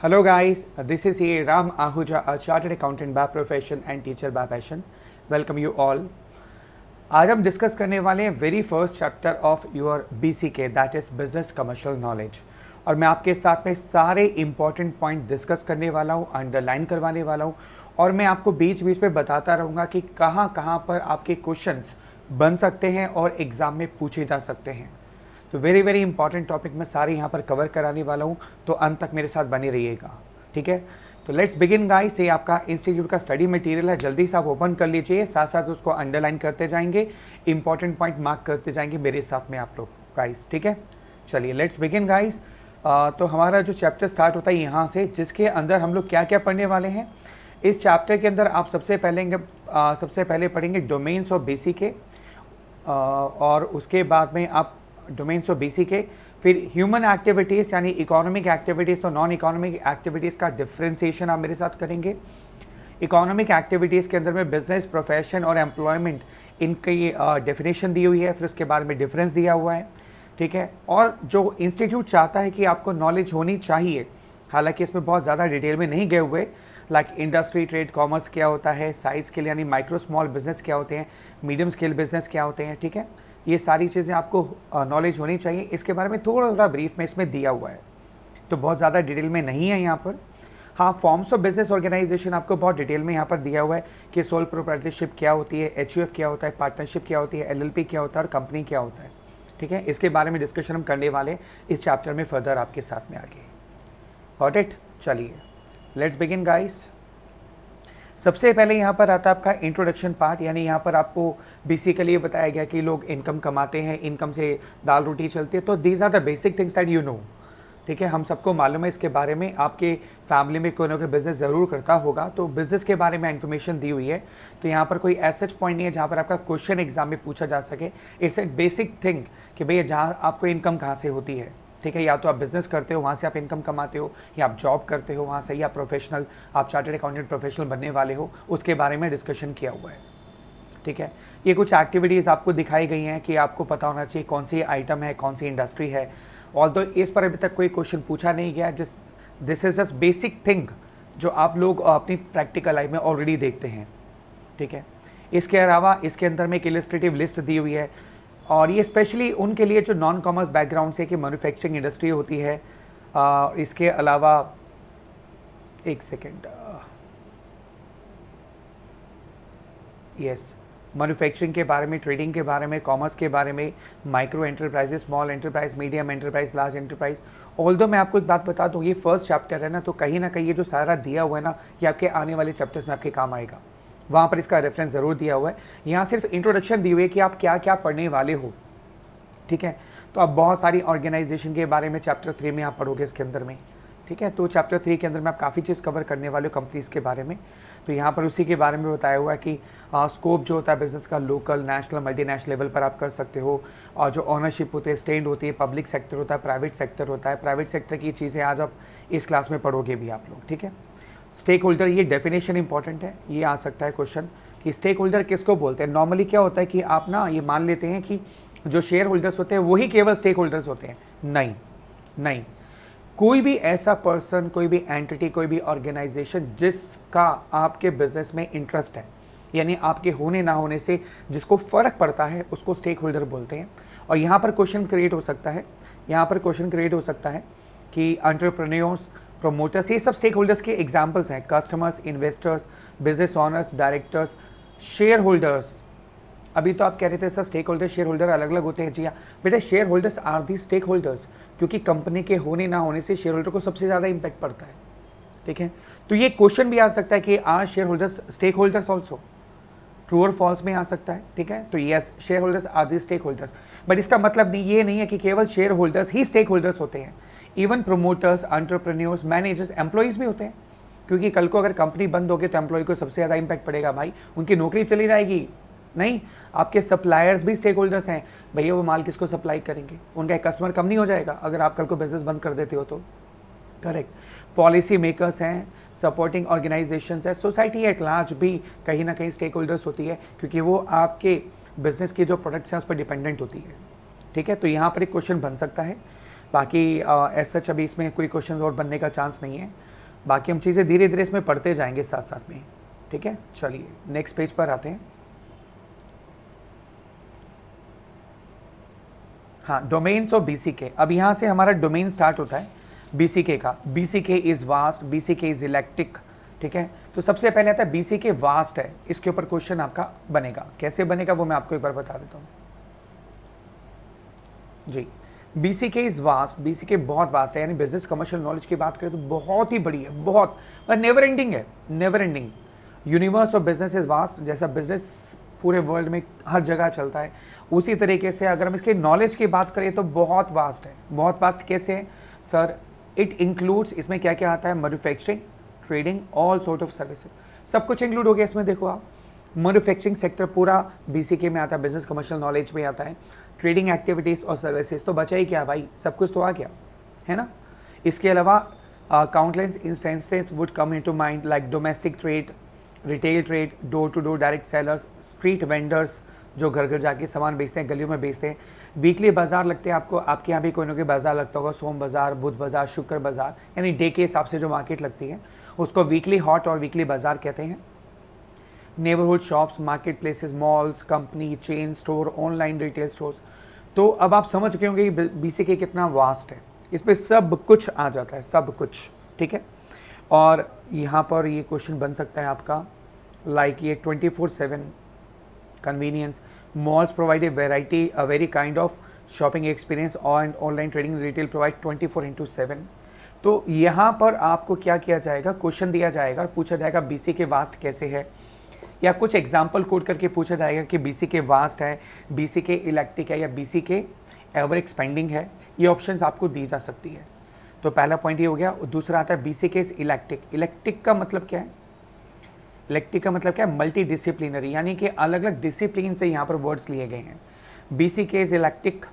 Hello guys, this is A. Ram Ahuja, a chartered accountant by profession and teacher by passion. Welcome you all. आज हम discuss करने वाले हैं very first chapter of your BCK, that is business commercial knowledge. और मैं आपके साथ में सारे इंपॉर्टेंट पॉइंट डिस्कस करने वाला हूँ, अंडरलाइन करवाने वाला हूँ, और मैं आपको बीच बीच में बताता रहूँगा कि कहाँ कहाँ पर आपके क्वेश्चंस बन सकते हैं और एग्ज़ाम में पूछे जा सकते हैं। तो वेरी वेरी इंपॉर्टेंट टॉपिक मैं सारे यहाँ पर कवर कराने वाला हूँ, तो अंत तक मेरे साथ बने रहिएगा, ठीक है। तो लेट्स बिगिन गाइस। ये आपका इंस्टीट्यूट का स्टडी मटेरियल है, जल्दी से आप ओपन कर लीजिए, साथ साथ उसको अंडरलाइन करते जाएंगे, इंपॉर्टेंट पॉइंट मार्क करते जाएंगे मेरे साथ में आप लोग गाइस, ठीक है। चलिए लेट्स बिगिन गाइस। तो हमारा जो चैप्टर स्टार्ट होता है यहाँ से, जिसके अंदर हम लोग क्या क्या पढ़ने वाले हैं। इस चैप्टर के अंदर आप सबसे पहले पढ़ेंगे डोमेन्स ऑफ BCK, और उसके बाद में आप डोमेन्स ऑफ BCK, फिर ह्यूमन एक्टिविटीज़ यानी इकोनॉमिक एक्टिविटीज़ और नॉन इकोनॉमिक एक्टिविटीज़ का डिफ्रेंसिएशन आप मेरे साथ करेंगे। इकोनॉमिक एक्टिविटीज़ के अंदर में बिजनेस, प्रोफेशन और एम्प्लॉयमेंट, इनकी डेफिनेशन दी हुई है, फिर उसके बारे में डिफरेंस दिया हुआ है, ठीक है। और जो इंस्टीट्यूट चाहता है कि आपको नॉलेज होनी चाहिए, हालांकि इसमें बहुत ज़्यादा डिटेल में नहीं गए हुए, लाइक इंडस्ट्री, ट्रेड, कॉमर्स क्या होता है, साइज स्केल यानी माइक्रो स्मॉल बिजनेस क्या होते हैं, मीडियम स्केल बिजनेस क्या होते हैं, ठीक है। ये सारी चीज़ें आपको नॉलेज होनी चाहिए। इसके बारे में थोड़ा थोड़ा ब्रीफ में इसमें दिया हुआ है, तो बहुत ज़्यादा डिटेल में नहीं है यहाँ पर। हाँ, फॉर्म्स ऑफ बिजनेस ऑर्गेनाइजेशन आपको बहुत डिटेल में यहाँ पर दिया हुआ है कि सोल प्रोप्राइटरशिप क्या होती है, HUF क्या होता है, पार्टनरशिप क्या होती है, LLP क्या होता है और कंपनी क्या होता है, ठीक है। इसके बारे में डिस्कशन हम करने वाले इस चैप्टर में फर्दर आपके साथ में आगे। Got it. चलिए लेट्स बिगिन गाइस। सबसे पहले यहाँ पर आता है आपका इंट्रोडक्शन पार्ट, यानी यहाँ पर आपको बेसिकली ये बताया गया कि लोग इनकम कमाते हैं, इनकम से दाल रोटी चलती है। तो these are the basic things that you know, ठीक है। हम सबको मालूम है इसके बारे में, आपके फैमिली में कोई ना कोई बिजनेस ज़रूर करता होगा, तो बिजनेस के बारे में इन्फॉर्मेशन दी हुई है। तो यहाँ पर कोई ऐसा पॉइंट नहीं है जहाँ पर आपका क्वेश्चन एग्जाम में पूछा जा सके। इट्स ए बेसिक थिंग कि भैया जहाँ आपको इनकम कहाँ से होती है, ठीक है। या तो आप बिजनेस करते हो, वहाँ से आप इनकम कमाते हो, या आप जॉब करते हो वहाँ से, या प्रोफेशनल आप चार्टर्ड अकाउंटेंट प्रोफेशनल बनने वाले हो, उसके बारे में डिस्कशन किया हुआ है, ठीक है। ये कुछ एक्टिविटीज़ आपको दिखाई गई हैं कि आपको पता होना चाहिए कौन सी आइटम है, कौन सी इंडस्ट्री है। ऑल्दो इस पर अभी तक कोई क्वेश्चन पूछा नहीं गया, this is just basic thing जो आप लोग अपनी प्रैक्टिकल लाइफ में ऑलरेडी देखते हैं, ठीक है। इसके अलावा इसके अंदर में एक इलस्ट्रेटिव लिस्ट दी हुई है, और ये स्पेशली उनके लिए जो नॉन कॉमर्स बैकग्राउंड से कि मैन्युफैक्चरिंग इंडस्ट्री होती है। इसके अलावा एक सेकेंड, यस, मैन्युफैक्चरिंग के बारे में, ट्रेडिंग के बारे में, कॉमर्स के बारे में, micro enterprises, small enterprise, medium enterprise, large enterprise. Although मैं आपको एक बात बता दूँ, ये फर्स्ट चैप्टर है ना, तो कहीं ना कहीं ये जो सारा दिया हुआ है ना, ये आपके आने वाले चैप्टर्स में आपके काम आएगा। वहाँ पर इसका रेफरेंस ज़रूर दिया हुआ है। यहाँ सिर्फ इंट्रोडक्शन दी हुई है कि आप क्या क्या पढ़ने वाले हो, ठीक है। तो आप बहुत सारी ऑर्गेनाइजेशन के बारे में चैप्टर 3 में आप पढ़ोगे इसके अंदर में, ठीक है। तो चैप्टर 3 के अंदर में आप काफ़ी चीज़ कवर करने वाले हो कंपनीज़ के बारे में। तो यहाँ पर उसी के बारे में बताया हुआ है कि स्कोप जो होता है बिजनेस का, लोकल, नेशनल, मल्टीनेशनल लेवल पर आप कर सकते हो। और जो ओनरशिप होती है, स्टैंड होती है, पब्लिक सेक्टर होता है, प्राइवेट सेक्टर होता है। प्राइवेट सेक्टर की चीज़ें आज आप इस क्लास में पढ़ोगे भी आप लोग, ठीक है। स्टेक होल्डर, ये डेफिनेशन इंपॉर्टेंट है, ये आ सकता है क्वेश्चन कि स्टेक होल्डर किसको बोलते हैं। नॉर्मली क्या होता है कि आप ना ये मान लेते हैं कि जो शेयर होल्डर्स होते हैं वही केवल स्टेक होल्डर्स होते हैं। नहीं नहीं, कोई भी ऐसा पर्सन, कोई भी एंटिटी, कोई भी ऑर्गेनाइजेशन जिसका आपके बिजनेस में इंटरेस्ट है, यानी आपके होने ना होने से जिसको फ़र्क पड़ता है, उसको स्टेक होल्डर बोलते हैं। और यहाँ पर क्वेश्चन क्रिएट हो सकता है, यहाँ पर क्वेश्चन क्रिएट हो सकता है कि एंटरप्रेन्योर्स, प्रोमोटर्स, ये सब स्टेक होल्डर्स के एग्जाम्पल्स हैं। Customers, investors, business owners, directors, shareholders. अभी तो आप कह रहे थे sir stakeholder, shareholder अलग अलग होते हैं। जी हाँ बेटा, shareholders are the stakeholders, क्योंकि कंपनी के होने ना होने से शेयर होल्डर को सबसे ज़्यादा इंपैक्ट पड़ता है, ठीक है। तो ये क्वेश्चन भी आ सकता है कि are shareholders stakeholders also, true और फॉल्स में आ सकता है, ठीक है। तो yes, shareholders are the stakeholders, but इसका मतलब नहीं, ये नहीं है कि केवल शेयर होल्डर्स ही स्टेक होल्डर्स होते हैं। Even promoters, entrepreneurs, managers, employees भी होते हैं, क्योंकि कल को अगर कंपनी बंद होगी तो एम्प्लॉय को सबसे ज़्यादा इंपैक्ट पड़ेगा भाई, उनकी नौकरी चली जाएगी। नहीं, आपके सप्लायर्स भी स्टेक होल्डर्स हैं, भैया वो माल किसको सप्लाई करेंगे, उनका एक कस्टमर कम नहीं हो जाएगा अगर आप कल को बिजनेस बंद कर देते हो तो, करेक्ट। पॉलिसी मेकर्स हैं, सपोर्टिंग ऑर्गेनाइजेशंस है, सोसाइटी एट लार्ज भी कहीं ना कहीं स्टेक होल्डर्स होती है, क्योंकि वो आपके बिजनेस के जो प्रोडक्ट्स हैं उस पर डिपेंडेंट होती है, ठीक है। तो यहाँ पर एक क्वेश्चन बन सकता है बाकी एज सच अभी इसमें कोई क्वेश्चन और बनने का चांस नहीं है, बाकी हम चीज़ें धीरे धीरे इसमें पढ़ते जाएंगे साथ साथ में, ठीक है। चलिए नेक्स्ट पेज पर आते हैं। हाँ, डोमेन्स ऑफ बीसीके। अब यहाँ से हमारा डोमेन स्टार्ट होता है बीसीके का। BCK is vast, BCK is electric, ठीक है। तो सबसे पहले आता है बीसीके वास्ट है, इसके ऊपर क्वेश्चन आपका बनेगा। कैसे बनेगा वो मैं आपको एक बार बता देता हूँ जी। बीसीके इज वास्ट, बीसीके बहुत वास्ट है, यानी बिजनेस कमर्शियल नॉलेज की बात करें तो बहुत ही बड़ी है, बहुत, पर नेवर एंडिंग है, never ending. Universe of business is vast, जैसा बिजनेस पूरे वर्ल्ड में हर जगह चलता है, उसी तरीके से अगर हम इसके नॉलेज की बात करें तो बहुत वास्ट है। बहुत वास्ट कैसे है सर? इट इंक्लूड्स, इसमें क्या क्या आता है? Manufacturing, trading, all sort of services, सब कुछ इंक्लूड हो गया इसमें। देखो आप, मैन्युफैक्चरिंग सेक्टर पूरा बीसीके में आता है, बिजनेस कमर्शियल नॉलेज में आता है। ट्रेडिंग एक्टिविटीज़ और सर्विसेज तो बचा ही क्या भाई, सब कुछ तो आ गया है ना। इसके अलावा countless instances would come into mind like domestic trade, retail trade, door to door direct sellers, street vendors जो घर घर जाके सामान बेचते हैं, गलियों में बेचते हैं। वीकली बाजार लगते हैं आपको, आपके यहाँ भी कोई ना कोई बाजार लगता होगा, सोम बाजार, बुध बाजार, शुक्र बाजार, यानी डे के हिसाब से जो मार्केट लगती है उसको वीकली हॉट और वीकली बाजार कहते हैं। Neighbourhood shops, market places, malls, company, chain store, online retail stores. तो अब आप समझ गए होंगे कि बीसीके कितना वास्ट है, इसमें सब कुछ आ जाता है, सब कुछ, ठीक है। और यहाँ पर ये क्वेश्चन बन सकता है आपका लाइक ये 24/7 convenience, malls provide a variety, a very kind of shopping experience, and online trading retail provide 24/7। तो यहाँ पर आपको क्या किया जाएगा, क्वेश्चन दिया जाएगा, पूछा जाएगा बीसीके वास्ट कैसे है, या कुछ एग्जाम्पल कोड करके पूछा जाएगा कि बीसीके वास्ट है, बीसीके इलेक्ट्रिक है, या बीसीके एवर एक्सपेंडिंग है। ये ऑप्शंस आपको दी जा सकती है। तो पहला पॉइंट ये हो गया। दूसरा आता है बीसीके इज इलेक्ट्रिक। इलेक्ट्रिक का मतलब क्या है? इलेक्ट्रिक का मतलब क्या है? मल्टी डिसिप्लिनरी, यानी कि अलग अलग डिसिप्लिन से यहाँ पर वर्ड्स लिए गए हैं। बीसीके इज इलेक्ट्रिक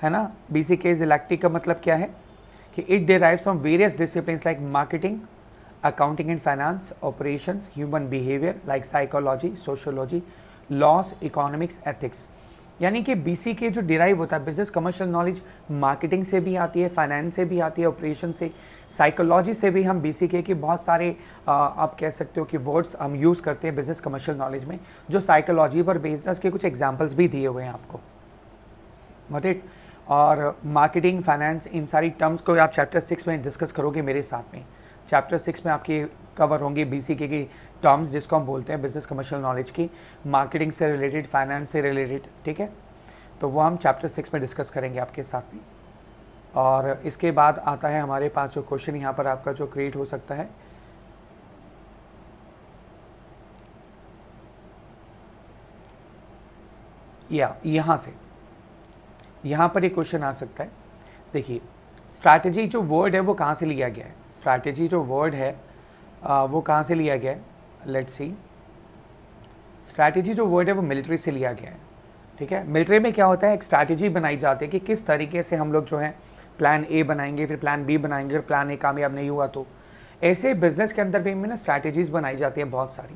है ना। बीसीके इज इलेक्ट्रिक का मतलब क्या है कि it derives from various disciplines like marketing, accounting and finance, operations, human behaviour like psychology, sociology, loss, economics, ethics. यानी कि बीसीके जो डिराइव होता है, बिजनेस कमर्शियल नॉलेज, मार्केटिंग से भी आती है, फाइनेंस से भी आती है, ऑपरेशन से, साइकोलॉजी से भी हम बीसीके के बहुत सारे आप कह सकते हो कि वर्ड्स हम यूज़ करते हैं बिजनेस कमर्शियल नॉलेज में, जो साइकोलॉजी पर बेस्ड है। उसके कुछ एग्जांपल्स भी दिए हुए हैं आपको, गॉट इट। और मार्केटिंग, फाइनेंस, इन सारी टर्म्स को आप चैप्टर 6 में डिस्कस करोगे मेरे साथ में। चैप्टर 6 में आपके कवर होंगे बीसीके की टर्म्स, जिसको हम बोलते हैं बिजनेस कमर्शियल नॉलेज की, मार्केटिंग से रिलेटेड, फाइनेंस से रिलेटेड, ठीक है। तो वो हम चैप्टर 6 में डिस्कस करेंगे आपके साथ में। और इसके बाद आता है हमारे पास जो क्वेश्चन यहाँ पर आपका जो क्रिएट हो सकता है, या यहाँ से, यहाँ पर एक क्वेश्चन आ सकता है। देखिए, स्ट्रैटेजी जो वर्ड है वो कहाँ से लिया गया है? स्ट्रैटेजी जो वर्ड है वो कहाँ से लिया गया है? Let's see. स्ट्रैटेजी जो वर्ड है वो मिलिट्री से लिया गया है, ठीक है। मिलिट्री में क्या होता है, एक स्ट्रैटेजी बनाई जाती है कि किस तरीके से हम लोग जो है प्लान ए बनाएंगे, फिर प्लान बी बनाएंगे, फिर प्लान ए कामयाब नहीं हुआ तो। ऐसे बिजनेस के अंदर भी ना स्ट्रैटेजीज बनाई जाती है बहुत सारी,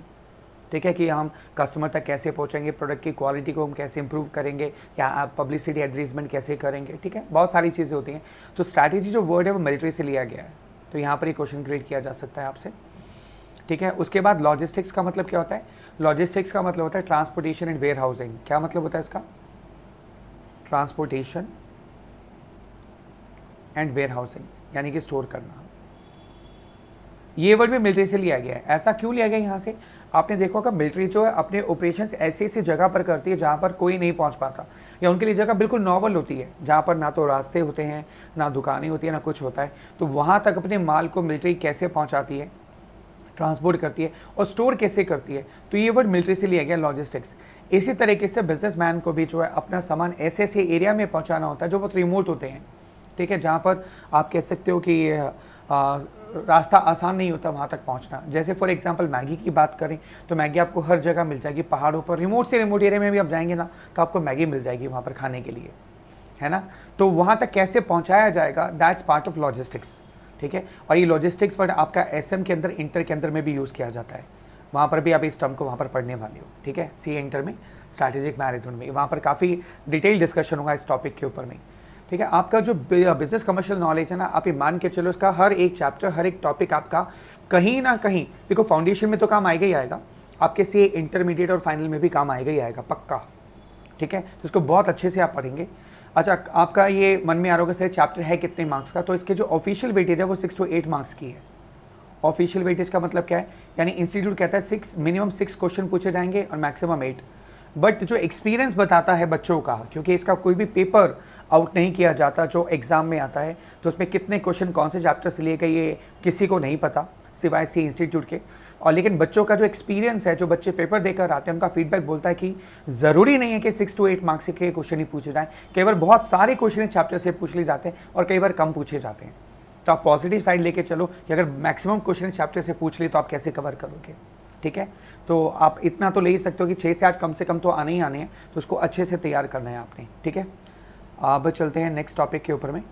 ठीक है, कि हम कस्टमर तक कैसे पहुंचेंगे, प्रोडक्ट की क्वालिटी को हम कैसे इंप्रूव करेंगे, या आप पब्लिसिटी एडवर्टीजमेंट कैसे करेंगे, ठीक है, बहुत सारी चीज़ें होती हैं। तो स्ट्रैटेजी जो वर्ड है वो मिलिट्री से लिया गया है, तो यहाँ पर ये क्वेश्चन क्रिएट किया जा सकता है आपसे, ठीक है। उसके बाद लॉजिस्टिक्स का मतलब क्या होता है? लॉजिस्टिक्स का मतलब होता है ट्रांसपोर्टेशन एंड वेयर हाउसिंग। क्या मतलब होता है इसका? ट्रांसपोर्टेशन एंड वेयर हाउसिंग, यानी कि स्टोर करना। ये वर्ड भी मिलिट्री से लिया गया है। ऐसा क्यों लिया गया यहाँ से? आपने देखा होगा मिलिट्री जो है अपने ऑपरेशंस ऐसी ऐसी जगह पर करती है जहाँ पर कोई नहीं पहुँच पाता, या उनके लिए जगह बिल्कुल नॉवल होती है, जहाँ पर ना तो रास्ते होते हैं, ना दुकानें होती है, ना कुछ होता है। तो वहाँ तक अपने माल को मिलिट्री कैसे पहुँचाती है, ट्रांसपोर्ट करती है, और स्टोर कैसे करती है। तो ये वर्ड मिलिट्री से लिया गया, लॉजिस्टिक्स। इसी तरीके से बिजनेसमैन को भी जो है अपना सामान ऐसे ऐसे एरिया में पहुँचाना होता है जो बहुत रिमोट होते हैं, ठीक है, जहाँ पर आप कह सकते हो कि रास्ता आसान नहीं होता वहाँ तक पहुँचना। जैसे फॉर एग्जांपल मैगी की बात करें तो मैगी आपको हर जगह मिल जाएगी, पहाड़ों पर, रिमोट से रिमोट एरिया में भी आप जाएंगे ना तो आपको मैगी मिल जाएगी वहाँ पर खाने के लिए, है ना। तो वहाँ तक कैसे पहुँचाया जाएगा, दैट्स पार्ट ऑफ लॉजिस्टिक्स, ठीक है। और ये लॉजिस्टिक्स वर्ड आपका एसएम के अंदर, इंटर के अंदर में भी यूज़ किया जाता है। वहाँ पर भी आप इस टर्म को वहाँ पर पढ़ने वाले हो, ठीक है, सी इंटर में, स्ट्रैटेजिक मैनेजमेंट में, वहाँ पर काफ़ी डिटेल डिस्कशन होगा इस टॉपिक के ऊपर में। ठीक है। आपका जो बिजनेस कमर्शियल नॉलेज है ना, आप ये मान के चलो उसका हर एक चैप्टर, हर एक टॉपिक आपका कहीं ना कहीं, देखो फाउंडेशन में तो काम आएगा ही आएगा, आपके सीए इंटरमीडिएट और फाइनल में भी काम आएगा ही आएगा पक्का। ठीक है, तो इसको बहुत अच्छे से आप पढ़ेंगे। अच्छा, आपका ये मन में आ रहा होगा सर चैप्टर है कितने मार्क्स का, तो इसके जो ऑफिशियल वेटेज है वो 6 to 8 मार्क्स की है। ऑफिशियल वेटेज का मतलब क्या है, यानी इंस्टीट्यूट कहता है मिनिमम 6 क्वेश्चन पूछे जाएंगे और मैक्सिमम 8। बट जो एक्सपीरियंस बताता है बच्चों का, क्योंकि इसका कोई भी पेपर आउट नहीं किया जाता जो एग्जाम में आता है, तो उसमें कितने क्वेश्चन कौन से चैप्टर से लिए गए ये किसी को नहीं पता सिवाय सी इंस्टीट्यूट के। और लेकिन बच्चों का जो एक्सपीरियंस है, जो बच्चे पेपर देकर आते हैं, उनका फीडबैक बोलता है कि ज़रूरी नहीं है कि 6 to 8 मार्क्स के क्वेश्चन ही पूछे जाएँ, कई बार बहुत सारे क्वेश्चन इस चैप्टर से पूछ लिए जाते हैं और कई बार कम पूछे जाते हैं। तो आप पॉजिटिव साइड लेके चलो कि अगर मैक्सिमम क्वेश्चन इस चैप्टर से पूछ लिए तो आप कैसे कवर करोगे। ठीक है, तो आप इतना तो ले ही सकते हो कि 6 से 8 कम से कम तो आने ही आने हैं, तो उसको अच्छे से तैयार करना है आपने। ठीक है, अब चलते हैं नेक्स्ट टॉपिक के ऊपर में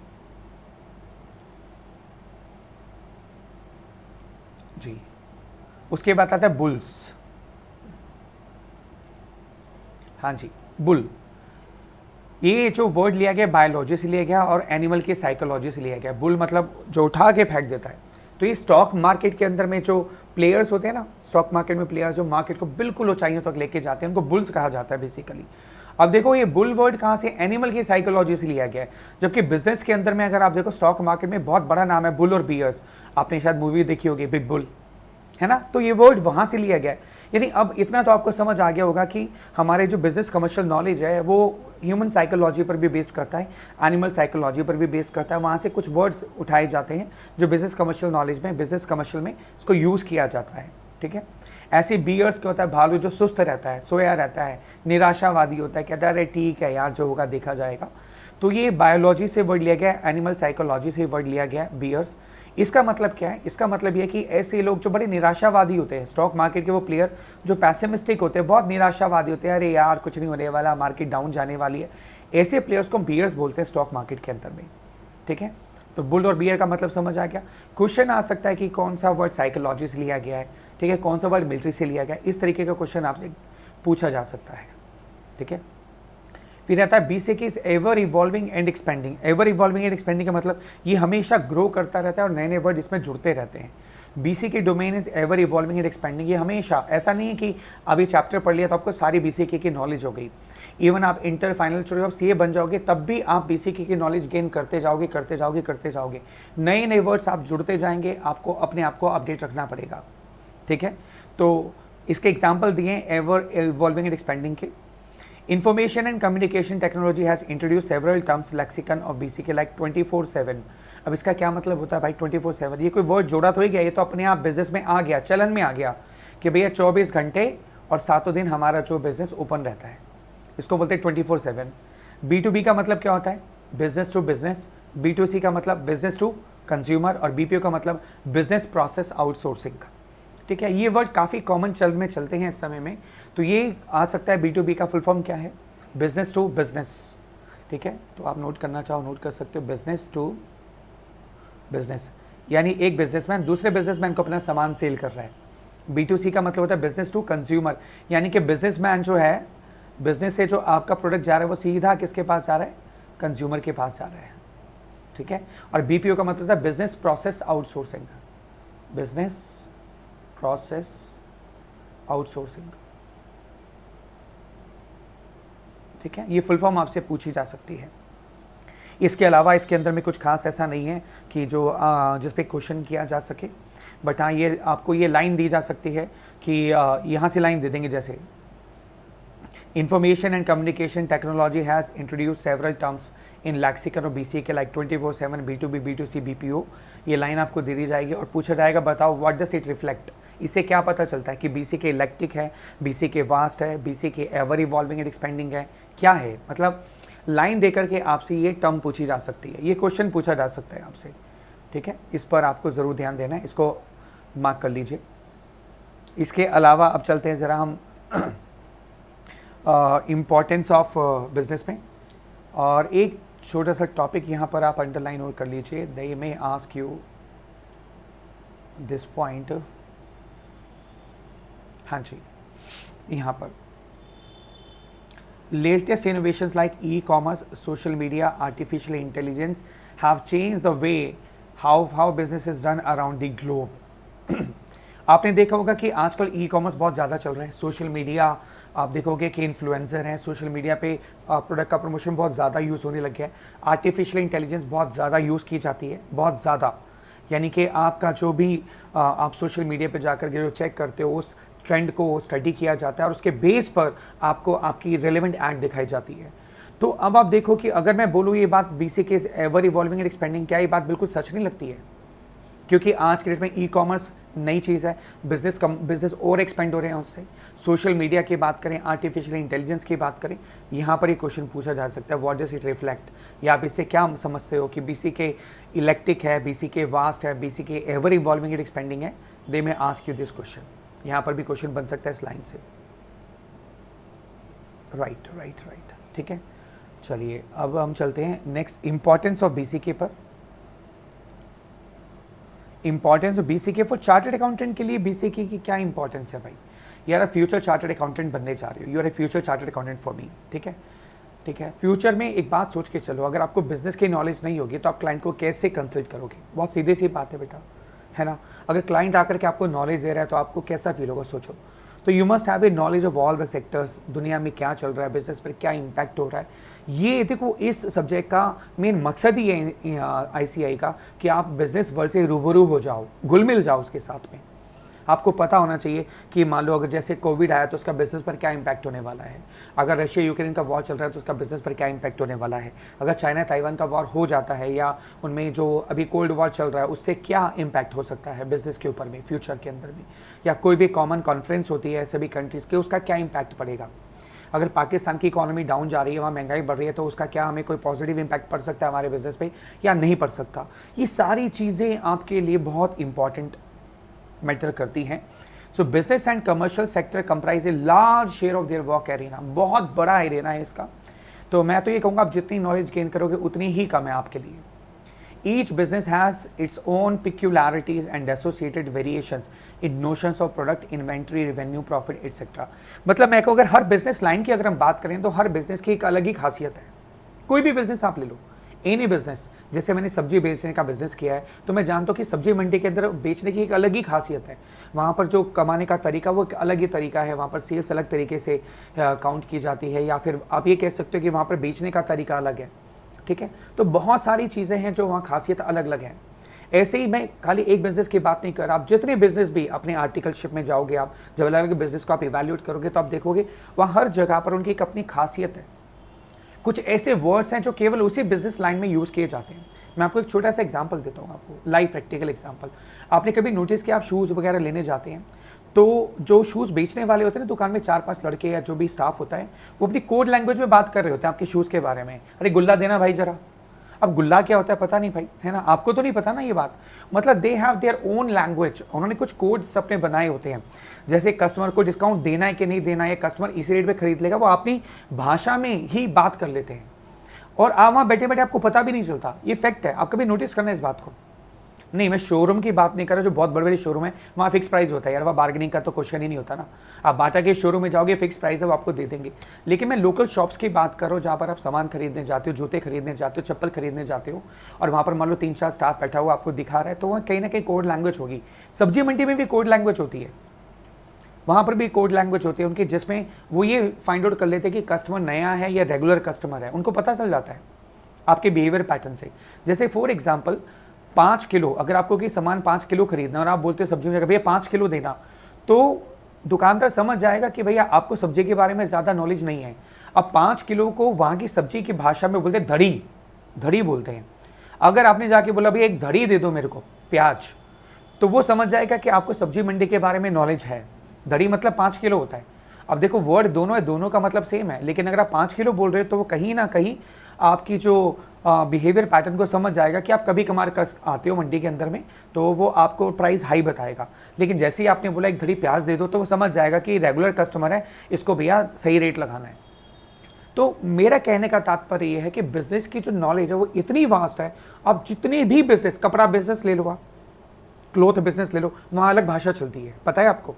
जी। उसके बाद आता है बुल्स। हाँ जी, बुल, ये जो वर्ड लिया गया बायोलॉजी से लिया गया और एनिमल की साइकोलॉजी से लिया गया। बुल मतलब जो उठा के फेंक देता है। तो ये स्टॉक मार्केट के अंदर में जो प्लेयर्स होते हैं ना, स्टॉक मार्केट में प्लेयर्स जो मार्केट को बिल्कुल ऊंचाइयों तक लेके जाते हैं, उनको बुल्स कहा जाता है बेसिकली। अब देखो ये बुल वर्ड कहाँ से, एनिमल की साइकोलॉजी से लिया गया है। जबकि बिजनेस के अंदर में अगर आप देखो स्टॉक मार्केट में बहुत बड़ा नाम है बुल और बियर्स, आपने शायद मूवी देखी होगी बिग बुल, है ना, तो ये वर्ड वहाँ से लिया गया है। यानी अब इतना तो आपको समझ आ गया होगा कि हमारे जो बिजनेस कमर्शियल नॉलेज है वो ह्यूमन साइकोलॉजी पर भी बेस करता है, एनिमल साइकोलॉजी पर भी बेस करता है। वहाँ से कुछ वर्ड्स उठाए जाते हैं जो बिजनेस कमर्शियल नॉलेज में, बिजनेस कमर्शियल में इसको यूज़ किया जाता है। ठीक है, ऐसे बियर्स क्या होता है, भालू जो सुस्त रहता है, सोया रहता है, निराशावादी होता है, कहता है अरे ठीक है यार जो होगा देखा जाएगा। तो ये बायोलॉजी से वर्ड लिया गया है, एनिमल साइकोलॉजी से वर्ड लिया गया है बियर्स। इसका मतलब क्या है, इसका मतलब ये कि ऐसे लोग जो बड़े निराशावादी होते हैं, स्टॉक मार्केट के वो प्लेयर जो पैसिमिस्टिक होते हैं, बहुत निराशावादी होते हैं, अरे यार कुछ नहीं होने वाला, मार्केट डाउन जाने वाली है, ऐसे प्लेयर्स को बियर्स बोलते हैं स्टॉक मार्केट के अंदर में। ठीक है, तो बुल और बियर का मतलब समझ आ गया। क्वेश्चन आ सकता है कि कौन सा वर्ड साइकोलॉजी से लिया गया है, ठीक है, कौन सा वर्ड मिलिट्री से लिया गया है, इस तरीके का क्वेश्चन आपसे पूछा जा सकता है। ठीक है, फिर आता है BCK is ever evolving and expanding. Ever evolving and expanding का मतलब ये हमेशा ग्रो करता रहता है और नए नए वर्ड इसमें जुड़ते रहते हैं। BCK domain is ever evolving and expanding, ये हमेशा, ऐसा नहीं है कि अभी चैप्टर पढ़ लिया तो आपको सारी बीसीके की नॉलेज हो गई। इवन आप इंटर फाइनल छोड़ो, आप सीए बन जाओगे तब भी आप बीसीके की नॉलेज गेन करते जाओगे करते जाओगे करते जाओगे, नए नए वर्ड्स आप जुड़ते जाएंगे, आपको अपने आप को अपडेट रखना पड़ेगा। ठीक है, तो इसके एग्जाम्पल दिए एवर इवॉल्विंग एंड एक्सपेंडिंग के। Information and communication technology has introduced several terms lexicon of BCK like 24/7। अब इसका क्या मतलब होता है भाई 24/7, ये कोई वर्ड जोड़ा तो ही गया, ये तो अपने आप बिजनेस में आ गया, चलन में आ गया कि भैया 24 घंटे और 7 दिन हमारा जो बिजनेस ओपन रहता है, इसको बोलते हैं 24/7। B2B का मतलब क्या होता है, बिजनेस टू बिजनेस। B2C का मतलब बिजनेस टू कंज्यूमर और BPO का मतलब बिजनेस प्रोसेस आउटसोर्सिंग का। ठीक है, ये वर्ड काफ़ी कॉमन चल में चलते हैं इस समय में, तो ये आ सकता है। B2B का फुल फॉर्म क्या है, बिजनेस टू बिजनेस। ठीक है, तो आप नोट करना चाहो नोट कर सकते हो, बिजनेस टू बिजनेस, यानी एक बिजनेसमैन दूसरे बिजनेसमैन को अपना सामान सेल कर रहा है। B2C का मतलब होता है बिजनेस टू कंज्यूमर, यानी कि बिजनेसमैन जो है, बिजनेस से जो आपका प्रोडक्ट जा रहा है वो सीधा किसके पास जा रहा है, कंज्यूमर के पास जा रहा है। ठीक है, और BPO का मतलब होता है business process outsourcing, business process outsourcing. ठीक है, ये फुल फॉर्म आपसे पूछी जा सकती है। इसके अलावा इसके अंदर में कुछ खास ऐसा नहीं है कि जो जिस पे क्वेश्चन किया जा सके, बट हाँ ये आपको ये लाइन दी जा सकती है कि यहाँ से लाइन दे देंगे, जैसे information and communication technology has introduce several terms in lexicon और BCK like 24/7 B2B B2C BPO। ये लाइन आपको दे दी जाएगी और पूछा जाएगा बताओ व्हाट डज इट रिफ्लेक्ट। इससे क्या पता चलता है कि BCK इलेक्ट्रिक है, BCK वास्ट है, BCK ever evolving and expanding है, क्या है, मतलब लाइन देकर के आपसे ये टर्म पूछी जा सकती है, ये क्वेश्चन पूछा जा सकता है आपसे। ठीक है, इस पर आपको ज़रूर ध्यान देना है, इसको मार्क कर लीजिए। इसके अलावा अब चलते हैं ज़रा हम इम्पॉर्टेंस ऑफ बिजनेस में, और एक छोटा सा टॉपिक यहाँ पर आप अंडरलाइन और कर लीजिए, they may ask you this point. हाँ जी, यहाँ पर latest innovations like e-commerce, social media, artificial intelligence have changed the way how business is done around the globe. आपने देखा होगा कि आजकल ई कॉमर्स बहुत ज़्यादा चल रहा है, सोशल मीडिया आप देखोगे कि इन्फ्लुएंसर हैं, सोशल मीडिया पे प्रोडक्ट का प्रमोशन बहुत ज़्यादा यूज़ होने लग गया है, आर्टिफिशियल इंटेलिजेंस बहुत ज़्यादा यूज़ की जाती है, बहुत ज़्यादा, यानी कि आपका जो भी आप सोशल मीडिया पे जाकर के जो चेक करते हो उस ट्रेंड को स्टडी किया जाता है और उसके बेस पर आपको आपकी रेलेवेंट ऐड दिखाई जाती है। तो अब आप देखो कि अगर मैं बोलूँ ये बात BCK is ever evolving and expanding, क्या ये बात बिल्कुल सच नहीं लगती है? क्योंकि आज के डेट में ई कॉमर्स नई चीज़ है, बिजनेस और एक्सपेंड हो रहे हैं उससे। सोशल मीडिया की बात करें, आर्टिफिशियल इंटेलिजेंस की बात करें, यहाँ पर एक क्वेश्चन पूछा जा सकता है, व्हाट डज इट रिफ्लेक्ट, या आप इससे क्या समझते हो कि BCK इलेक्ट्रिक है, BCK वास्ट है, BCK ever evolving and expanding है? दे में आस्क यू दिस क्वेश्चन, यहाँ पर भी क्वेश्चन बन सकता है इस लाइन से। राइट, ठीक है। चलिए अब हम चलते हैं नेक्स्ट, इंपॉर्टेंस ऑफ BCK पर। Importance of BCK for chartered accountant के लिए BCK की क्या इंपॉर्टेंस है भाई? यार आप फ्यूचर चार्टर्ड अकाउंटेंट बनने जा रहे हो, you are a future chartered accountant for me, ठीक है। फ्यूचर में एक बात सोच के चलो, अगर आपको बिजनेस की नॉलेज नहीं होगी तो आप क्लाइंट को कैसे कंसल्ट करोगे? बहुत सीधी सी बात है बेटा, है ना। अगर क्लाइंट आकर के आपको नॉलेज दे रहा है तो आपको कैसा फील होगा, सोचो। तो you must have a knowledge of all the sectors, दुनिया में क्या चल रहा है, बिजनेस पर क्या इम्पैक्ट हो रहा है। ये देखो इस सब्जेक्ट का मेन मकसद ही है ICI का कि आप बिजनेस वर्ल्ड से रूबरू हो जाओ, घुल मिल जाओ उसके साथ में। आपको पता होना चाहिए कि मान लो अगर जैसे कोविड आया तो उसका बिजनेस पर क्या इम्पैक्ट होने वाला है, अगर रशिया यूक्रेन का वॉर चल रहा है तो उसका बिजनेस पर क्या इम्पैक्ट होने वाला है, अगर चाइना ताइवान का वॉर हो जाता है या उनमें जो अभी कोल्ड वॉर चल रहा है उससे क्या इम्पैक्ट हो सकता है बिजनेस के ऊपर में फ्यूचर के अंदर में, या कोई भी कॉमन कॉन्फ्रेंस होती है सभी कंट्रीज़ के, उसका क्या इम्पैक्ट पड़ेगा। अगर पाकिस्तान की इकोनॉमी डाउन जा रही है, वहाँ महंगाई बढ़ रही है, तो उसका क्या हमें कोई पॉजिटिव इम्पैक्ट पड़ सकता है हमारे बिजनेस पे या नहीं पड़ सकता। ये सारी चीज़ें आपके लिए बहुत इंपॉर्टेंट मैटर करती हैं। सो business and commercial sector comprise a large share of their work arena, बहुत बड़ा एरिना है इसका। तो मैं तो ये कहूँगा आप जितनी नॉलेज गेन करोगे उतनी ही कम है आपके लिए। Each business has its own peculiarities and associated variations in notions of product, inventory, revenue, profit, etc. मतलब मैं कहूँ अगर हर बिजनेस लाइन की अगर हम बात करें तो हर बिजनेस की एक अलग ही खासियत है। कोई भी बिजनेस आप ले लो, एनी बिजनेस, जैसे मैंने सब्जी बेचने का बिजनेस किया है तो मैं जानता हूँ कि सब्जी मंडी के अंदर बेचने की एक अलग ही खासियत है। वहाँ पर जो कमाने का तरीका वो एक अलग ही तरीका है, वहाँ पर सेल्स अलग तरीके से काउंट की जाती है, या फिर आप ये कह सकते हो कि वहाँ पर बेचने का तरीका अलग है, ठीक है। तो बहुत सारी चीज़ें हैं जो वहाँ खासियत अलग अलग हैं। ऐसे ही मैं खाली एक बिजनेस की बात नहीं कर रहा, आप जितने बिजनेस भी अपने आर्टिकलशिप में जाओगे, आप जब अलग अलग बिजनेस को आप इवैल्यूएट करोगे तो आप देखोगे वहाँ हर जगह पर उनकी एक अपनी खासियत है। कुछ ऐसे वर्ड्स हैं जो केवल उसी बिजनेस लाइन में यूज़ किए जाते हैं। मैं आपको एक छोटा सा एग्जाम्पल देता हूँ, आपको लाइव प्रैक्टिकल एग्जाम्पल। आपने कभी नोटिस किया आप शूज़ वगैरह लेने जाते हैं तो जो शूज़ बेचने वाले होते हैं ना दुकान में, 4-5 लड़के या जो भी स्टाफ होता है वो अपनी कोड लैंग्वेज में बात कर रहे होते हैं आपके शूज़ के बारे में। अरे गुल्ला देना भाई ज़रा। अब गुल्ला क्या होता है पता नहीं भाई, है ना, आपको तो नहीं पता ना ये बात। मतलब they have their own language, उन्होंने कुछ कोड्स अपने बनाए होते हैं। जैसे कस्टमर को डिस्काउंट देना है कि नहीं देना है, कस्टमर इसी रेट पे खरीद लेगा, वो अपनी भाषा में ही बात कर लेते हैं और आप वहाँ बैठे बैठे आपको पता भी नहीं चलता। ये फैक्ट है, आप कभी नोटिस करना इस बात को। नहीं, मैं शोरूम की बात नहीं कर रहा, जो बहुत बड़े बड़े शोरूम है वहाँ फिक्स प्राइस होता है यार, वहाँ बार्गेनिंग का तो क्वेश्चन ही नहीं होता ना। आप बाटा के शोरूम में जाओगे फिक्स प्राइस है वो आपको दे देंगे। लेकिन मैं लोकल शॉप्स की बात कर रहा हूँ जहाँ पर आप सामान खरीदने जाते हो, जूते खरीदने जाते हो, चप्पल खरीदने जाते हो और वहाँ पर मान लो 3-4 स्टाफ बैठा हुआ आपको दिखा रहा है, तो वहाँ कहीं ना कहीं कोड लैंग्वेज होगी। सब्जी मंडी में भी कोड लैंग्वेज होती है, वहाँ पर भी कोड लैंग्वेज होती है उनकी, जिसमें वो ये फाइंड आउट कर लेते हैं कि कस्टमर नया है या रेगुलर कस्टमर है। उनको पता चल जाता है आपके बिहेवियर पैटर्न से। जैसे फॉर एग्जाम्पल 5 किलो, अगर आपको कि सामान 5 किलो खरीदना और आप बोलते हो सब्जी में भैया 5 किलो देना, तो दुकानदार समझ जाएगा कि भैया आपको सब्जी के बारे में ज़्यादा नॉलेज नहीं है। अब 5 किलो को वहाँ की सब्जी की भाषा में बोलते हैं धड़ी बोलते हैं। अगर आपने जाके बोला भैया एक धड़ी दे दो मेरे को प्याज, तो वो समझ जाएगा कि आपको सब्जी मंडी के बारे में नॉलेज है। धड़ी मतलब 5 किलो होता है। अब देखो वर्ड दोनों है, दोनों का मतलब सेम है, लेकिन अगर आप 5 किलो बोल रहे हो तो वो कहीं ना कहीं आपकी जो बिहेवियर पैटर्न को समझ जाएगा कि आप कभी कभार आते हो मंडी के अंदर में, तो वो आपको प्राइस हाई बताएगा। लेकिन जैसे ही आपने बोला एक धड़ी प्याज दे दो तो वो समझ जाएगा कि रेगुलर कस्टमर है, इसको भैया सही रेट लगाना है। तो मेरा कहने का तात्पर्य ये है कि बिजनेस की जो नॉलेज है वो इतनी वास्ट है। आप जितने भी बिजनेस, कपड़ा बिजनेस ले लो, आप क्लोथ बिजनेस ले लो, वहाँ अलग भाषा चलती है, पता है आपको।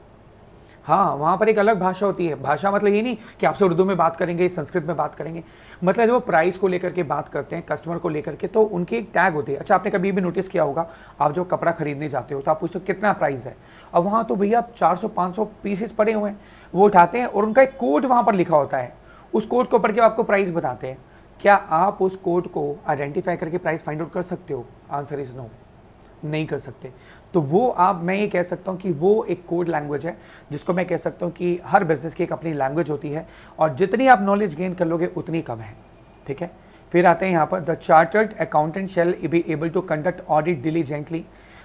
हाँ, वहाँ पर एक अलग भाषा होती है। भाषा मतलब ये नहीं कि आपसे उर्दू में बात करेंगे, संस्कृत में बात करेंगे, मतलब जब वो प्राइस को लेकर के बात करते हैं, कस्टमर को लेकर के, तो उनकी एक टैग होती है। अच्छा, आपने कभी भी नोटिस किया होगा, आप जो कपड़ा खरीदने जाते हो तो आप पूछते हो कितना प्राइस है, अब वहाँ तो भैया 400-500 पीसेस पड़े हुए हैं, वो उठाते हैं और उनका एक कोड वहाँ पर लिखा होता है, उस कोड को पढ़ के आपको प्राइस बताते हैं। क्या आप उस कोड को आइडेंटिफाई करके प्राइस फाइंड आउट कर सकते हो? आंसर इज नो, नहीं कर सकते। तो वो आप, मैं ये कह सकता हूँ कि वो एक कोड लैंग्वेज है, जिसको मैं कह सकता हूँ कि हर बिजनेस की एक अपनी लैंग्वेज होती है, और जितनी आप नॉलेज गेन कर लोगे उतनी कम है। ठीक है, फिर आते हैं यहाँ पर, the chartered accountant shall be able to conduct audit diligently.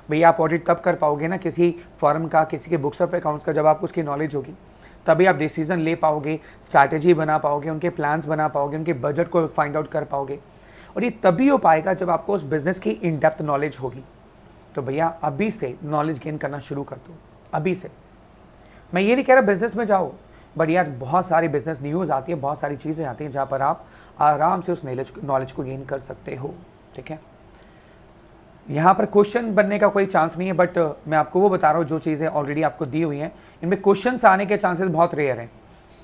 भैया आप ऑडिट तब कर पाओगे ना किसी फर्म का, किसी के बुक्स ऑफ अकाउंट्स का, जब आपको उसकी नॉलेज होगी, तभी आप डिसीजन ले पाओगे, स्ट्रैटेजी बना पाओगे, उनके प्लान्स बना पाओगे, उनके बजट को फाइंड आउट कर पाओगे। और ये तभी हो पाएगा जब आपको उस बिजनेस की इन डेप्थ नॉलेज होगी। तो भैया अभी से नॉलेज गेन करना शुरू कर दो, अभी से। मैं ये नहीं कह रहा बिजनेस में जाओ, बट यार बहुत सारी बिजनेस न्यूज़ आती है, बहुत सारी चीज़ें आती हैं जहाँ पर आप आराम से उस नॉलेज को गेन कर सकते हो। ठीक है, यहाँ पर क्वेश्चन बनने का कोई चांस नहीं है, बट मैं आपको वो बता रहा हूँ जो चीज़ें ऑलरेडी आपको दी हुई हैं, इनमें क्वेश्चंस आने के चांसेस बहुत रेयर हैं।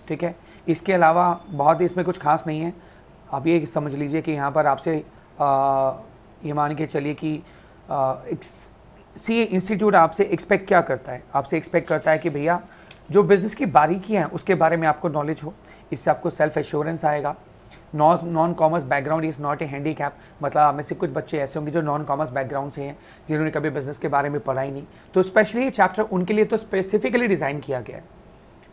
ठीक है, इसके अलावा बहुत इसमें कुछ खास नहीं है। आप ये समझ लीजिए कि यहाँ पर आपसे ये मान के चलिए कि सी इंस्टीट्यूट आपसे एक्सपेक्ट क्या करता है, आपसे एक्सपेक्ट करता है कि भैया जो बिज़नेस की बारीकियाँ हैं उसके बारे में आपको नॉलेज हो, इससे आपको सेल्फ एश्योरेंस आएगा। Non commerce background is not a handicap, मतलब आप में से कुछ बच्चे ऐसे होंगे जो नॉन कॉमर्स बैकग्राउंड से हैं, जिन्होंने कभी बिजनेस के बारे में पढ़ा ही नहीं, तो स्पेशली ये चैप्टर उनके लिए तो स्पेसिफिकली डिज़ाइन किया गया है।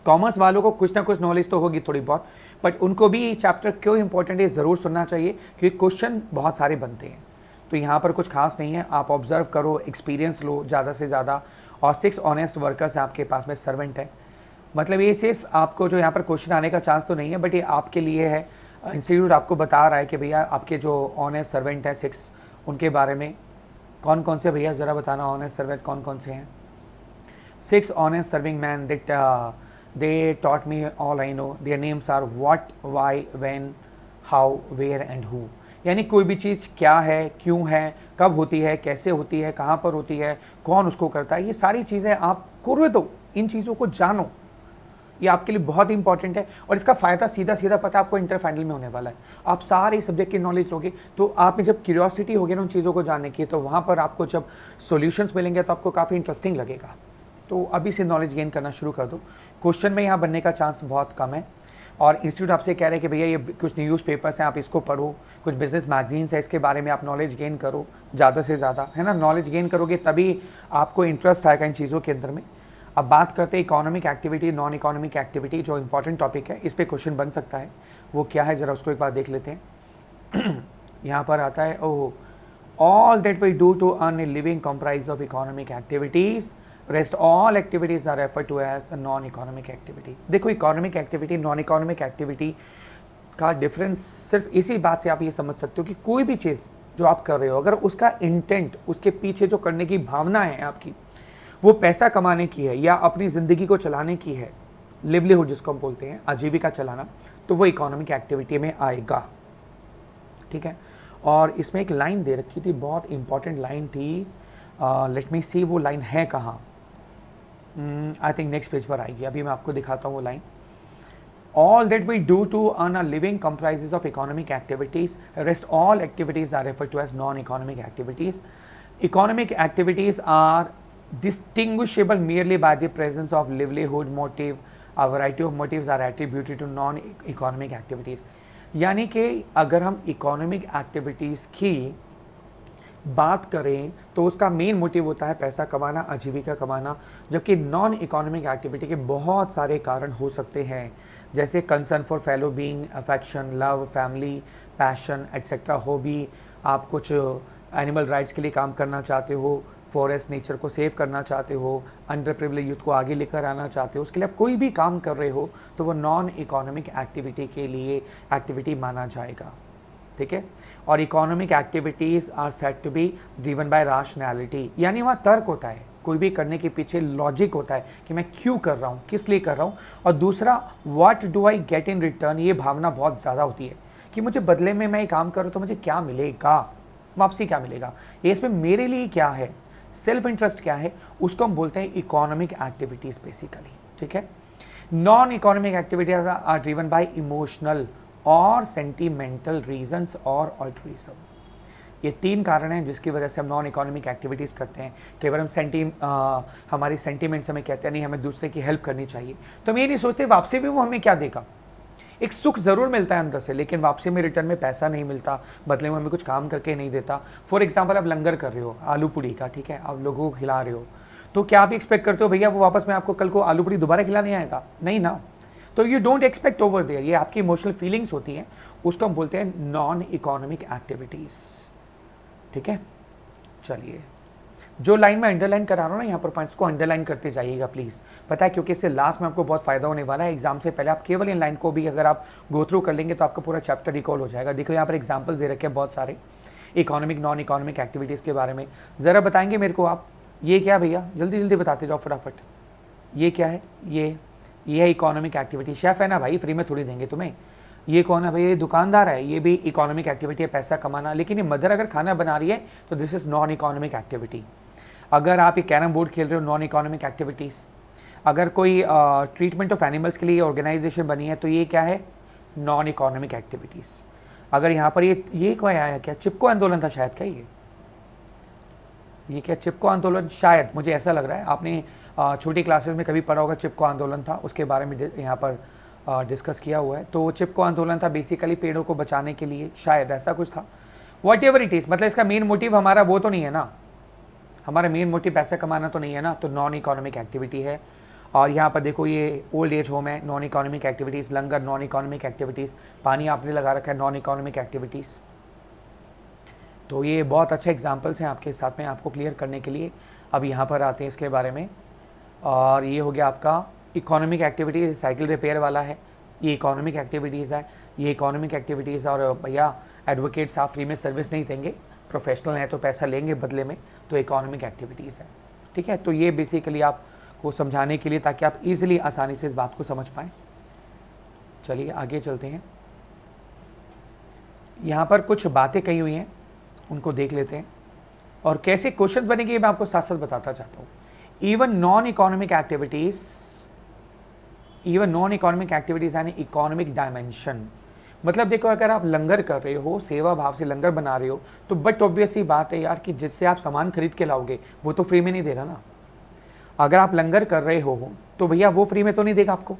कॉमर्स वालों को कुछ ना कुछ नॉलेज तो होगी थोड़ी बहुत, बट उनको भी ये चैप्टर क्यों इंपॉर्टेंट है ज़रूर सुनना चाहिए, क्योंकि क्वेश्चन बहुत सारे बनते हैं। तो यहाँ पर कुछ खास नहीं है, आप ऑब्जर्व करो, एक्सपीरियंस लो ज़्यादा से ज़्यादा, और 6 ऑनेस्ट वर्कर्स आपके पास में सर्वेंट है। मतलब ये सिर्फ आपको जो यहाँ पर क्वेश्चन आने का चांस तो नहीं है, बट ये आपके लिए है। इंस्टीट्यूट आपको बता रहा है कि भैया आपके जो ऑनेस्ट सर्वेंट है 6, उनके बारे में कौन कौन से, भैया ज़रा बताना ऑनेस्ट सर्वेंट कौन कौन से हैं। 6 honest serving men that they taught me all I know, their names are what, why, when, how, where and who. यानी कोई भी चीज़ क्या है, क्यों है, कब होती है, कैसे होती है, कहाँ पर होती है, कौन उसको करता है, ये सारी चीज़ें आप करो, तो इन चीज़ों को जानो, ये आपके लिए बहुत इंपॉर्टेंट है। और इसका फ़ायदा सीधा सीधा पता है आपको इंटर फाइनल में होने वाला है। आप सारे सब्जेक्ट की नॉलेज लोगे तो आप में जब क्यूरियोसिटी होगी ना उन चीज़ों को जानने की, तो वहाँ पर आपको जब सॉल्यूशंस मिलेंगे तो आपको काफ़ी इंटरेस्टिंग लगेगा। तो अभी से नॉलेज गेन करना शुरू कर दो। क्वेश्चन में यहाँ बनने का चांस बहुत कम है। और इंस्टीट्यूट आपसे कह रहे हैं कि भैया ये कुछ न्यूज़पेपर्स हैं, आप इसको पढ़ो, कुछ बिजनेस मैगजीन्स है, इसके बारे में आप नॉलेज गेन करो ज़्यादा से ज़्यादा, है ना। नॉलेज गेन करोगे तभी आपको इंटरेस्ट आएगा इन चीज़ों के अंदर में। अब बात करते हैं economic activity, non economic activity, जो इंपॉर्टेंट टॉपिक है, इस पे क्वेश्चन बन सकता है। वो क्या है ज़रा उसको एक बार देख लेते हैं। यहाँ पर आता है, oh, all that we do to earn a living comprise of economic activities, rest all activities are refer to as a non economic activity. देखो economic activity, non economic activity का डिफरेंस सिर्फ इसी बात से आप ये समझ सकते हो कि कोई भी चीज़ जो आप कर रहे हो, अगर उसका इंटेंट, उसके पीछे जो करने की भावना है आपकी, वो पैसा कमाने की है या अपनी ज़िंदगी को चलाने की है, लिवलीहुड जिसको हम बोलते हैं, आजीविका चलाना, तो वो इकोनॉमिक एक्टिविटी में आएगा। ठीक है, और इसमें एक लाइन दे रखी थी, बहुत इंपॉर्टेंट लाइन थी, लेट मी सी वो लाइन है कहाँ। आई थिंक नेक्स्ट पेज पर आएगी, अभी मैं आपको दिखाता हूँ वो line. All that we do to earn a living comprises of economic activities. Rest all activities are referred to as non-economic activities. Economic activities are distinguishable merely by the presence of livelihood motive. A variety of motives are attributed to non-economic activities. यानी कि अगर हम economic activities की बात करें तो उसका main motive होता है पैसा कमाना, आजीविका कमाना, जबकि नॉन इकोनॉमिक एक्टिविटी के बहुत सारे कारण हो सकते हैं, जैसे concern for fellow being, affection, love, family, passion etcetera, hobby, आप कुछ एनिमल राइट्स के लिए काम करना चाहते हो, फॉरेस्ट नेचर को सेव करना चाहते हो, अंडर प्रिविलेज यूथ को आगे लेकर आना चाहते हो, उसके लिए आप कोई भी काम कर रहे हो तो वो नॉन इकोनॉमिक एक्टिविटी के लिए एक्टिविटी माना जाएगा। ठीक है, और economic activities are said to be driven by rationality, यानी वहाँ तर्क होता है, कोई भी करने के पीछे लॉजिक होता है कि मैं क्यों कर रहा हूँ, किस लिए कर रहा हूँ। और दूसरा, what do I get in return, ये भावना बहुत ज़्यादा होती है कि मुझे बदले में मैं ये काम करूँ तो मुझे क्या मिलेगा, वापसी क्या मिलेगा, ये इसमें मेरे लिए क्या है, सेल्फ इंटरेस्ट क्या है, उसको हम बोलते हैं इकोनॉमिक एक्टिविटीज़ बेसिकली। ठीक है। Non economic activities are driven by emotional और सेंटिमेंटल रीजंस और ऑल्ट्रुइज्म। ये 3 कारण हैं जिसकी वजह से हम नॉन इकोनॉमिक एक्टिविटीज़ करते हैं। कई बार हम हमारी सेंटीमेंट्स हमें कहते हैं नहीं हमें दूसरे की हेल्प करनी चाहिए, तो हम ये नहीं सोचते वापसी भी वो हमें क्या देगा। एक सुख ज़रूर मिलता है अंदर से, लेकिन वापसी में रिटर्न में पैसा नहीं मिलता, बदले में हमें कुछ काम करके नहीं देता। फॉर एग्जाम्पल आप लंगर कर रहे हो आलू पूड़ी का, ठीक है, आप लोगों को खिला रहे हो, तो क्या आप एक्सपेक्ट करते हो भैया वो वापस में आपको कल को आलू पूड़ी दोबारा खिलाने आएगा? नहीं ना। तो you don't expect over there, ये आपकी इमोशनल फीलिंग्स होती हैं, उसको हम बोलते हैं नॉन इकोनॉमिक एक्टिविटीज़, ठीक है। चलिए, जो लाइन में अंडरलाइन करा रहा हूँ ना यहाँ पर पॉइंट्स को अंडरलाइन करते जाइएगा प्लीज़, पता है, क्योंकि इससे लास्ट में आपको बहुत फायदा होने वाला है। एग्जाम से पहले आप केवल इन लाइन को भी अगर आप गो थ्रू कर लेंगे तो आपका पूरा चैप्टर रिकॉल हो जाएगा। देखो यहाँ पर एग्जाम्पल्स दे रखे हैं बहुत सारे इकोनॉमिक नॉन इकोनॉमिक एक्टिविटीज़ के बारे में। ज़रा बताएंगे मेरे को आप, ये क्या भैया, जल्दी जल्दी बताते जाओ फटाफट। ये क्या है? ये है इकोनॉमिक एक्टिविटी। शेफ़ है ना भाई, फ्री में थोड़ी देंगे तुम्हें। ये कौन है भाई? ये दुकानदार है, ये भी इकोनॉमिक एक्टिविटी है, पैसा कमाना। लेकिन ये मदर अगर खाना बना रही है तो this is non economic activity. अगर आप ये कैरम बोर्ड खेल रहे हो, नॉन इकोनॉमिक एक्टिविटीज़। अगर कोई ट्रीटमेंट ऑफ एनिमल्स के लिए ऑर्गेनाइजेशन बनी है तो ये क्या है? Non economic activities. अगर यहाँ पर ये कोई आया क्या? चिपको आंदोलन था शायद, क्या ये क्या चिपको आंदोलन? शायद मुझे ऐसा लग रहा है आपने छोटी क्लासेस में कभी पढ़ा होगा, चिपको आंदोलन था, उसके बारे में यहाँ पर डिस्कस किया हुआ है। तो चिपको आंदोलन था बेसिकली पेड़ों को बचाने के लिए, शायद ऐसा कुछ था। वॉट एवर इट इज़, मतलब इसका मेन मोटिव हमारा वो तो नहीं है ना, हमारा मेन मोटिव पैसा कमाना तो नहीं है ना, तो नॉन इकोनॉमिक एक्टिविटी है। और यहाँ पर देखो ये ओल्ड एज होम है, नॉन इकोनॉमिक एक्टिविटीज़। लंगर नॉन इकोनॉमिक एक्टिविटीज़। पानी आपने लगा रखा है, नॉन इकोनॉमिक एक्टिविटीज़। तो ये बहुत अच्छे एग्जाम्पल्स हैं आपके साथ में आपको क्लियर करने के लिए। अब यहाँ पर आते हैं इसके बारे में, और ये हो गया आपका इकोनॉमिक एक्टिविटीज़। साइकिल रिपेयर वाला है, ये इकोनॉमिक एक्टिविटीज़ है, ये इकोनॉमिक एक्टिविटीज़। और भैया एडवोकेट्स आप फ्री में सर्विस नहीं देंगे, प्रोफेशनल हैं तो पैसा लेंगे बदले में, तो इकोनॉमिक एक्टिविटीज़ है, ठीक है। तो ये बेसिकली आपको समझाने के लिए, ताकि आप इजीली आसानी से इस बात को समझ पाएँ। चलिए आगे चलते हैं। यहाँ पर कुछ बातें कही हुई हैं, उनको देख लेते हैं, और कैसे क्वेश्चन बनेंगे मैं आपको साथ साथ बताता चाहता हूँ। Even non economic activities and economic dimension. मतलब देखो, अगर आप लंगर कर रहे हो, सेवा भाव से लंगर बना रहे हो, तो बट ऑब्वियस ही बात है यार कि जिससे आप सामान खरीद के लाओगे वो तो फ्री में नहीं देगा ना। अगर आप लंगर कर रहे हो तो भैया वो फ्री में तो नहीं देगा आपको,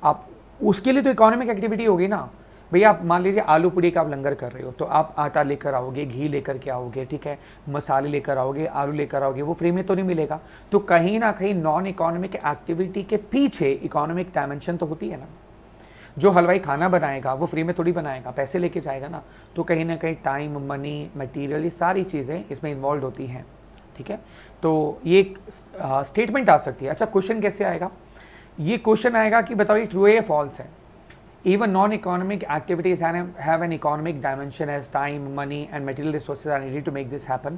आप उसके लिए तो इकोनॉमिक एक्टिविटी होगी ना। भैया आप मान लीजिए आलू पूड़ी का आप लंगर कर रहे हो, तो आप आटा लेकर आओगे, घी लेकर के आओगे, ठीक है, मसाले लेकर आओगे, आलू लेकर आओगे, वो फ्री में तो नहीं मिलेगा। तो कहीं ना कहीं नॉन इकोनॉमिक एक्टिविटी के पीछे इकोनॉमिक डायमेंशन तो होती है ना। जो हलवाई खाना बनाएगा वो फ्री में थोड़ी बनाएगा, पैसे लेके जाएगा ना। तो कहीं ना कहीं टाइम, मनी, मटेरियल, ये सारी चीज़ें इसमें इन्वॉल्व होती हैं, ठीक है। तो ये एक स्टेटमेंट आ सकती है। अच्छा, क्वेश्चन कैसे आएगा? ये क्वेश्चन आएगा कि बताओ ये ट्रू है या फॉल्स है। Even non-economic activities have an economic dimension as time, money and material resources are needed to make this happen.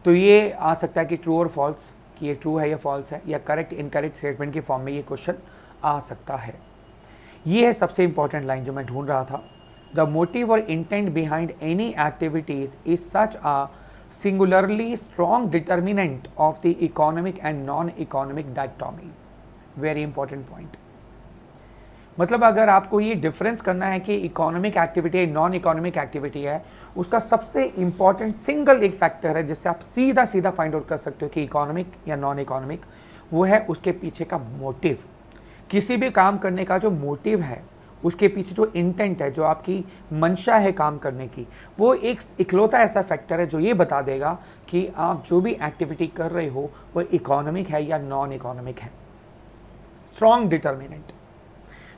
तो ये आ सकता है कि ट्रू और फॉल्स, कि ये ट्रू है या फॉल्स है, या करेक्ट इनकरेक्ट स्टेटमेंट के फॉर्म में ये क्वेश्चन आ सकता है। ये है सबसे इंपॉर्टेंट लाइन जो मैं ढूंढ रहा था। द मोटिव और intent behind any activities is such a singularly strong determinant of the economic and non economic dichotomy. Very important point. मतलब अगर आपको ये डिफरेंस करना है कि इकोनॉमिक एक्टिविटी है, नॉन इकोनॉमिक एक्टिविटी है, उसका सबसे इंपॉर्टेंट सिंगल एक फैक्टर है जिससे आप सीधा सीधा फाइंड आउट कर सकते हो कि इकोनॉमिक या नॉन इकोनॉमिक, वो है उसके पीछे का मोटिव। किसी भी काम करने का जो मोटिव है, उसके पीछे जो इंटेंट है, जो आपकी मंशा है काम करने की, वो एक इकलौता ऐसा फैक्टर है जो ये बता देगा कि आप जो भी एक्टिविटी कर रहे हो वो इकोनॉमिक है या नॉन इकोनॉमिक है। Strong determinant.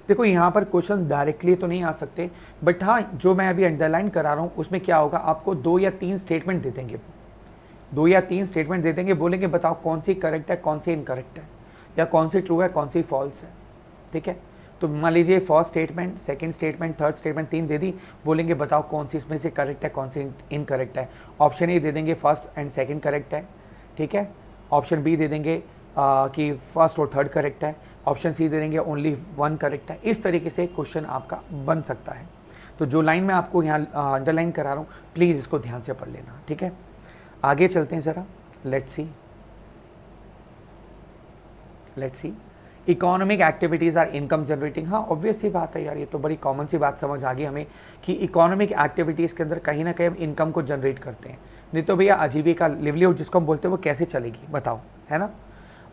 देखो यहाँ पर क्वेश्चन डायरेक्टली तो नहीं आ सकते, बट हाँ जो मैं अभी अंडरलाइन करा रहा हूँ उसमें क्या होगा, आपको 2 या 3 स्टेटमेंट दे देंगे, 2 या 3 स्टेटमेंट दे देंगे, बोलेंगे बताओ कौन सी करेक्ट है, कौन सी इनकरेक्ट है, या कौन सी ट्रू है, कौन सी फॉल्स है, ठीक है। तो मान लीजिए first statement, second statement, third statement 3 दे दी, बोलेंगे बताओ कौन सी इसमें से करेक्ट है, कौन सी इनकरेक्ट है। ऑप्शन ए दे देंगे फर्स्ट एंड सेकंड करेक्ट है, ठीक है। ऑप्शन बी दे देंगे कि फर्स्ट और थर्ड करेक्ट है। ऑप्शन सी दे देंगे ओनली 1 करेक्ट है। इस तरीके से क्वेश्चन आपका बन सकता है। तो जो लाइन मैं आपको यहाँ अंडरलाइन करा रहा हूँ, प्लीज़ इसको ध्यान से पढ़ लेना, ठीक है। आगे चलते हैं ज़रा, let's see. Economic activities are income generating. हाँ ऑब्वियस सी बात है यार, ये तो बड़ी कॉमन सी बात समझ आ गई हमें कि इकोनॉमिक एक्टिविटीज़ के अंदर कहीं ना कहीं हम इनकम को जनरेट करते हैं, नहीं तो भैया आजीविका लिवलीहुड जिसको हम बोलते हैं वो कैसे चलेगी बताओ, है ना।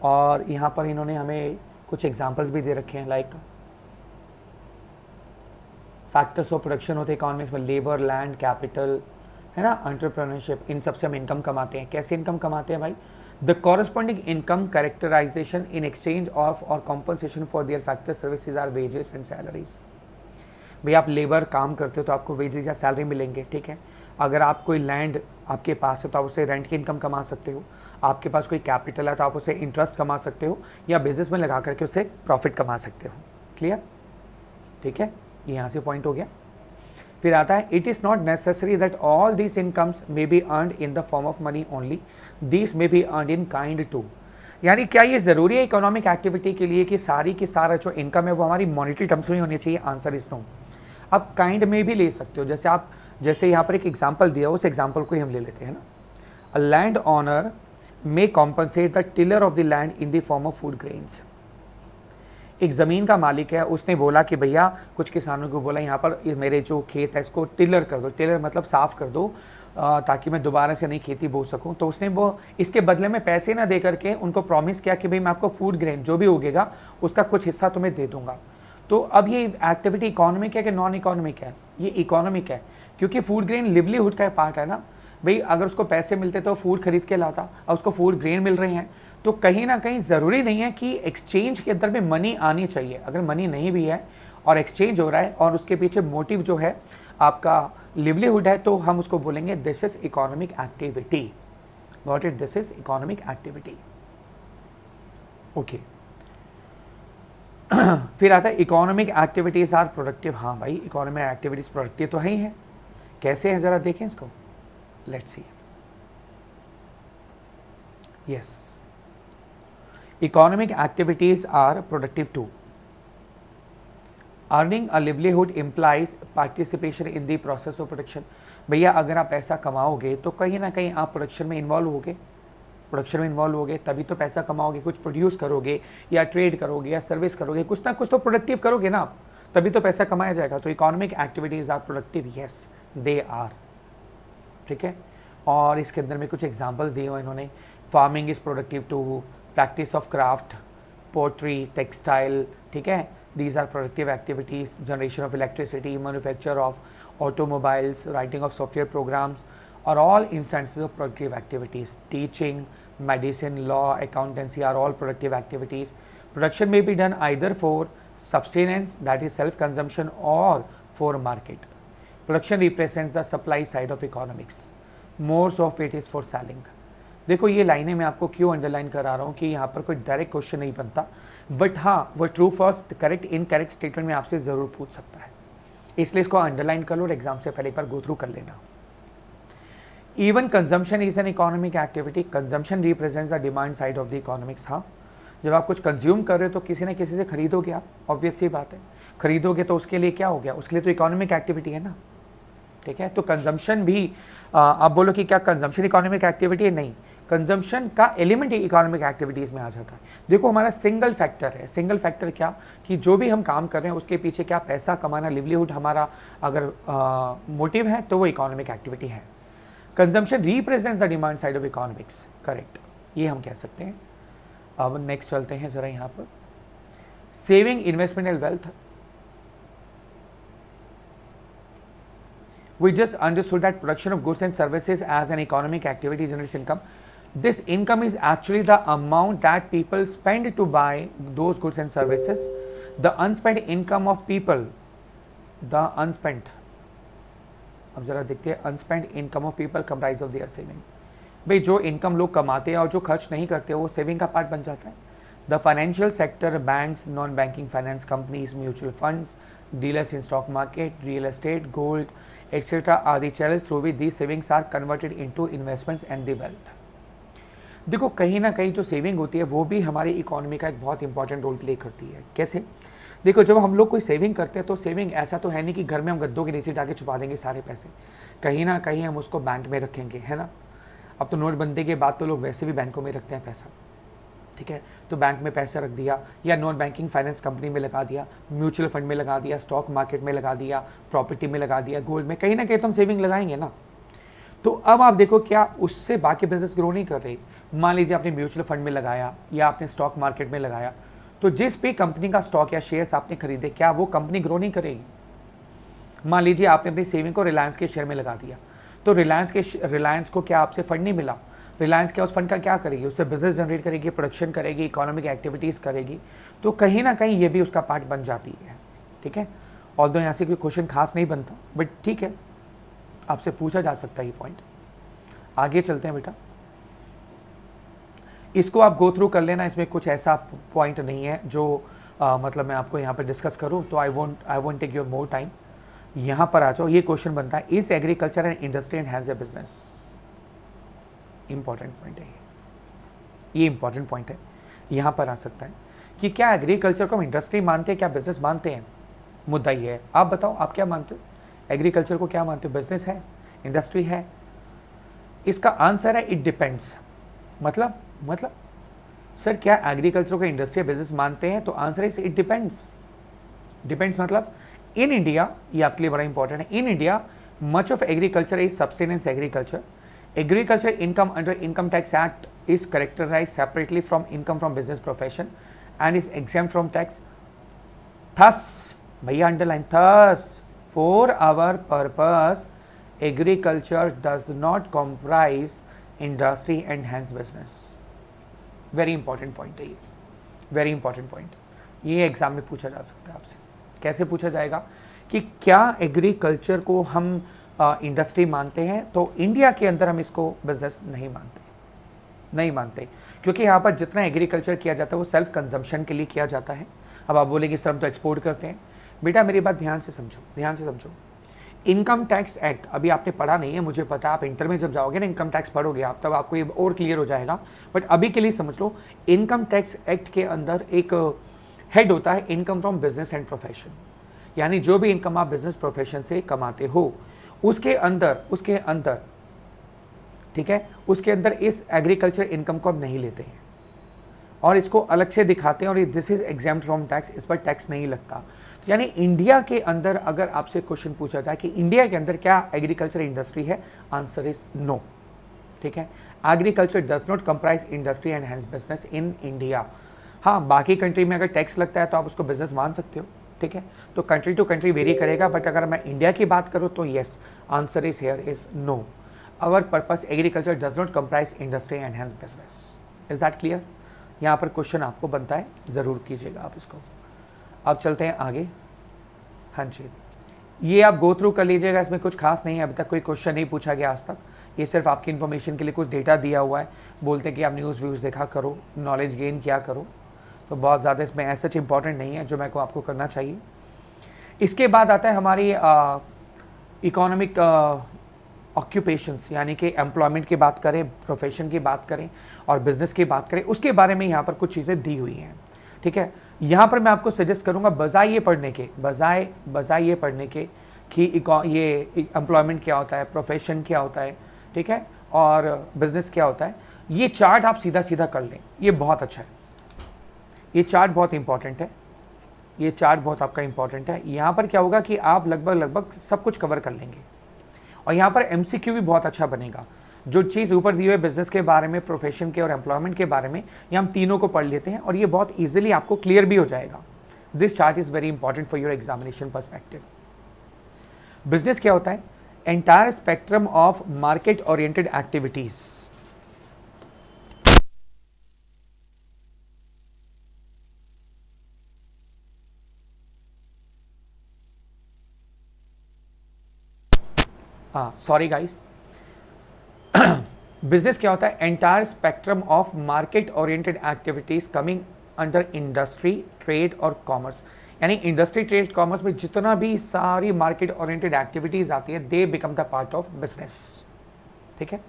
और यहाँ पर इन्होंने हमें कुछ एग्जाम्पल्स भी दे रखे हैं, लाइक फैक्टर्स ऑफ प्रोडक्शन होते हैं इकोनॉमिक्स में, लेबर, लैंड, कैपिटल, है ना, एंटरप्रेन्योरशिप, इन सबसे हम इनकम कमाते हैं। कैसे इनकम कमाते हैं भाई? The corresponding income characterization in exchange of और compensation for their factor services are wages and salaries. भाई आप लेबर काम करते हो तो आपको वेजेस या सैलरी मिलेंगे, ठीक है। अगर आप कोई लैंड आपके पास है तो आप उससे रेंट की इनकम कमा सकते हो, आपके पास कोई कैपिटल है तो आप उससे इंटरेस्ट कमा सकते हो या बिजनेस में लगा करके उससे प्रॉफिट कमा सकते हो। क्लियर? ठीक है, ये यहाँ से पॉइंट हो गया। फिर आता है it is not necessary that all these incomes may be earned in the form of money only, this may be earned in kind too. यानी क्या ये ज़रूरी है इकोनॉमिक एक्टिविटी के लिए कि सारी की सारा जो इनकम है वो हमारी मॉनिटरी टर्म्स में होनी चाहिए? Answer is no. आप काइंड में भी ले सकते हो, जैसे यहाँ पर एक एग्जाम्पल दिया, उस एग्जाम्पल को ही हम ले लेते हैं ना। A land owner may compensate the tiller of the land in the form of food grains. एक ज़मीन का मालिक है, उसने बोला कि भैया कुछ किसानों को बोला यहाँ पर मेरे जो खेत है इसको टिलर कर दो, टिलर मतलब साफ़ कर दो ताकि मैं दोबारा से नई खेती बो सकूँ। तो उसने वो इसके बदले में पैसे ना दे करके उनको प्रॉमिस किया कि भाई मैं आपको फूड ग्रेन जो भी उगेगा उसका कुछ हिस्सा तुम्हें दे दूंगा। तो अब ये एक्टिविटी इकोनॉमिक है कि नॉन इकोनॉमिक है? ये इकोनॉमिक है, क्योंकि फूड ग्रेन लिवलीहुड का पार्ट है ना भाई। अगर उसको पैसे मिलते तो फूड खरीद के लाता, अब उसको फूड ग्रेन मिल रहे हैं तो कहीं ना कहीं ज़रूरी नहीं है कि एक्सचेंज के अंदर में मनी आनी चाहिए। अगर मनी नहीं भी है और एक्सचेंज हो रहा है और उसके पीछे मोटिव जो है आपका लिवलीहुड है, तो हम उसको बोलेंगे this is economic activity. Got it? This is economic activity. Okay, फिर आता है इकोनॉमिक एक्टिविटीज आर प्रोडक्टिव। हाँ भाई इकोनॉमिक एक्टिविटीज प्रोडक्टिव तो है ही है। कैसे है जरा देखें इसको, let's see. Yes, economic activities are productive too. Earning a livelihood implies participation in the process of production. भैया अगर आप पैसा कमाओगे तो कहीं ना कहीं आप प्रोडक्शन में इन्वॉल्व होगे, तभी तो पैसा कमाओगे। कुछ प्रोड्यूस करोगे या ट्रेड करोगे या सर्विस करोगे, कुछ ना कुछ तो प्रोडक्टिव करोगे ना आप, तभी तो पैसा कमाया जाएगा। तो economic activities are productive, yes they are. ठीक है, और इसके अंदर में कुछ एग्जाम्पल्स दिए हुए इन्होंने। Farming is productive too, practice of craft, pottery, textile, ठीक है, these are productive activities. Generation of electricity, manufacture of automobiles, writing of software programs are all instances of productive activities. Teaching, medicine, law, accountancy are all productive activities. Production may be done either for subsistence, that is self-consumption, or for market. Production represents the supply side of economics. Most of it is for selling. देखो ये लाइनें मैं आपको क्यों underline करा रहा हूँ कि यहाँ पर कोई डायरेक्ट क्वेश्चन नहीं बनता, बट हाँ वो true false correct incorrect statement में आपसे ज़रूर पूछ सकता है, इसलिए इसको अंडरलाइन कर लो और एग्जाम से पहले एक बार गो थ्रू कर लेना। Even consumption is an economic activity. Consumption represents the demand side of the economics. हाँ, जब आप कुछ कंज्यूम कर रहे हो तो किसी न किसी से खरीदोगे आप, ऑब्वियस सी बात है, खरीदोगे तो उसके लिए क्या हो गया, उसके लिए तो इकोनॉमिक एक्टिविटी है ना। ठीक है, तो कंजम्पशन भी आप बोलो कि क्या कंजम्पशन इकोनॉमिक एक्टिविटी है? नहीं, कंजम्पशन का एलिमेंट इकोनॉमिक एक्टिविटीज़ में आ जाता है। देखो हमारा सिंगल फैक्टर है, सिंगल फैक्टर क्या कि जो भी हम काम कर रहे हैं उसके पीछे क्या पैसा कमाना, लिवलीहुड हमारा अगर मोटिव है तो वो इकोनॉमिक एक्टिविटी है। Consumption represents the demand side of economics, correct, ये हम कह सकते हैं। अब नेक्स्ट चलते हैं ज़रा यहाँ पर, saving, investment and wealth. We just understood that production of goods and services as an economic activity generates income. This income is actually the amount that people spend to buy those goods and services. The unspent income of people, the unspent, अब जरा देखते हैं, unspent income of people comprise of their saving. भाई जो income लोग कमाते हैं और जो खर्च नहीं करते वो सेविंग का पार्ट बन जाता है। The financial sector, banks, non banking finance companies, mutual funds, dealers in stock market, real estate, gold etc. are the channels through which these savings are converted into investments and the wealth. देखो कहीं ना कहीं जो saving होती है वो भी हमारी इकोनॉमी का एक बहुत इंपॉर्टेंट रोल प्ले करती है। कैसे? देखो जब हम लोग कोई सेविंग करते हैं तो सेविंग ऐसा तो है नहीं कि घर में हम गद्दों के नीचे जाके छुपा देंगे सारे पैसे, कहीं ना कहीं हम उसको बैंक में रखेंगे, है ना। अब तो नोटबंदी के बाद तो लोग वैसे भी बैंकों में रखते हैं पैसा, ठीक है, तो बैंक में पैसा रख दिया या नॉन बैंकिंग फाइनेंस कंपनी में लगा दिया, म्यूचुअल फंड में लगा दिया, स्टॉक मार्केट में लगा दिया, प्रॉपर्टी में लगा दिया, गोल्ड में, कहीं ना कहीं तो हम सेविंग लगाएंगे ना। तो अब आप देखो क्या उससे बाकी बिजनेस ग्रो नहीं कर रही। मान लीजिए आपने म्यूचुअल फंड में लगाया या आपने स्टॉक मार्केट में लगाया, तो जिस भी कंपनी का स्टॉक या शेयर्स आपने खरीदे, क्या वो कंपनी ग्रो नहीं करेगी? मान लीजिए आपने अपनी सेविंग को रिलायंस के शेयर में लगा दिया, तो रिलायंस को क्या आपसे फंड नहीं मिला? रिलायंस क्या उस फंड का क्या करेगी? उससे बिजनेस जनरेट करेगी, प्रोडक्शन करेगी, इकोनॉमिक एक्टिविटीज़ करेगी, तो कहीं ना कहीं ये भी उसका पार्ट बन जाती है। ठीक है, ऑल्दो यहाँ से कोई क्वेश्चन खास नहीं बनता, बट ठीक है, आपसे पूछा जा सकता है ये पॉइंट। आगे चलते हैं बेटा, इसको आप गो थ्रू कर लेना, इसमें कुछ ऐसा पॉइंट नहीं है जो मतलब मैं आपको यहाँ पर डिस्कस करूँ, तो I won't take your more time. यहाँ पर आ जाओ, ये क्वेश्चन बनता है, is agriculture and industry and has a business? Important point है ये इंपॉर्टेंट पॉइंट है। यहाँ पर आ सकता है कि क्या एग्रीकल्चर को हम इंडस्ट्री मानते हैं, क्या बिजनेस मानते हैं? मुद्दा ये है, आप बताओ आप क्या मानते हो? एग्रीकल्चर को क्या मानते हो, बिजनेस है, इंडस्ट्री है? इसका आंसर है इट डिपेंड्स। मतलब सर क्या एग्रीकल्चर को इंडस्ट्री बिजनेस मानते हैं? तो answer is it depends. Depends मतलब इन इंडिया, ये आपके लिए बड़ा इंपॉर्टेंट है, in India much of agriculture is subsistence agriculture. Agriculture income under income tax act is characterized separately from income from business profession and is exempt from tax. Thus, भैया underline, thus for our purpose agriculture does not comprise industry and hence business. Very important point है ये, very important point. ये exam में पूछा जा सकता है आपसे। कैसे पूछा जाएगा कि क्या एग्रीकल्चर को हम इंडस्ट्री मानते हैं? तो इंडिया के अंदर हम इसको बिजनेस नहीं मानते, क्योंकि यहाँ पर जितना एग्रीकल्चर किया जाता है वो सेल्फ कंजम्पशन के लिए किया जाता है। अब आप बोलेंगे सर हम तो एक्सपोर्ट करते हैं। बेटा मेरी बात ध्यान से समझो। इनकम टैक्स एक्ट अभी आपने पढ़ा नहीं है, मुझे पता है, आप इंटर में जब जाओगे ना इनकम टैक्स पढ़ोगे आप, तब आपको ये और क्लियर हो जाएगा, बट अभी के लिए समझ लो। इनकम टैक्स एक्ट के अंदर एक हेड होता है income from business and profession, यानी जो भी इनकम आप बिजनेस प्रोफेशन से कमाते हो उसके अंदर ठीक है, उसके अंदर इस एग्रीकल्चर इनकम को हम नहीं लेते हैं और इसको अलग से दिखाते हैं और this is exempt from tax, इस पर टैक्स नहीं लगता। तो यानी इंडिया के अंदर अगर आपसे क्वेश्चन पूछा जाए कि इंडिया के अंदर क्या एग्रीकल्चर इंडस्ट्री है, आंसर इज नो। ठीक है, agriculture does not comprise industry and hence business in India. हाँ, बाकी कंट्री में अगर टैक्स लगता है तो आप उसको बिजनेस मान सकते हो। ठीक है, तो कंट्री टू कंट्री वेरी करेगा, बट अगर मैं इंडिया की बात करूँ तो yes, answer is here is no. Our purpose agriculture does not comprise industry and hence business. Is that clear? यहाँ पर क्वेश्चन आपको बनता है, ज़रूर कीजिएगा आप इसको। अब चलते हैं आगे। हाँ जी, ये आप गो थ्रू कर लीजिएगा, इसमें कुछ खास नहीं है, अभी तक कोई क्वेश्चन नहीं पूछा गया आज तक। ये सिर्फ आपकी इन्फॉर्मेशन के लिए कुछ डेटा दिया हुआ है, बोलते हैं कि आप न्यूज़ व्यूज़ देखा करो, नॉलेज गेन किया करो, तो बहुत ज़्यादा इसमें ऐसा सच इंपॉर्टेंट नहीं है जो मेरे को आपको करना चाहिए। इसके बाद आता है हमारी इकोनॉमिक ऑक्यूपेशंस, यानी कि एम्प्लॉयमेंट की बात करें, प्रोफेशन की बात करें और बिजनेस की बात करें, उसके बारे में यहाँ पर कुछ चीज़ें दी हुई हैं। ठीक है, यहाँ पर मैं आपको सजेस्ट करूँगा बजाय ये पढ़ने के कि ये एम्प्लॉयमेंट क्या होता है, प्रोफेशन क्या होता है, ठीक है, और बिजनेस क्या होता है, ये चार्ट आप सीधा कर लें, ये बहुत अच्छा है। ये चार्ट बहुत इंपॉर्टेंट है, ये चार्ट बहुत आपका इंपॉर्टेंट है। यहाँ पर क्या होगा कि आप लगभग सब कुछ कवर कर लेंगे और यहाँ पर एमसीक्यू भी बहुत अच्छा बनेगा। जो चीज़ ऊपर दी हुई है बिजनेस के बारे में, प्रोफेशन के और एम्प्लॉयमेंट के बारे में, ये हम तीनों को पढ़ लेते हैं और ये बहुत इजीली आपको क्लियर भी हो जाएगा। This chart is very important for your examination perspective. Business क्या होता है? Entire spectrum of market oriented activities. Sorry guys, business क्या होता है? Entire spectrum of market oriented activities coming under industry, trade और कॉमर्स। यानी इंडस्ट्री, ट्रेड, कॉमर्स में जितना भी सारी मार्केट ओरिएंटेड एक्टिविटीज आती है, they become the part of business. ठीक है,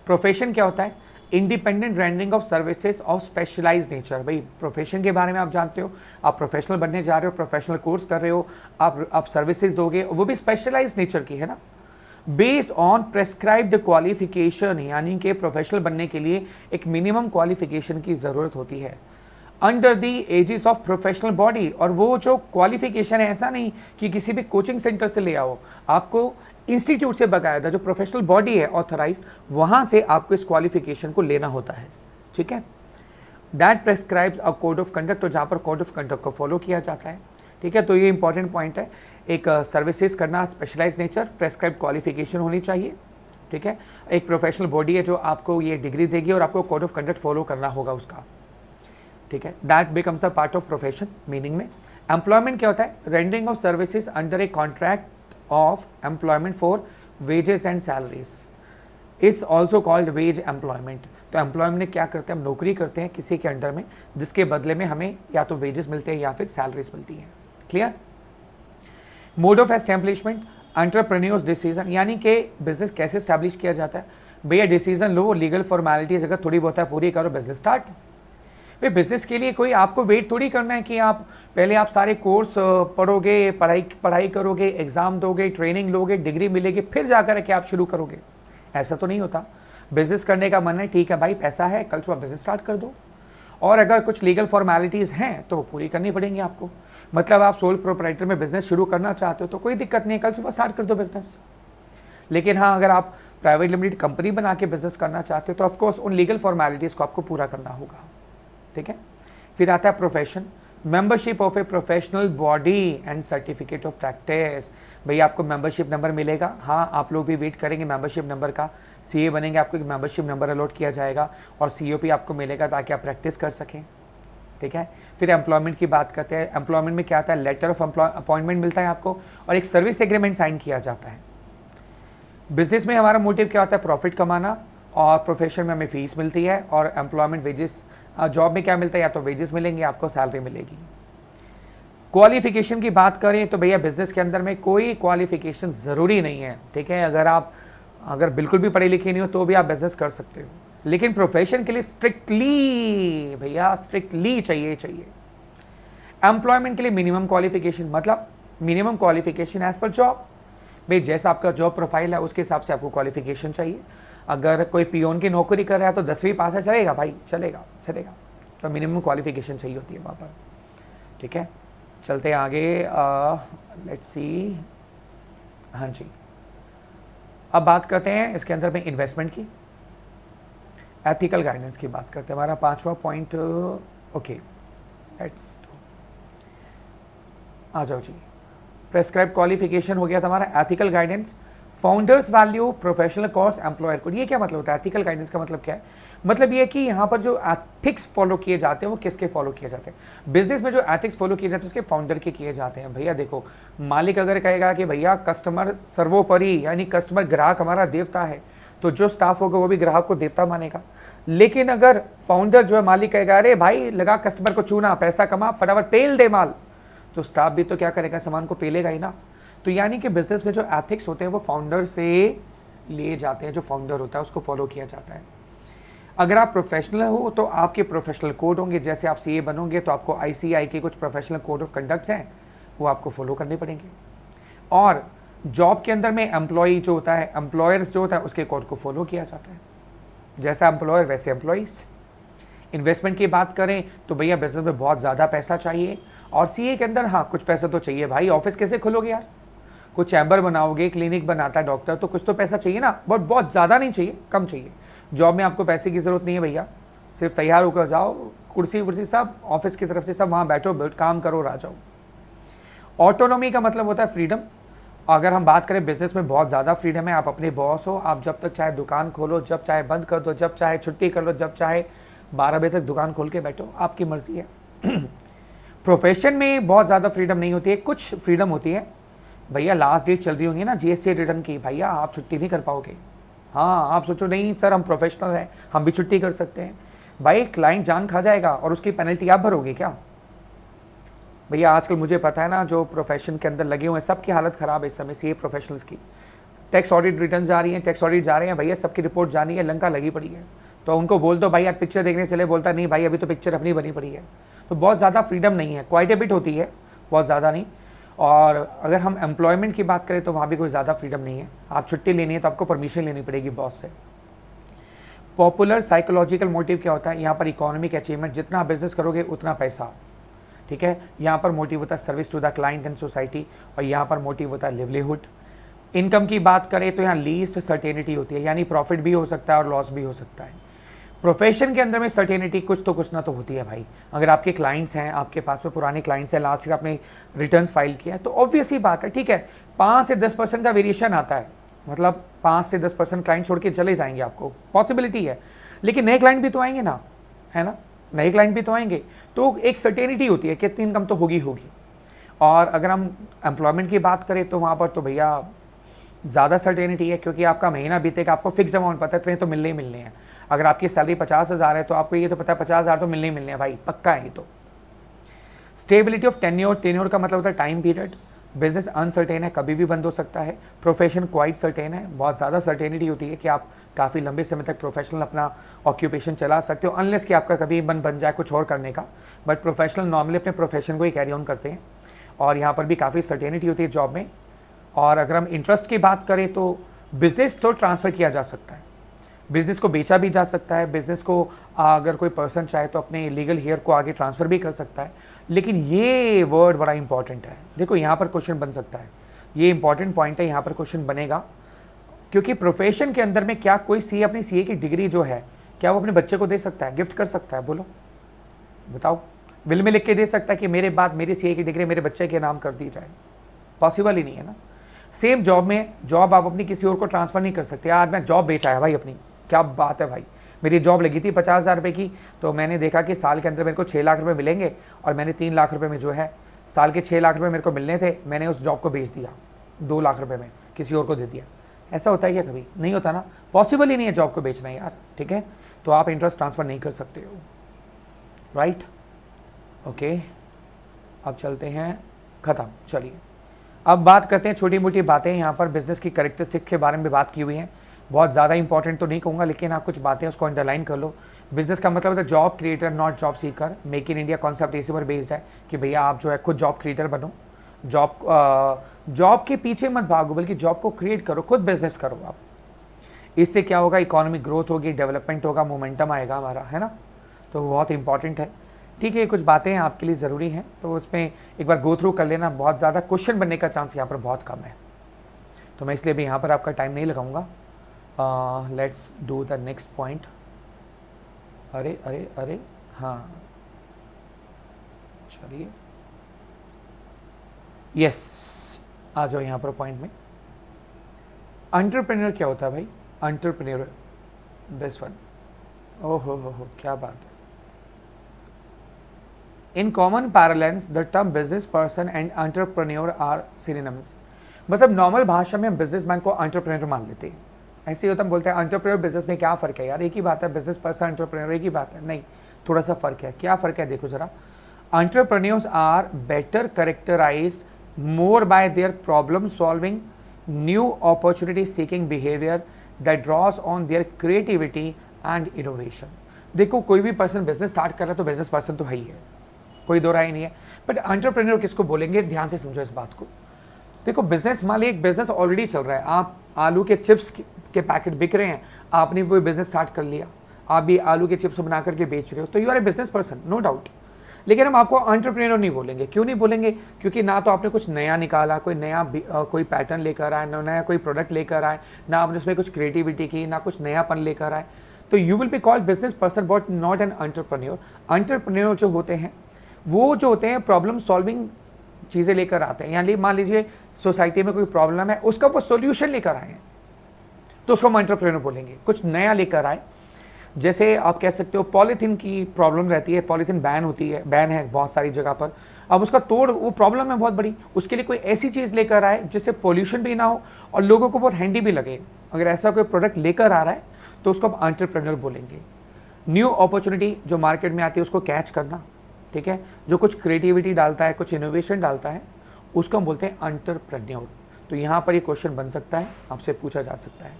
प्रोफेशन क्या होता है? Independent rendering of services of specialise nature. भाई प्रोफेशन के बारे में आप जानते हो, आप प्रोफेशनल बनने जा रहे हो, प्रोफेशनल कोर्स कर रहे हो, आप सर्विसेज दोगे, वो भी स्पेशलाइज नेचर की है ना। बेस्ड ऑन प्रेस्क्राइब्ड क्वालिफिकेशन, यानी कि प्रोफेशनल बनने के लिए एक मिनिमम क्वालिफिकेशन की ज़रूरत होती है under the aegis of professional body. और वो जो क्वालिफिकेशन है, ऐसा नहीं कि किसी भी कोचिंग सेंटर से ले आओ, आपको इंस्टीट्यूट से बकायदा जो प्रोफेशनल बॉडी है ऑथराइज, वहाँ से आपको इस क्वालिफिकेशन को लेना होता है, ठीक है। That prescribes a code of conduct, तो जहाँ पर कोड ऑफ कंडक्ट को फॉलो किया जाता है, ठीक है। तो ये इंपॉर्टेंट पॉइंट है, एक सर्विसेज करना, स्पेशलाइज नेचर, प्रेस्क्राइब क्वालिफिकेशन होनी चाहिए, ठीक है। एक प्रोफेशनल बॉडी है जो आपको ये डिग्री देगी और आपको कोड ऑफ कंडक्ट फॉलो करना होगा उसका, ठीक है। That becomes the part of profession. Meaning में एम्प्लॉयमेंट क्या होता है? Rendering of services under a contract of employment for wages and salaries it's also called veg employment. तो एम्प्लॉयमेंट में क्या करते हैं? हम नौकरी करते हैं किसी के अंडर में, जिसके बदले में हमें या तो वेजेस मिलते हैं या फिर सैलरीज मिलती हैं। Clear? Mode of establishment, entrepreneurs decision, यानी कि बिजनेस कैसे स्टैब्लिश किया जाता है? भैया डिसीजन लो, लीगल फॉर्मेलिटीज अगर थोड़ी बहुत है पूरी करो, बिजनेस स्टार्ट। भाई बिजनेस के लिए कोई आपको वेट थोड़ी करना है कि आप पहले आप सारे कोर्स पढ़ोगे, पढ़ाई करोगे, एग्जाम दोगे, ट्रेनिंग लोगे, डिग्री मिलेगी, फिर जाकर के आप शुरू करोगे। ऐसा तो नहीं होता। बिजनेस करने का मन है, ठीक है भाई, पैसा है, कल सुबह बिजनेस स्टार्ट कर दो। और अगर कुछ लीगल फॉर्मेलिटीज़ हैं तो पूरी करनी पड़ेंगी आपको। मतलब आप सोल प्रोप्राइटर में बिजनेस शुरू करना चाहते हो तो कोई दिक्कत नहीं है, कल सुबह स्टार्ट कर दो बिजनेस। लेकिन हाँ, अगर आप प्राइवेट लिमिटेड कंपनी बना के बिजनेस करना चाहते हो तो ऑफकोर्स उन लीगल फॉर्मेलिटीज़ को आपको पूरा करना होगा, ठीक है। फिर आता है profession, membership of a professional body and certificate of practice. भैया आपको मेंबरशिप नंबर मिलेगा, हाँ आप लोग भी वेट करेंगे मेंबरशिप नंबर का। सीए बनेंगे, आपको एक मेंबरशिप नंबर अलॉट किया जाएगा और सीओपी आपको मिलेगा ताकि आप प्रैक्टिस कर सकें, ठीक है। फिर एम्प्लॉयमेंट की बात करते हैं। एम्प्लॉयमेंट में क्या आता है? लेटर ऑफ अपॉइंटमेंट मिलता है आपको और एक सर्विस एग्रीमेंट साइन किया जाता है। बिजनेस में हमारा मोटिव क्या होता है? प्रॉफिट कमाना, और प्रोफेशन में हमें फीस मिलती है, और एम्प्लॉयमेंट वेजेस, जॉब में क्या मिलता है? या तो वेजेस मिलेंगे, आपको सैलरी मिलेगी। क्वालिफिकेशन की बात करें तो भैया बिजनेस के अंदर में कोई क्वालिफिकेशन ज़रूरी नहीं है, ठीक है। अगर बिल्कुल भी पढ़े लिखे नहीं हो तो भी आप बिजनेस कर सकते हो, लेकिन प्रोफेशन के लिए स्ट्रिक्टली भैया स्ट्रिक्टली चाहिए। एम्प्लॉयमेंट के लिए मिनिमम क्वालिफिकेशन, मतलब मिनिमम क्वालिफिकेशन एज पर जॉब। भाई जैसा आपका जॉब प्रोफाइल है उसके हिसाब से आपको क्वालिफिकेशन चाहिए। अगर कोई पियोन की नौकरी कर रहा है तो 10वीं पास है, चलेगा भाई, चलेगा। तो मिनिमम क्वालिफिकेशन चाहिए होती है वहाँ पर, ठीक है। चलते हैं आगे, लेट्स सी। हाँ जी, अब बात करते हैं इसके अंदर में इन्वेस्टमेंट की, एथिकल गाइडेंस की बात करते हैं। हमारा 5वां पॉइंट, ओके लेट्स आ जाओ जी। प्रेस्क्राइब क्वालिफिकेशन हो गया था हमारा। Ethical guidance, founders value, professional course, employer code. ये क्या मतलब होता है? एथिकल गाइडेंस का मतलब क्या है? मतलब ये कि यहाँ पर जो एथिक्स फॉलो किए जाते हैं वो किसके फॉलो किए जाते हैं? बिजनेस में जो एथिक्स फॉलो किए जाते हैं उसके फाउंडर के किए जाते हैं। भैया देखो, मालिक अगर कहेगा कि भैया कस्टमर सर्वोपरि, यानी कस्टमर ग्राहक हमारा देवता है, तो जो स्टाफ होगा वो भी ग्राहक को देवता मानेगा। लेकिन अगर फाउंडर जो है, मालिक कहेगा अरे भाई लगा कस्टमर को चूना, पैसा कमा, फटाफट पेल दे माल, तो स्टाफ भी तो क्या करेगा? सामान को पेलेगा ही ना। तो यानी कि बिजनेस में जो एथिक्स होते हैं वो फाउंडर से लिए जाते हैं, जो फाउंडर होता है उसको फॉलो किया जाता है। अगर आप प्रोफेशनल हो तो आपके प्रोफेशनल कोड होंगे, जैसे आप सीए बनोगे तो आपको आईसीआई के कुछ प्रोफेशनल कोड ऑफ कंडक्ट्स हैं वो आपको फॉलो करने पड़ेंगे। और जॉब के अंदर में एम्प्लॉई जो होता है, एम्प्लॉयर्स जो होता है उसके कोड को फॉलो किया जाता है, जैसा एम्प्लॉयर वैसे एम्प्लॉइज। इन्वेस्टमेंट की बात करें तो भैया बिजनेस में बहुत ज़्यादा पैसा चाहिए, और सीए के अंदर हाँ कुछ पैसा तो चाहिए भाई। ऑफिस कैसे खोलोगे यार? कुछ चैम्बर बनाओगे, क्लिनिक बनाता है डॉक्टर, तो कुछ तो पैसा चाहिए ना। बहुत ज़्यादा नहीं चाहिए, कम चाहिए। जॉब में आपको पैसे की ज़रूरत नहीं है भैया, सिर्फ तैयार होकर जाओ, कुर्सी वुर्सी सब ऑफिस की तरफ से सब वहाँ बैठो, काम करो, आ जाओ। ऑटोनॉमी का मतलब होता है फ्रीडम। अगर हम बात करें बिजनेस में बहुत ज़्यादा फ्रीडम है, आप अपने बॉस हो, आप जब तक चाहे दुकान खोलो, जब चाहे बंद कर दो, जब चाहे छुट्टी कर लो, जब चाहे 12 बजे तक दुकान खोल के बैठो, आपकी मर्जी है। प्रोफेशन में बहुत ज़्यादा फ्रीडम नहीं होती है, कुछ फ्रीडम होती है। भैया लास्ट डेट चल रही होगी ना जीएसटी रिटर्न की, भैया आप छुट्टी नहीं कर पाओगे। हाँ, आप सोचो नहीं सर हम प्रोफेशनल हैं, हम भी छुट्टी कर सकते हैं। भाई क्लाइंट जान खा जाएगा और उसकी पेनल्टी आप भरोगे क्या? भैया आजकल मुझे पता है ना, जो प्रोफेशन के अंदर लगे हुए हैं सबकी हालत ख़राब है इस समय, सीए प्रोफेशनल्स की। टैक्स ऑडिट रिटर्न जा रही हैं, टैक्स ऑडिट जा रहे हैं, भैया सबकी रिपोर्ट जानी है, लंका लगी पड़ी है। तो उनको बोल दो भाई यार पिक्चर देखने चले, बोलता नहीं भाई अभी तो पिक्चर अपनी बनी पड़ी है। तो बहुत ज़्यादा फ्रीडम नहीं है, क्वाइट ए बिट होती है, बहुत ज़्यादा नहीं। और अगर हम एम्प्लॉयमेंट की बात करें तो वहाँ भी कोई ज़्यादा फ्रीडम नहीं है। आप छुट्टी लेनी है तो आपको परमिशन लेनी पड़ेगी बॉस से। पॉपुलर साइकोलॉजिकल मोटिव क्या होता है, यहाँ पर इकोनॉमिक अचीवमेंट, जितना बिजनेस करोगे उतना पैसा, ठीक है। यहाँ पर मोटिव होता है service to the client and society, और यहाँ पर मोटिव होता है लिवलीहुड। इनकम की बात करें तो यहाँ लीस्ट सर्टेनिटी होती है, यानी प्रॉफिट भी हो सकता है और लॉस भी हो सकता है। प्रोफेशन के अंदर में सर्टेनिटी कुछ ना तो होती है भाई। अगर आपके क्लाइंट्स हैं, आपके पास में पुराने क्लाइंट्स हैं, लास्ट ईयर आपने रिटर्न्स फाइल किया है, तो ऑब्वियस ही बात है, ठीक है, 5 से 10% का वेरिएशन आता है, मतलब 5 से 10% क्लाइंट छोड़ के चले जाएंगे, आपको पॉसिबिलिटी है, लेकिन नए क्लाइंट भी तो आएंगे ना, है ना, नए क्लाइंट भी तो आएंगे, तो एक सर्टेनिटी होती है कि इतनी इनकम तो होगी। और अगर हम एम्प्लॉयमेंट की बात करें तो वहाँ पर तो भैया ज़्यादा सर्टेनिटी है, क्योंकि आपका महीना बीतेगा, आपको फिक्स अमाउंट पता है, तो मिलने ही मिलने हैं। अगर आपकी सैलरी 50,000 है तो आपको ये तो पता है 50,000 तो मिलने ही मिलने हैं भाई, पक्का है ये तो। स्टेबिलिटी ऑफ टेन्योर, टेन्योर का मतलब होता है टाइम पीरियड। बिजनेस अनसर्टेन है, कभी भी बंद हो सकता है। प्रोफेशन क्वाइट सर्टेन है, बहुत ज़्यादा सर्टेनिटी होती है कि आप काफ़ी लंबे समय तक प्रोफेशनल अपना ऑक्यूपेशन चला सकते हो, अनलेस कि आपका कभी मन बन जाए कुछ और करने का, बट प्रोफेशनल नॉर्मली अपने प्रोफेशन को ही कैरी ऑन करते हैं। और यहाँ पर भी काफ़ी सर्टेनिटी होती है जॉब में। और अगर हम इंटरेस्ट की बात करें तो बिजनेस तो ट्रांसफ़र किया जा सकता है, बिजनेस को बेचा भी जा सकता है, बिजनेस को अगर कोई पर्सन चाहे तो अपने लीगल हेयर को आगे ट्रांसफ़र भी कर सकता है। लेकिन ये वर्ड बड़ा इंपॉर्टेंट है, देखो यहाँ पर क्वेश्चन बन सकता है, ये इंपॉर्टेंट पॉइंट है, यहाँ पर क्वेश्चन बनेगा, क्योंकि प्रोफेशन के अंदर में क्या कोई सीए अपनी सीए की डिग्री जो है क्या वो अपने बच्चे को दे सकता है, गिफ्ट कर सकता है? बोलो बताओ, विल में लिख के दे सकता है कि मेरे बाद मेरी सीए की डिग्री मेरे बच्चे के नाम कर दी जाए? पॉसिबल ही नहीं है ना। सेम जॉब में, जॉब आप अपनी किसी और को ट्रांसफ़र नहीं कर सकते। आज मैं जॉब बेचा है भाई अपनी, क्या बात है भाई, मेरी जॉब लगी थी 50,000 रुपये की, तो मैंने देखा कि साल के अंदर मेरे को 6 लाख रुपए मिलेंगे, और मैंने 3 लाख रुपए में जो है साल के 6 लाख रुपए मेरे को मिलने थे, मैंने उस जॉब को बेच दिया 2 लाख रुपए में, किसी और को दे दिया। ऐसा होता है क्या कभी? नहीं होता ना, पॉसिबल ही नहीं है जॉब को बेचना यार, ठीक है। तो आप इंटरेस्ट ट्रांसफ़र नहीं कर सकते हो, राइट, ओके। अब चलते हैं, ख़त्म। चलिए अब बात करते हैं छोटी मोटी बातें, यहाँ पर बिजनेस की करेक्टरिस्टिक के बारे में बात की हुई हैं, बहुत ज़्यादा इंपॉर्टेंट तो नहीं कहूँगा, लेकिन आप कुछ बातें उसको अंडरलाइन कर लो। बिजनेस का मतलब है job creator not job seeker. Make in India concept इसी पर बेस्ड है कि भैया आप जो है खुद जॉब क्रिएटर बनो, जॉब के पीछे मत भागो, बल्कि जॉब को क्रिएट करो, खुद बिजनेस करो आप। इससे क्या होगा, इकोनॉमिक ग्रोथ होगी, डेवलपमेंट होगा, मोमेंटम आएगा हमारा, है ना, तो बहुत इंपॉर्टेंट है, ठीक है। कुछ बातें आपके लिए ज़रूरी हैं, तो उसमें एक बार गो थ्रू कर लेना, बहुत ज़्यादा क्वेश्चन बनने का चांस यहाँ पर बहुत कम है, तो मैं इसलिए भी यहाँ पर आपका टाइम नहीं लगाऊंगा। Let's do the next point. अरे अरे अरे हाँ, चलिए, यस, आ जाओ यहाँ पर पॉइंट में। एंटरप्रेन्योर क्या होता है भाई? एंटरप्रेन्योर, दिस वन, ओहो हो, क्या बात है। In common parlance the term business person and entrepreneur are synonyms. मतलब नॉर्मल भाषा में हम बिजनेसमैन को एंटरप्रेन्योर मान लेते हैं, ऐसे ही होता, हम बोलते हैं एंटरप्रेन्योर बिजनेस में क्या फ़र्क है यार, एक ही बात है, बिजनेस पर्सन एंटरप्रेन्योर एक ही बात है, नहीं, थोड़ा सा फ़र्क है। क्या फ़र्क है देखो ज़रा। Entrepreneurs are better characterised more by their problem solving, new opportunity seeking behaviour that draws on their creativity and innovation. देखो कोई भी पर्सन बिजनेस स्टार्ट कर रहा है तो बिजनेस पर्सन तो है ही है, कोई दो राय नहीं है, बट एंटरप्रेन्योर किसको बोलेंगे, ध्यान से समझो इस बात को। देखो बिजनेस, मान ली एक बिजनेस ऑलरेडी चल रहा है, आप आलू के चिप्स के पैकेट बिक रहे हैं, आपने वो बिजनेस स्टार्ट कर लिया, आप भी आलू के चिप्स बना करके बेच रहे हो, तो you are a business person, no doubt. लेकिन हम आपको एंटरप्रेन्योर नहीं बोलेंगे। क्यों नहीं बोलेंगे? क्योंकि ना तो आपने कुछ नया निकाला, कोई नया कोई पैटर्न लेकर आए, ना नया कोई प्रोडक्ट लेकर आए, ना आपने उसमें कुछ क्रिएटिविटी की, ना कुछ नयापन लेकर आए, तो you will be called business person but not an entrepreneur. Entrepreneur जो होते हैं वो जो होते हैं प्रॉब्लम सॉल्विंग चीज़ें लेकर आते हैं, यानी मान लीजिए सोसाइटी में कोई प्रॉब्लम है, उसका वो सोल्यूशन लेकर आए हैं, तो उसको हम एंटरप्रेन्योर बोलेंगे। कुछ नया लेकर आए, जैसे आप कह सकते हो पॉलीथीन की प्रॉब्लम रहती है, पॉलीथीन बैन होती है, बैन है बहुत सारी जगह पर, अब उसका तोड़, वो प्रॉब्लम है बहुत बड़ी, उसके लिए कोई ऐसी चीज़ लेकर आए जिससे पोल्यूशन भी ना हो और लोगों को बहुत हैंडी भी लगे। अगर ऐसा कोई प्रोडक्ट लेकर आ रहा है तो उसको हम एंटरप्रेन्योर बोलेंगे। न्यू अपॉर्चुनिटी जो मार्केट में आती है उसको कैच करना, ठीक है, जो कुछ क्रिएटिविटी डालता है, कुछ इनोवेशन डालता है, उसको हम बोलते हैं एंटरप्रेन्योर। तो यहाँ पर ये क्वेश्चन बन सकता है, आपसे पूछा जा सकता है,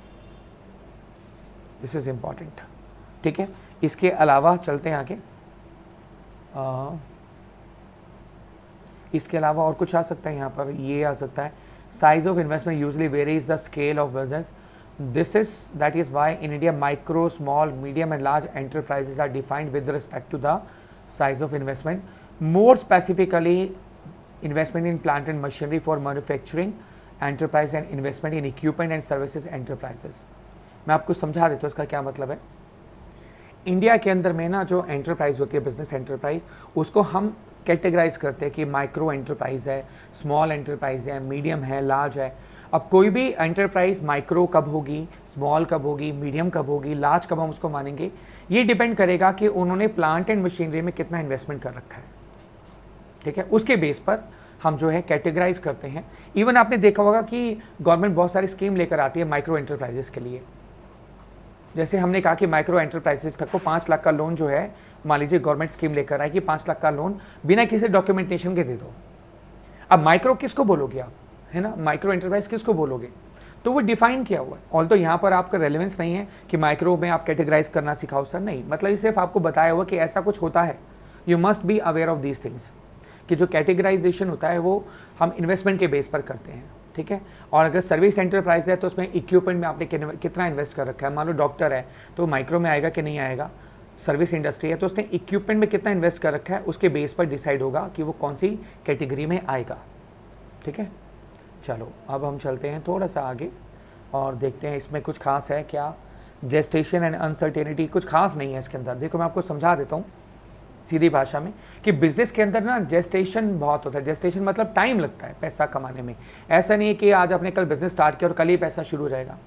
दिस इज इम्पॉर्टेंट, ठीक है। इसके अलावा चलते हैं आगे। इसके अलावा और कुछ आ सकता है यहाँ पर, ये आ सकता है size of investment usually varies the scale of business, this is that is why in India micro small medium and large enterprises are defined with respect to the size of investment, more specifically investment in plant and machinery for manufacturing enterprise and investment in equipment and services enterprises. मैं आपको समझा देता हूँ इसका क्या मतलब है। India के अंदर में ना जो एंटरप्राइज होती है, बिजनेस एंटरप्राइज, उसको हम कैटेगराइज करते हैं कि माइक्रो एंटरप्राइज है, स्मॉल एंटरप्राइज है, मीडियम है, लार्ज है। अब कोई भी एंटरप्राइज माइक्रो कब होगी, स्मॉल कब होगी, मीडियम कब होगी, लार्ज कब हम उसको मानेंगे, ये डिपेंड करेगा कि उन्होंने प्लांट एंड मशीनरी में कितना इन्वेस्टमेंट कर रखा है, ठीक है। उसके बेस पर हम जो है कैटेगराइज करते हैं। इवन आपने देखा होगा कि गवर्नमेंट बहुत सारी स्कीम लेकर आती है माइक्रो एंटरप्राइजेस के लिए। जैसे हमने कहा कि माइक्रो एंटरप्राइजेस तक को 5 लाख का लोन जो है, मान लीजिए गवर्नमेंट स्कीम लेकर आए कि 5 लाख का लोन बिना किसी डॉक्यूमेंटेशन के दे दो। अब माइक्रो किसको बोलोगे आप, है ना, माइक्रो एंटरप्राइज किसको बोलोगे, तो वो डिफाइन किया हुआ है। ऑल तो यहाँ पर आपका रेलेवेंस नहीं है कि माइक्रो में आप कैटेगराइज करना सिखाओ सर, नहीं, मतलब ये सिर्फ आपको बताया हुआ कि ऐसा कुछ होता है। You must be aware of these things कि जो कैटेगराइजेशन होता है वो हम इन्वेस्टमेंट के बेस पर करते हैं, ठीक है। और अगर सर्विस एंटरप्राइज है तो उसमें इक्विपमेंट में आपने कितना इन्वेस्ट कर रखा है। मान लो डॉक्टर है तो माइक्रो में आएगा कि नहीं आएगा, सर्विस इंडस्ट्री है तो उसने इक्विपमेंट में कितना इन्वेस्ट कर रखा है, उसके बेस पर डिसाइड होगा कि वो कौन सी कैटेगरी में आएगा, ठीक है। चलो अब हम चलते हैं थोड़ा सा आगे और देखते हैं इसमें कुछ खास है क्या। जेस्टेशन एंड अनसर्टेनिटी, कुछ खास नहीं है इसके अंदर। देखो मैं आपको समझा देता हूँ सीधी भाषा में कि बिजनेस के अंदर ना जेस्टेशन बहुत होता है। जेस्टेशन मतलब टाइम लगता है पैसा कमाने में। ऐसा नहीं है कि आज आपने कल बिजनेस स्टार्ट किया और कल ही पैसा शुरू हो जाएगा।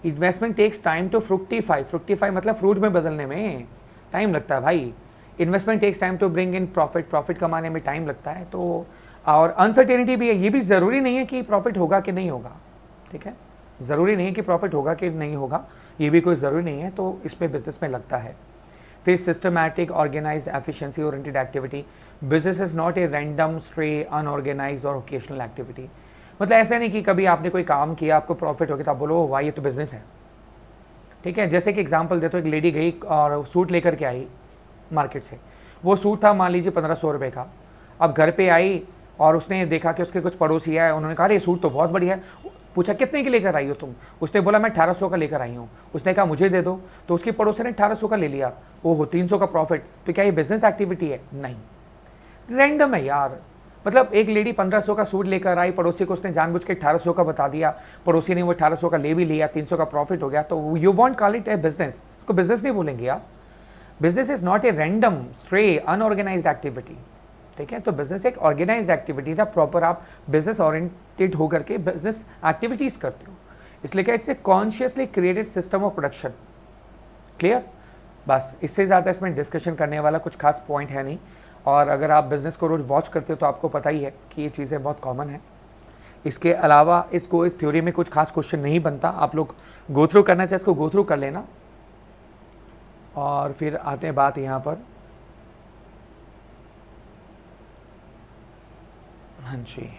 Investment takes time to fructify, fructify मतलब फ्रूट में बदलने में टाइम लगता है भाई। Investment takes time to bring in profit, profit कमाने में टाइम लगता है। तो और अनसर्टेनिटी भी है, ये भी ज़रूरी नहीं है कि प्रॉफिट होगा कि नहीं होगा, ठीक है। ज़रूरी नहीं है कि प्रॉफिट होगा कि नहीं होगा, ये भी कोई ज़रूरी नहीं है, तो इसमें बिजनेस में लगता है। फिर systematic, organised, efficiency oriented activity. Business is not a random, stray, unorganised और ओकेशनल एक्टिविटी। मतलब ऐसा नहीं कि कभी आपने कोई काम किया, आपको प्रॉफिट हो गया तो आप बोलो वाह ये तो बिजनेस है, ठीक है। जैसे कि एग्जांपल देता हूँ, एक लेडी गई और सूट लेकर के आई मार्केट से। वो सूट था मान लीजिए 1500 रुपये का। अब घर पे आई और उसने देखा कि उसके कुछ पड़ोसी आए, उन्होंने कहा ये सूट तो बहुत बढ़िया है। पूछा कितने की लेकर आई हो तुम? उसने बोला मैं 1800 का लेकर आई हूँ। उसने कहा मुझे दे दो, तो उसकी पड़ोसी ने 1800 का ले लिया। ओहो 300 का प्रॉफिट। तो क्या ये बिजनेस एक्टिविटी है? नहीं, रैंडम है यार। मतलब एक लेडी 1500 का सूट लेकर आई, पड़ोसी को उसने जानबूझ के 1800 का बता दिया, पड़ोसी ने वो 1800 का ले भी लिया, 300 का प्रॉफिट हो गया। तो you want call it A business? इसको बिजनेस नहीं बोलेंगे यार। Business is not a random, stray, unorganised activity, ठीक है। तो बिजनेस एक ऑर्गेनाइज एक्टिविटी था, प्रॉपर आप बिजनेस ओरिएंटेड होकर के बिजनेस एक्टिविटीज करते हो, इसलिए क्या it's a consciously created system of production. Clear? बस इससे ज़्यादा इसमें डिस्कशन करने वाला कुछ खास पॉइंट है नहीं। और अगर आप बिजनेस को रोज वॉच करते हो तो आपको पता ही है कि ये चीज़ें बहुत कॉमन है। इसके अलावा इसको इस थ्योरी में कुछ खास क्वेश्चन नहीं बनता, आप लोग गो थ्रू करना चाहिए, इसको गो थ्रू कर लेना। और फिर आते हैं बात यहाँ पर, हाँ जी,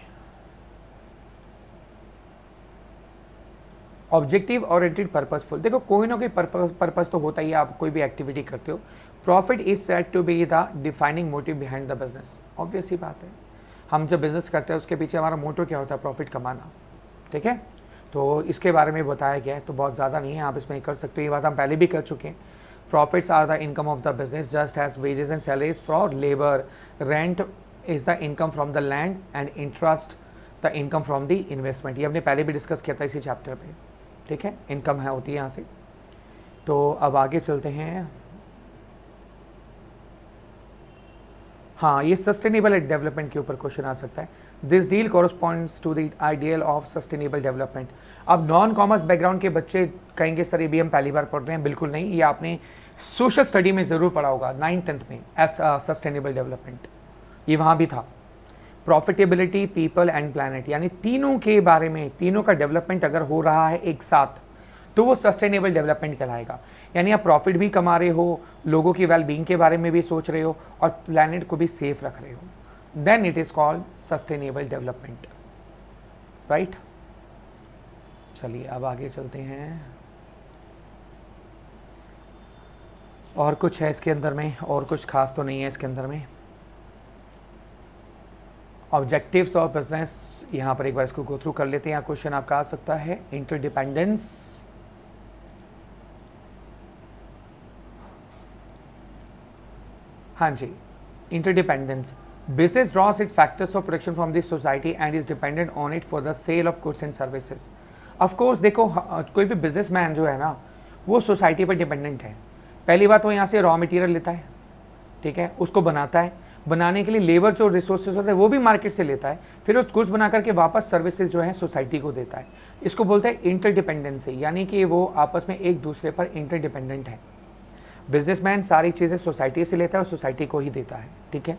ऑब्जेक्टिव ओरिएंटेड पर्पसफुल। देखो कोई ना कोई पर्पस तो होता ही है, आप कोई भी एक्टिविटी करते हो। Profit is said to be the defining motive behind the business. Obvious ही बात है, हम जब बिजनेस करते हैं उसके पीछे हमारा मोटिव क्या होता है? प्रॉफिट कमाना, ठीक है। तो इसके बारे में बताया गया है, तो बहुत ज़्यादा नहीं है, आप इसमें कर सकते हो। ये बात हम पहले भी कर चुके हैं। Profits are the income of the business just as wages and salaries for labour. Rent is the income from the land and interest the income from the investment. ये हमने पहले भी डिस्कस किया था इसी चैप्टर पे, ठीक है। इनकम है होती है यहाँ से। तो अब आगे चलते हैं। हाँ, ये सस्टेनेबल डेवलपमेंट के ऊपर क्वेश्चन आ सकता है। This deal corresponds to the ideal of sustainable development. अब नॉन कॉमर्स बैकग्राउंड के बच्चे कहेंगे सर ये भी हम पहली बार पढ़ रहे हैं। बिल्कुल नहीं, ये आपने सोशल स्टडी में ज़रूर पढ़ा होगा 9th-10th में। सस्टेनेबल डेवलपमेंट ये वहाँ भी था। प्रॉफिटेबिलिटी, पीपल एंड प्लैनेट, यानी तीनों के बारे में, तीनों का डेवलपमेंट अगर हो रहा है एक साथ तो वो सस्टेनेबल डेवलपमेंट कहलाएगा। यानी आप प्रॉफिट भी कमा रहे हो, लोगों की वेलबींग के बारे में भी सोच रहे हो और प्लैनेट को भी सेफ रख रहे हो, then it is called sustainable development, right. चलिए अब आगे चलते हैं। और कुछ है इसके अंदर में? और कुछ खास तो नहीं है इसके अंदर में। ऑब्जेक्टिव्स ऑफ बिजनेस, यहाँ पर एक बार इसको गो थ्रू कर लेते हैं। यहाँ क्वेश्चन आपका आ सकता है इंटरडिपेंडेंस, हाँ जी, interdependence. Business draws its factors of production from this society and is dependent on it for the sale of goods and services. Of course देखो, कोई भी बिजनेसमैन जो है ना वो सोसाइटी पर डिपेंडेंट है। पहली बात वो यहाँ से रॉ मटेरियल लेता है, ठीक है, उसको बनाता है, बनाने के लिए लेबर जो रिसोर्सेज होते हैं वो भी मार्केट से लेता है, फिर उस गुड्स बना करके वापस सर्विसेज जो है सोसाइटी को देता है। इसको बोलते हैं इंटरडिपेंडेंसी, यानी कि वो आपस में एक दूसरे पर इंटरडिपेंडेंट है। बिजनेसमैन सारी चीज़ें सोसाइटी से लेता है और सोसाइटी को ही देता है, ठीक है।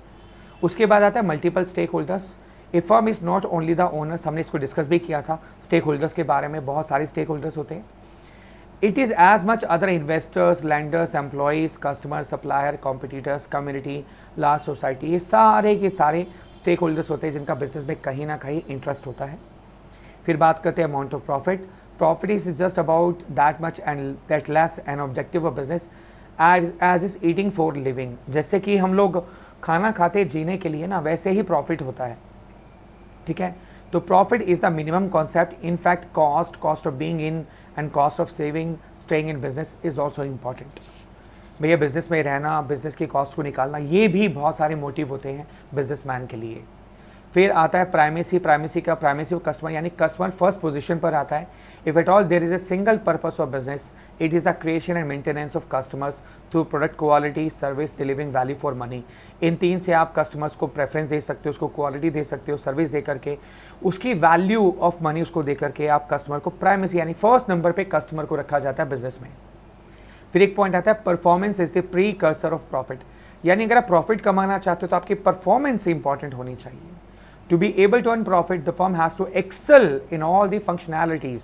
उसके बाद आता है multiple stakeholders. A firm is not only the owners, हमने इसको डिस्कस भी किया था स्टेक होल्डर्स के बारे में, बहुत सारे स्टेक होल्डर्स होते हैं। It is as much other investors, lenders, employees, customer, supplier, competitors, community, large society, ये सारे के सारे स्टेक होल्डर्स होते हैं जिनका बिजनेस में कहीं ना कहीं इंटरेस्ट होता है। फिर बात करते हैं amount of profit. Profit is just about that much and that less an objective of business as is eating for living. जैसे कि हम लोग खाना खाते जीने के लिए ना, वैसे ही प्रॉफिट होता है, ठीक है। तो profit is the minimum concept. In fact cost of being in and cost of saving staying in business is also important. भैया बिजनेस में रहना, बिजनेस की कॉस्ट को निकालना, ये भी बहुत सारे मोटिव होते हैं बिजनेसमैन के लिए। फिर आता है प्राइमेसी। प्राइमेसी ऑफ कस्टमर, यानी कस्टमर फर्स्ट पोजीशन पर आता है। If at all there is a single purpose of business, it is the creation and maintenance of customers through product quality, service, delivering value for money. इन तीन से आप customers को preference दे सकते हो, उसको क्वालिटी दे सकते हो, सर्विस दे करके, उसकी वैल्यू ऑफ मनी उसको दे करके आप कस्टमर को प्राइमेसी यानी फर्स्ट नंबर पे कस्टमर को रखा जाता है बिजनेस में। फिर एक पॉइंट आता है performance is the pre cursor of profit, यानी अगर आप प्रॉफिट कमाना चाहते हो तो आपकी परफॉर्मेंस इंपॉर्टेंट होनी चाहिए। To be able to earn profit the firm has to excel in all the functionalities,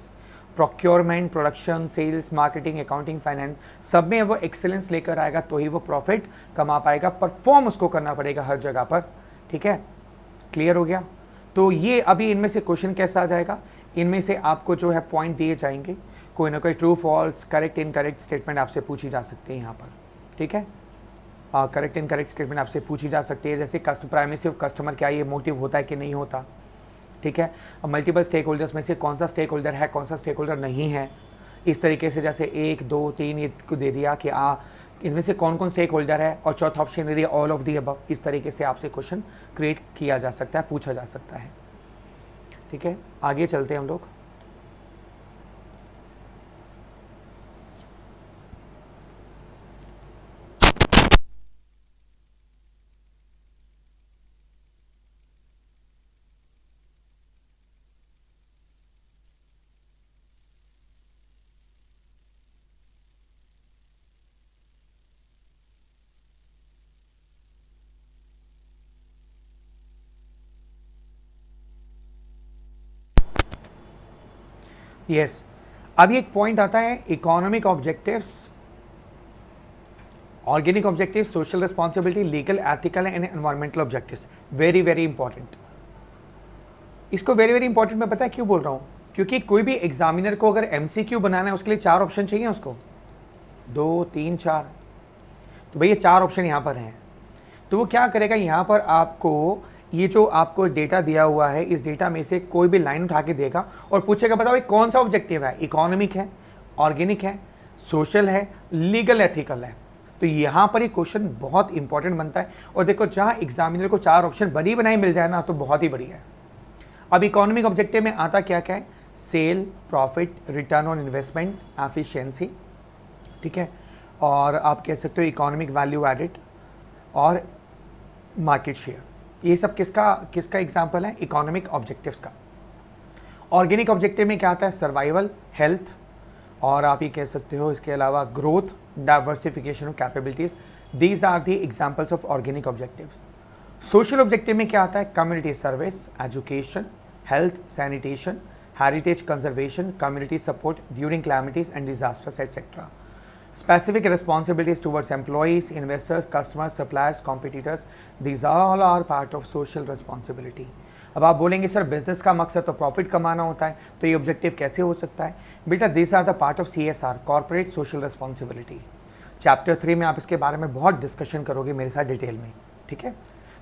procurement, production, sales, marketing, accounting, finance, सब में वो एक्सेलेंस लेकर आएगा तो ही वो प्रॉफिट कमा पाएगा। परफॉर्म उसको करना पड़ेगा हर जगह पर, ठीक है। क्लियर हो गया? तो ये अभी इनमें से क्वेश्चन कैसा आ जाएगा, इनमें से आपको जो है पॉइंट दिए जाएंगे, कोई ना कोई true false, correct incorrect statement आपसे पूछी जा सकती है यहाँ पर, ठीक है। करेक्ट इनकरेक्ट स्टेटमेंट आपसे पूछी जा सकती है, जैसे प्राइमेसी ऑफ कस्टमर, क्या ये मोटिव होता है कि नहीं होता, ठीक है। अब मल्टीपल स्टेक होल्डर्स में से कौन सा स्टेक होल्डर है, कौन सा स्टेक होल्डर नहीं है, इस तरीके से जैसे 1, 2, 3 ये को दे दिया कि इनमें से कौन कौन स्टेक होल्डर है, और चौथा ऑप्शन दे दिया ऑल ऑफ दी अबव। इस तरीके से आपसे क्वेश्चन क्रिएट किया जा सकता है, पूछा जा सकता है, ठीक है। आगे चलते हैं हम लोग। यस, अभी एक पॉइंट आता है economic objectives, organic objectives, social responsibility, legal, ethical and environmental objectives. Very very important. इसको वेरी वेरी इंपॉर्टेंट मैं पता है क्यों बोल रहा हूँ, क्योंकि कोई भी एग्जामिनर को अगर एमसीक्यू बनाना है उसके लिए 4 ऑप्शन चाहिए उसको, 2, 3, 4। तो भैया 4 ऑप्शन यहाँ पर हैं, तो वो क्या करेगा, यहाँ पर आपको ये जो आपको डेटा दिया हुआ है, इस डेटा में से कोई भी लाइन उठा के देगा और पूछेगा बताओ ये कौन सा ऑब्जेक्टिव है, इकोनॉमिक है, ऑर्गेनिक है, सोशल है, लीगल, एथिकल है। तो यहाँ पर ये क्वेश्चन बहुत इंपॉर्टेंट बनता है। और देखो जहाँ एग्जामिनर को 4 ऑप्शन बनी बनाई मिल जाए ना तो बहुत ही बढ़िया है। अब इकोनॉमिक ऑब्जेक्टिव में आता क्या क्या है, sale, profit, return on investment, efficiency, ठीक है, और आप कह सकते हो इकोनॉमिक वैल्यू एडेड और मार्केट शेयर। ये सब किसका एग्जाम्पल है, इकोनॉमिक ऑब्जेक्टिव्स का। ऑर्गेनिक ऑब्जेक्टिव में क्या आता है, सर्वाइवल, हेल्थ, और आप ये कह सकते हो इसके अलावा growth, diversification of capabilities. These are the examples of organic objectives. Social objective में क्या आता है, community service, education, health, sanitation, heritage conservation, community support during calamities and disasters etcetera. Specific responsibilities towards employees, investors, customers, suppliers, competitors, these all are part of social responsibility. अब आप बोलेंगे sir business का मकसद तो profit कमाना होता है, तो ये ऑब्जेक्टिव कैसे हो सकता है? बेटा this are the part of CSR, corporate social responsibility. Chapter 3 में आप इसके बारे में बहुत डिस्कशन करोगे मेरे साथ डिटेल में, ठीक है।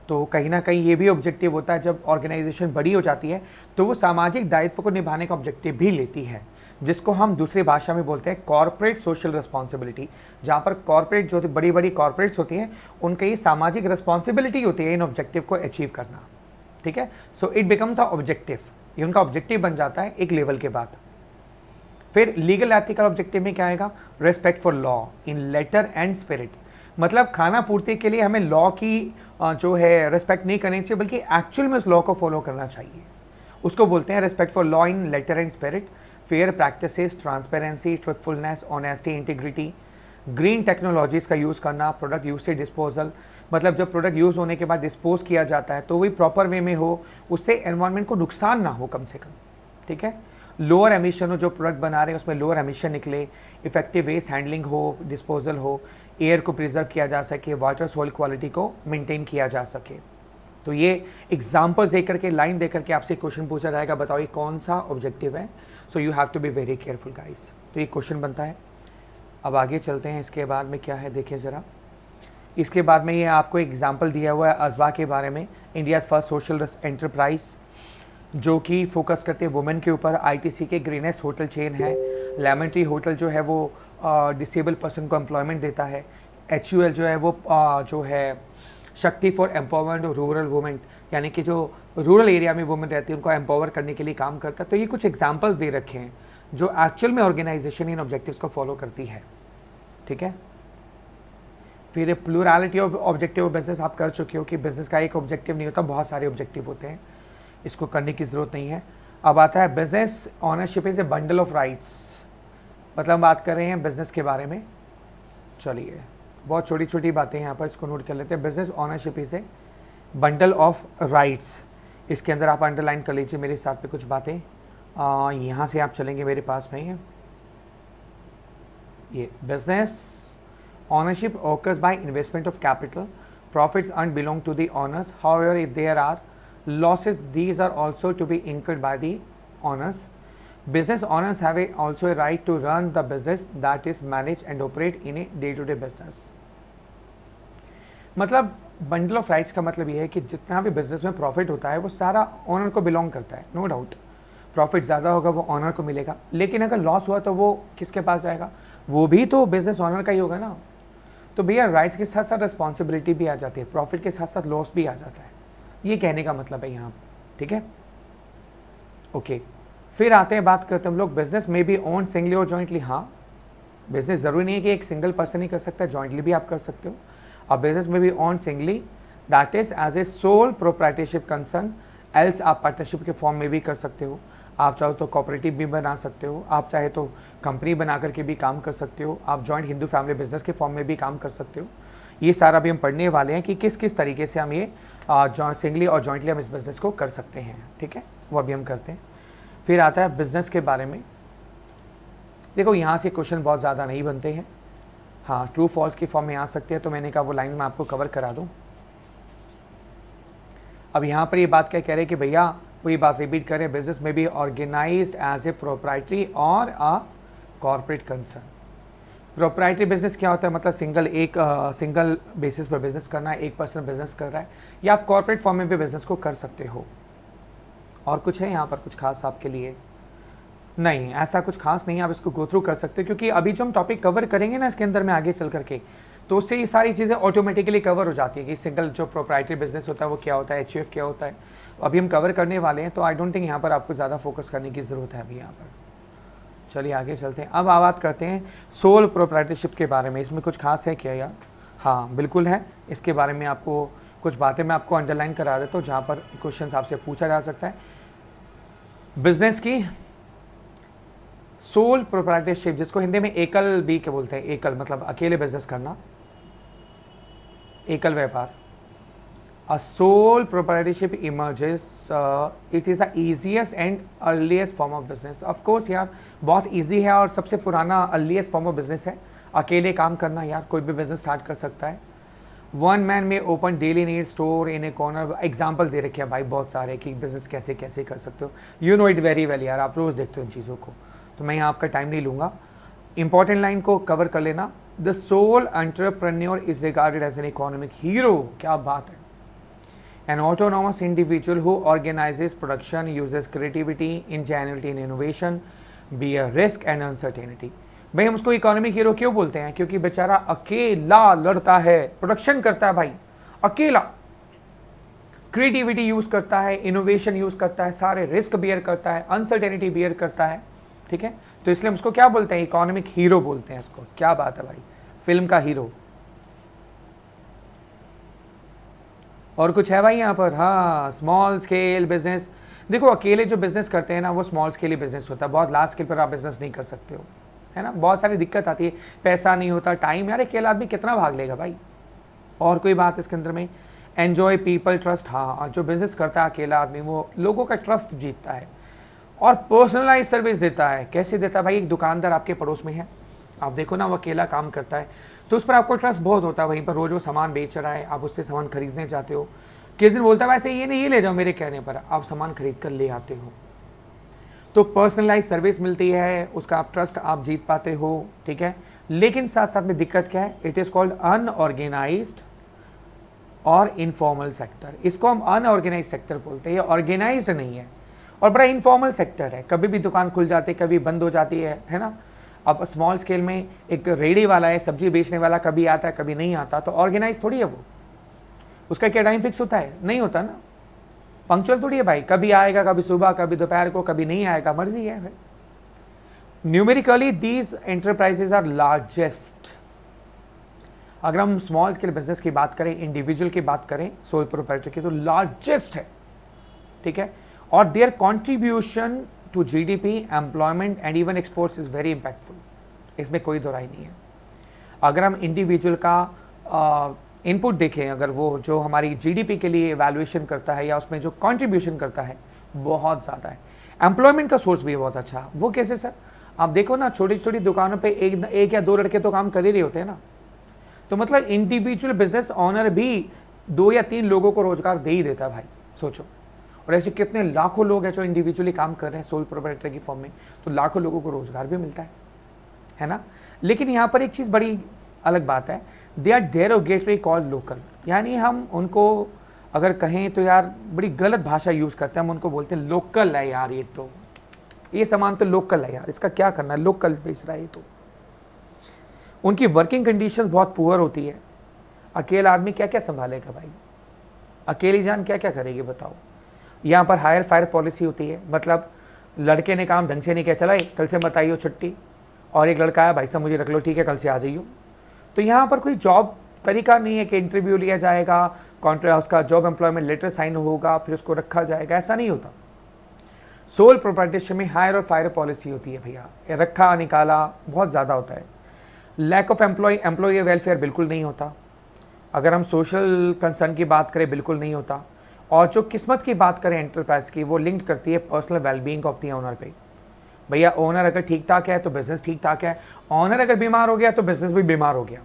तो कहीं ना कहीं ये भी ऑब्जेक्टिव होता है, जब ऑर्गेनाइजेशन बड़ी हो जाती है तो वो सामाजिक दायित्व को निभाने का ऑब्जेक्टिव भी लेती है, जिसको हम दूसरी भाषा में बोलते हैं कॉर्पोरेट सोशल रिस्पॉन्सिबिलिटी। जहाँ पर कॉर्पोरेट जो बड़ी बड़ी कॉर्पोरेट्स होती हैं उनकी ये सामाजिक रिस्पॉन्सिबिलिटी होती है इन ऑब्जेक्टिव को अचीव करना। ठीक है, so it becomes the objective, ये उनका ऑब्जेक्टिव बन जाता है एक लेवल के बाद। फिर लीगल एथिकल ऑब्जेक्टिव में क्या आएगा? Respect for law in letter and spirit. मतलब खाना पूर्ति के लिए हमें लॉ की जो है रिस्पेक्ट नहीं करनी चाहिए, बल्कि एक्चुअल में उस लॉ को फॉलो करना चाहिए। उसको बोलते हैं respect for law in letter and spirit. Fair practices, transparency, truthfulness, honesty, integrity. Green technologies का यूज़ करना, प्रोडक्ट यूज से डिस्पोजल, मतलब जब प्रोडक्ट यूज़ होने के बाद डिस्पोज किया जाता है तो वही प्रॉपर वे में हो, उससे एनवायरनमेंट को नुकसान ना हो कम से कम। ठीक है, लोअर एमिशन हो, जो प्रोडक्ट बना रहे हैं उसमें लोअर एमिशन निकले, इफेक्टिव वेस्ट हैंडलिंग हो, डिस्पोजल हो, एयर को प्रिजर्व किया जा सके, वाटर सॉइल क्वालिटी को मेंटेन किया जा सके। तो ये एग्जांपल्स देकर के, लाइन देकर के आपसे क्वेश्चन पूछा जाएगा, बताओ ये कौन सा ऑब्जेक्टिव है। So you have to be very careful guys. तो ये क्वेश्चन बनता है। अब आगे चलते हैं, इसके बाद में क्या है देखिए ज़रा। इसके बाद में ये आपको एग्जाम्पल दिया हुआ है अज़वा के बारे में, इंडियाज़ फर्स्ट सोशल एंटरप्राइज, जो कि फोकस करते हैं वुमेन के ऊपर। आईटीसी के ग्रीनेस्ट होटल चेन है। लेमन ट्री होटल जो है वो डिसेबल पर्सन को एम्प्लॉयमेंट देता है। HUL जो है वो जो है शक्ति for empowerment of rural women, यानी कि जो रूरल एरिया में वुमेन रहती है उनको एम्पावर करने के लिए काम करता है। तो ये कुछ एग्जाम्पल दे रखे हैं जो एक्चुअल में ऑर्गेनाइजेशन इन ऑब्जेक्टिव्स को फॉलो करती है। ठीक है, फिर प्लूरलिटी ऑफ ऑब्जेक्टिव बिजनेस आप कर चुके हो कि बिजनेस का एक ऑब्जेक्टिव नहीं होता, बहुत सारे ऑब्जेक्टिव होते हैं, इसको करने की ज़रूरत नहीं है। अब आता है business ownership is a bundle of rights. मतलब हम बात कर रहे हैं बिजनेस के बारे में। चलिए, बहुत छोटी छोटी बातें यहाँ पर, इसको नोट कर लेते हैं। Business ownership is a bundle of rights. इसके अंदर आप अंडरलाइन कर लीजिए मेरे साथ पे कुछ बातें। यहाँ से आप चलेंगे मेरे पास में, ये business ownership occurs by investment of capital. Profits earned belong to the owners. However, if there are losses, these are also to be incurred by the owners. Business owners have also a right to run the business that is managed and operate in a day-to-day business. मतलब bundle of rights का मतलब ये है कि जितना भी business में profit होता है वो सारा ओनर को बिलोंग करता है, नो डाउट। प्रॉफिट ज़्यादा होगा वो ओनर को मिलेगा, लेकिन अगर लॉस हुआ तो वो किसके पास जाएगा? वो भी तो बिजनेस ओनर का ही होगा ना। तो भैया राइट्स के साथ साथ रिस्पॉन्सिबिलिटी भी आ जाती है, प्रॉफिट के साथ साथ लॉस भी आ जाता है, ये कहने का मतलब है यहाँ। ठीक है, ओके। फिर आते हैं, बात करते हैं हम लोग बिजनेस में भी ओन सिंगली और जॉइंटली। हाँ, बिजनेस ज़रूरी नहीं है कि एक सिंगल पर्सन ही कर सकता है, जॉइंटली भी आप कर सकते हो। अब बिजनेस में भी own singly, that is as a sole proprietorship concern, else आप पार्टनरशिप के फॉर्म में भी कर सकते हो। आप चाहो तो कोऑपरेटिव भी बना सकते हो, आप चाहे तो कंपनी बना करके भी काम कर सकते हो, आप जॉइंट हिंदू फैमिली बिजनेस के फॉर्म में भी काम कर सकते हो। ये सारा भी हम पढ़ने वाले हैं कि किस किस तरीके से हम ये सिंगली और जॉइंटली हम इस बिज़नेस को कर सकते हैं। ठीक है, वो अभी हम करते हैं। फिर आता है बिजनेस के बारे में। देखो यहाँ से क्वेश्चन बहुत ज़्यादा नहीं बनते हैं, हाँ ट्रू फॉल्स की फॉर्म में आ सकते हैं, तो मैंने कहा वो लाइन में आपको कवर करा दूँ। अब यहाँ पर ये बात क्या कह रहे हैं कि भैया वही बात रिपीट करें, बिजनेस में भी ऑर्गेनाइज्ड एज ए प्रोप्राइटरी और a corporate concern. Proprietary business क्या होता है? मतलब सिंगल बेसिस पर बिजनेस करना है, एक पर्सन बिजनेस कर रहा है, या आप कॉर्पोरेट फॉर्म में भी बिजनेस को कर सकते हो। और कुछ है यहाँ पर कुछ खास आपके लिए? नहीं, ऐसा कुछ खास नहीं है, आप इसको गो थ्रू कर सकते हो, क्योंकि अभी जो हम टॉपिक कवर करेंगे ना इसके अंदर में आगे चल करके, तो उससे ये सारी चीज़ें ऑटोमेटिकली कवर हो जाती है कि सिंगल जो प्रोप्राइटरी बिजनेस होता है वो क्या होता है, HUF क्या होता है, अभी हम कवर करने वाले हैं। तो आई डोंट थिंक यहाँ पर आपको ज़्यादा फोकस करने की ज़रूरत है अभी यहाँ पर। चलिए आगे चलते हैं। अब बात करते हैं सोल प्रोप्राइटरशिप के बारे में। इसमें कुछ खास है क्या यार? हाँ बिल्कुल है, इसके बारे में आपको कुछ बातें मैं आपको अंडरलाइन करा देता हूँ जहाँ पर क्वेश्चन आपसे पूछा जा सकता है। बिजनेस की सोल प्रोप्राइटरशिप, जिसको हिंदी में एकल भी क्या बोलते हैं, एकल मतलब अकेले बिजनेस करना, एकल व्यापार। A sole proprietorship emerges. It is the easiest and earliest form of business. Of course यार बहुत easy है और सबसे पुराना earliest form of business है। अकेले काम करना यार, कोई भी बिजनेस स्टार्ट कर सकता है। One man may open daily need store in a corner. Example दे रखे हैं भाई बहुत सारे कि बिजनेस कैसे कैसे कर सकते हो। You know it very well यार, आप रोज़ देखते हो इन चीज़ों को, तो मैं यहाँ आपका टाइम नहीं लूँगा। इंपॉर्टेंट लाइन को कवर कर लेना। The sole entrepreneur is regarded as an economic hero. क्या बात है, An autonomous individual who organizes production, uses creativity, ingenuity and innovation, bear risk and uncertainty. भाई हम उसको इकोनॉमिक हीरो क्यों बोलते हैं? क्योंकि बेचारा अकेला लड़ता है, प्रोडक्शन करता है भाई अकेला, क्रिएटिविटी यूज करता है, इनोवेशन यूज करता है, सारे रिस्क बियर करता है, अनसर्टेनिटी बियर करता है, ठीक है? तो इसलिए हम उसको क्या बोलते हैं? इकोनॉमिक हीरो बोलते हैं इसको। क्या बात है भाई, फिल्म का हीरो। और कुछ है भाई यहाँ पर? हाँ, स्मॉल स्केल बिजनेस। देखो अकेले जो बिजनेस करते हैं ना वो स्मॉल स्केल बिजनेस होता है, बहुत लार्ज स्केल पर आप बिजनेस नहीं कर सकते हो, है ना? बहुत सारी दिक्कत आती है, पैसा नहीं होता, टाइम, यार अकेला आदमी कितना भाग लेगा भाई। और कोई बात इसके अंदर में? Enjoy people trust. हाँ, जो बिजनेस करता है अकेला आदमी वो लोगों का ट्रस्ट जीतता है और पर्सनलाइज सर्विस देता है। कैसे देता है भाई? एक दुकानदार आपके पड़ोस में है, आप देखो ना वो अकेला काम करता है तो उस पर आपको ट्रस्ट बहुत होता है। वहीं पर रोज वो सामान बेच रहा है, आप उससे सामान खरीदने जाते हो, किस दिन बोलता है वैसे ये नहीं, ये ले जाओ मेरे कहने पर, आप सामान खरीद कर ले आते हो। तो पर्सनलाइज सर्विस मिलती है, उसका आप ट्रस्ट आप जीत पाते हो, ठीक है? लेकिन साथ साथ में दिक्कत क्या है? इट इज कॉल्ड अनऑर्गेनाइज्ड और इनफॉर्मल सेक्टर। इसको हम अनऑर्गेनाइज सेक्टर बोलते हैं, ये ऑर्गेनाइज्ड नहीं है और बड़ा इनफॉर्मल सेक्टर है। कभी भी दुकान खुल जाती है, कभी बंद हो जाती है ना? अब स्मॉल स्केल में एक रेडी वाला है, सब्जी बेचने वाला, कभी आता है कभी नहीं आता, तो ऑर्गेनाइज थोड़ी है वो। उसका क्या टाइम फिक्स होता है? नहीं होता ना। पंक्चुअल थोड़ी है भाई, कभी आएगा, कभी सुबह, कभी दोपहर को, कभी नहीं आएगा, मर्जी है भाई। Numerically these enterprises are largest. अगर हम स्मॉल स्केल बिजनेस की बात करें, इंडिविजुअल की बात करें, सोल प्रोप्राइटर की, तो लार्जेस्ट है, ठीक है? और their contribution to GDP, employment and even exports is very impactful, इसमें कोई दो राय नहीं है। अगर हम इंडिविजुअल का इनपुट देखें, अगर वो जो हमारी जीडीपी के लिए वैल्यूएशन करता है या उसमें जो कंट्रीब्यूशन करता है बहुत ज़्यादा है। एम्प्लॉयमेंट का सोर्स भी बहुत अच्छा। वो कैसे सर? आप देखो ना, छोटी छोटी दुकानों पे एक या दो लड़के तो काम कर ही रहे होते हैं ना। तो मतलब इंडिविजुअल बिजनेस ऑनर भी 2 या 3 लोगों को रोजगार दे ही देता है भाई, सोचो। और ऐसे कितने लाखों लोग हैं जो इंडिविजुअली काम कर रहे हैं सोल प्रोप्राइटर की फॉर्म में, तो लाखों लोगों को रोजगार भी मिलता है ना? लेकिन यहाँ पर एक चीज़ बड़ी अलग बात है, they are derogatory called local. यानी हम उनको अगर कहें तो यार बड़ी गलत भाषा यूज़ करते हैं, हम उनको बोलते हैं लोकल है यार, ये सामान तो लोकल है यार, इसका क्या करना है, लोकल बेच रहा है ये तो। उनकी वर्किंग कंडीशंस बहुत पुअर होती है। अकेला आदमी क्या क्या संभालेगा भाई? अकेली जान क्या क्या करेगी बताओ? यहाँ पर हायर फायर पॉलिसी होती है, मतलब लड़के ने काम ढंग से नहीं किया, चला कल से मत आइयो छुट्टी, और एक लड़का है भाई साहब मुझे रख लो, ठीक है कल से आ जाइयो। तो यहाँ पर कोई जॉब तरीका नहीं है कि इंटरव्यू लिया जाएगा, कॉन्ट्रैक्ट, उसका जॉब एम्प्लॉयमेंट लेटर साइन होगा, फिर उसको रखा जाएगा, ऐसा नहीं होता। सोल प्रोप्राइटरशिप में हायर और फायर पॉलिसी होती है भैया, रखा निकाला बहुत ज़्यादा होता है। लैक ऑफ एम्प्लॉय वेलफेयर बिल्कुल नहीं होता। अगर हम सोशल कंसर्न की बात करें बिल्कुल नहीं होता। और जो किस्मत की बात करें एंटरप्राइज की, वो लिंक करती है personal wellbeing of the owner पे। भैया ओनर अगर ठीक ठाक है तो बिजनेस ठीक ठाक है, ऑनर अगर बीमार हो गया तो बिजनेस भी बीमार हो गया,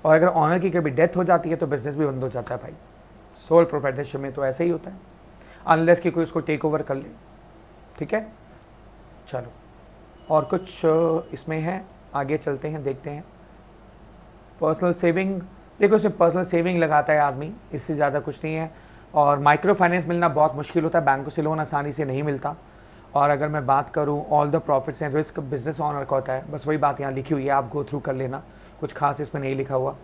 और अगर ऑनर की कभी डेथ हो जाती है तो बिजनेस भी बंद हो जाता है भाई। सोल प्रोप्राइटरशिप में तो ऐसा ही होता है, अनलेस कि कोई उसको टेक ओवर कर ले, ठीक है? चलो और कुछ इसमें है, आगे चलते हैं, देखते हैं। पर्सनल सेविंग, देखो इसमें पर्सनल सेविंग लगाता है आदमी, इससे ज़्यादा कुछ नहीं है। और माइक्रो फाइनेंस मिलना बहुत मुश्किल होता है, बैंकों से लोन आसानी से नहीं मिलता। और अगर मैं बात करूं all the profits and risk business honour का होता है, बस वही बात यहाँ लिखी हुई है, आप गो थ्रू कर लेना, कुछ खास इसमें नहीं लिखा हुआ।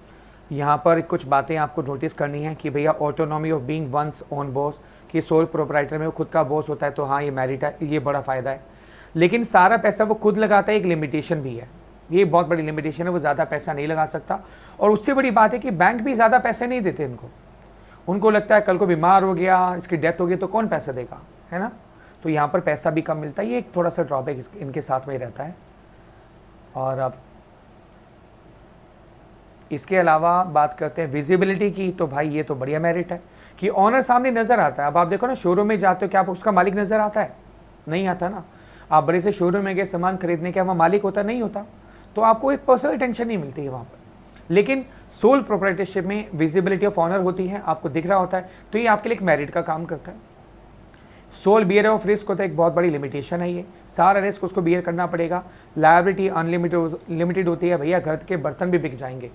यहाँ पर कुछ बातें आपको नोटिस करनी है कि भैया autonomy of being one's own boss, कि सोल प्रोप्राइटर में वो खुद का बॉस होता है, तो हाँ ये मेरिट है, ये बड़ा फ़ायदा है। लेकिन सारा पैसा वो खुद लगाता है, एक लिमिटेशन भी है, ये बहुत बड़ी लिमिटेशन है, वो ज़्यादा पैसा नहीं लगा सकता। और उससे बड़ी बात है कि बैंक भी ज़्यादा पैसे नहीं देते इनको, उनको लगता है कल को बीमार हो गया, इसकी डेथ हो गई तो कौन पैसा देगा, है ना? तो यहाँ पर पैसा भी कम मिलता है, ये एक थोड़ा सा ड्रॉबैक इनके साथ में रहता है। और अब इसके अलावा बात करते हैं विजिबिलिटी की, तो भाई ये तो बढ़िया मेरिट है कि ऑनर सामने नज़र आता है। अब आप देखो ना, शोरूम में जाते हो, क्या आप उसका मालिक नज़र आता है? नहीं आता ना। आप बड़े से शोरूम में गए सामान खरीदने, क्या वहाँ मालिक होता? नहीं होता। तो आपको एक पर्सनल टेंशन नहीं मिलती है वहाँ पर। लेकिन सोल प्रोप्राइटरशिप में विजिबिलिटी ऑफ ऑनर होती है, आपको दिख रहा होता है, तो ये आपके लिए एक मेरिट का काम करता है। सोल बियर ऑफ रिस्क होता है, एक बहुत बड़ी लिमिटेशन है, ये सारा रिस्क उसको बियर करना पड़ेगा। लायबिलिटी अनलिमिटेड होती है, भैया घर के बर्तन भी बिक जाएंगे,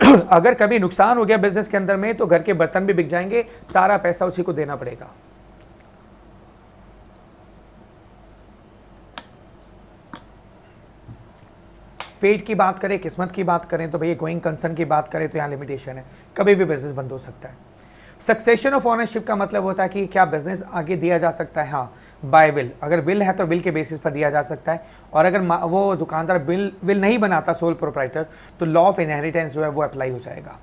अगर कभी नुकसान हो गया बिजनेस के अंदर में तो घर के बर्तन भी बिक जाएंगे, सारा पैसा उसी को देना पड़ेगा। फेट की बात करें, किस्मत की बात करें तो भैया गोइंग कंसर्न की बात करें तो यहाँ लिमिटेशन है, कभी भी बिजनेस बंद हो सकता है। सक्सेशन ऑफ ओनरशिप का मतलब होता है कि क्या बिजनेस आगे दिया जा सकता है, हाँ बाय विल, अगर विल है तो विल के बेसिस पर दिया जा सकता है, और अगर वो दुकानदार विल नहीं बनाता सोल प्रोप्राइटर तो लॉ ऑफ इनहेरिटेंस जो है वो अप्लाई हो जाएगा।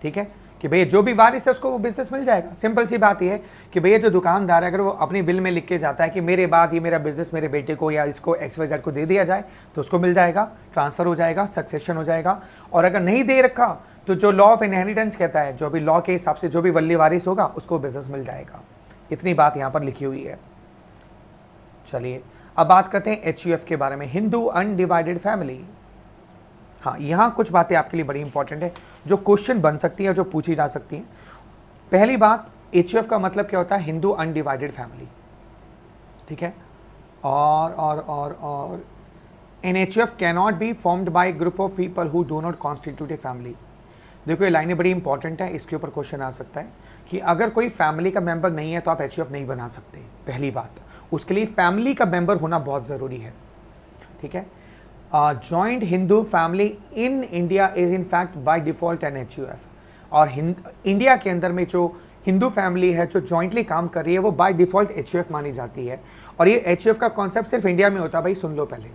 ठीक है कि भैया जो भी वारिस है उसको वो बिजनेस मिल जाएगा। सिंपल सी बात यह है कि भैया जो दुकानदार है अगर वो अपनी विल में लिख के जाता है कि मेरे बाद ये मेरा बिजनेस मेरे बेटे को या इसको XYZ को दे दिया जाए तो उसको मिल जाएगा, ट्रांसफर हो जाएगा, सक्सेशन हो जाएगा। और अगर नहीं दे रखा तो जो लॉ ऑफ इनहेरिटेंस कहता है, जो भी लॉ के हिसाब से जो भी वल्ली वारिस होगा उसको बिजनेस मिल जाएगा। इतनी बात यहाँ पर लिखी हुई है। चलिए अब बात करते हैं HUF के बारे में, हिंदू अनडिवाइडेड फैमिली। हाँ, यहाँ कुछ बातें आपके लिए बड़ी इंपॉर्टेंट है जो क्वेश्चन बन सकती है, जो पूछी जा सकती हैं। पहली बात, HUF का मतलब क्या होता है, हिंदू अनडिवाइडेड फैमिली। ठीक है, और an HUF can not be formed by group of people who do not constitute a family. देखो ये लाइनें बड़ी इंपॉर्टेंट है, इसके ऊपर क्वेश्चन आ सकता है कि अगर कोई फैमिली का मेंबर नहीं है तो आप HUF नहीं बना सकते। पहली बात, उसके लिए फैमिली का मेंबर होना बहुत ज़रूरी है। ठीक है, joint Hindu family in India is in fact by default an HUF। और इंडिया के अंदर में जो हिंदू फैमिली है जो जॉइंटली काम कर रही है वो बाय डिफॉल्ट HUF मानी जाती है। और ये HUF का कॉन्सेप्ट सिर्फ इंडिया में होता है। भाई सुन लो, पहले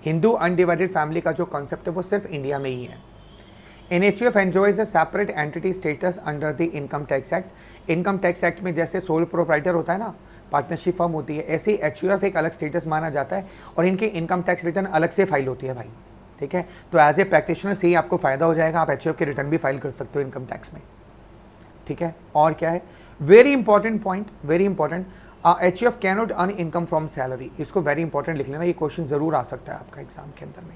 हिंदू अनडिवाइडेड फैमिली का जो कॉन्सेप्ट है वो सिर्फ इंडिया में ही है। An HUF enjoys a separate entity status under the income tax act. Income tax act में जैसे सोल प्रोप्राइटर होता है ना, पार्टनरशिप फर्म होती है, ऐसे ही HUF एक अलग स्टेटस माना जाता है और इनके इनकम टैक्स रिटर्न अलग से फाइल होती है भाई। ठीक है, तो एज ए प्रैक्टिशनर से ही आपको फायदा हो जाएगा, आप HUF के रिटर्न भी फाइल कर सकते हो इनकम टैक्स में। ठीक है, और क्या है, very important point, very important, HUF can not earn income from salary. इसको वेरी इंपॉर्टेंट लिख लेना, ये क्वेश्चन जरूर आ सकता है आपका एग्जाम के अंदर में।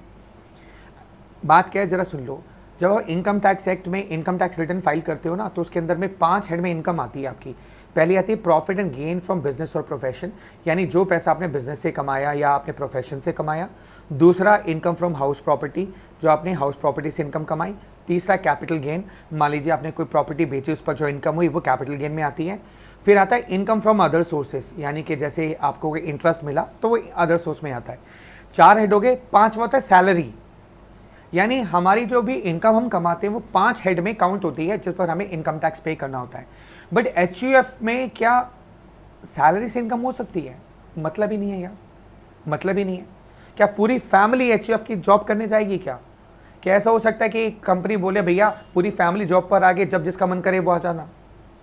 बात क्या है जरा सुन लो, जब आप इनकम टैक्स एक्ट में इनकम टैक्स रिटर्न फाइल करते हो ना तो उसके अंदर में 5 हेड में इनकम आती है आपकी। पहली आती है profit and gain from business और प्रोफेशन, यानी जो पैसा आपने बिजनेस से कमाया या आपने प्रोफेशन से कमाया। दूसरा इनकम फ्रॉम हाउस प्रॉपर्टी, जो आपने हाउस प्रॉपर्टी से इनकम कमाई। तीसरा कैपिटल गेन, मान लीजिए आपने कोई प्रॉपर्टी बेची उस पर जो इनकम हुई वो कैपिटल गेन में आती है। फिर आता है इनकम फ्रॉम अदर सोर्सेज, यानी कि जैसे आपको कोई इंटरेस्ट मिला तो वो अदर सोर्स में आता है। 4 हेड हो गए। 5वां होता है सैलरी, यानी हमारी जो भी इनकम हम कमाते हैं वो 5 हेड में काउंट होती है जिस पर हमें इनकम टैक्स पे करना होता है। बट HUF में क्या सैलरी से इनकम हो सकती है? मतलब ही नहीं है यार, मतलब ही नहीं है। क्या पूरी फैमिली HUF की जॉब करने जाएगी क्या? क्या ऐसा हो सकता है कि कंपनी बोले भैया पूरी फैमिली जॉब पर आ गए, जब जिसका मन करे वो आ जाना?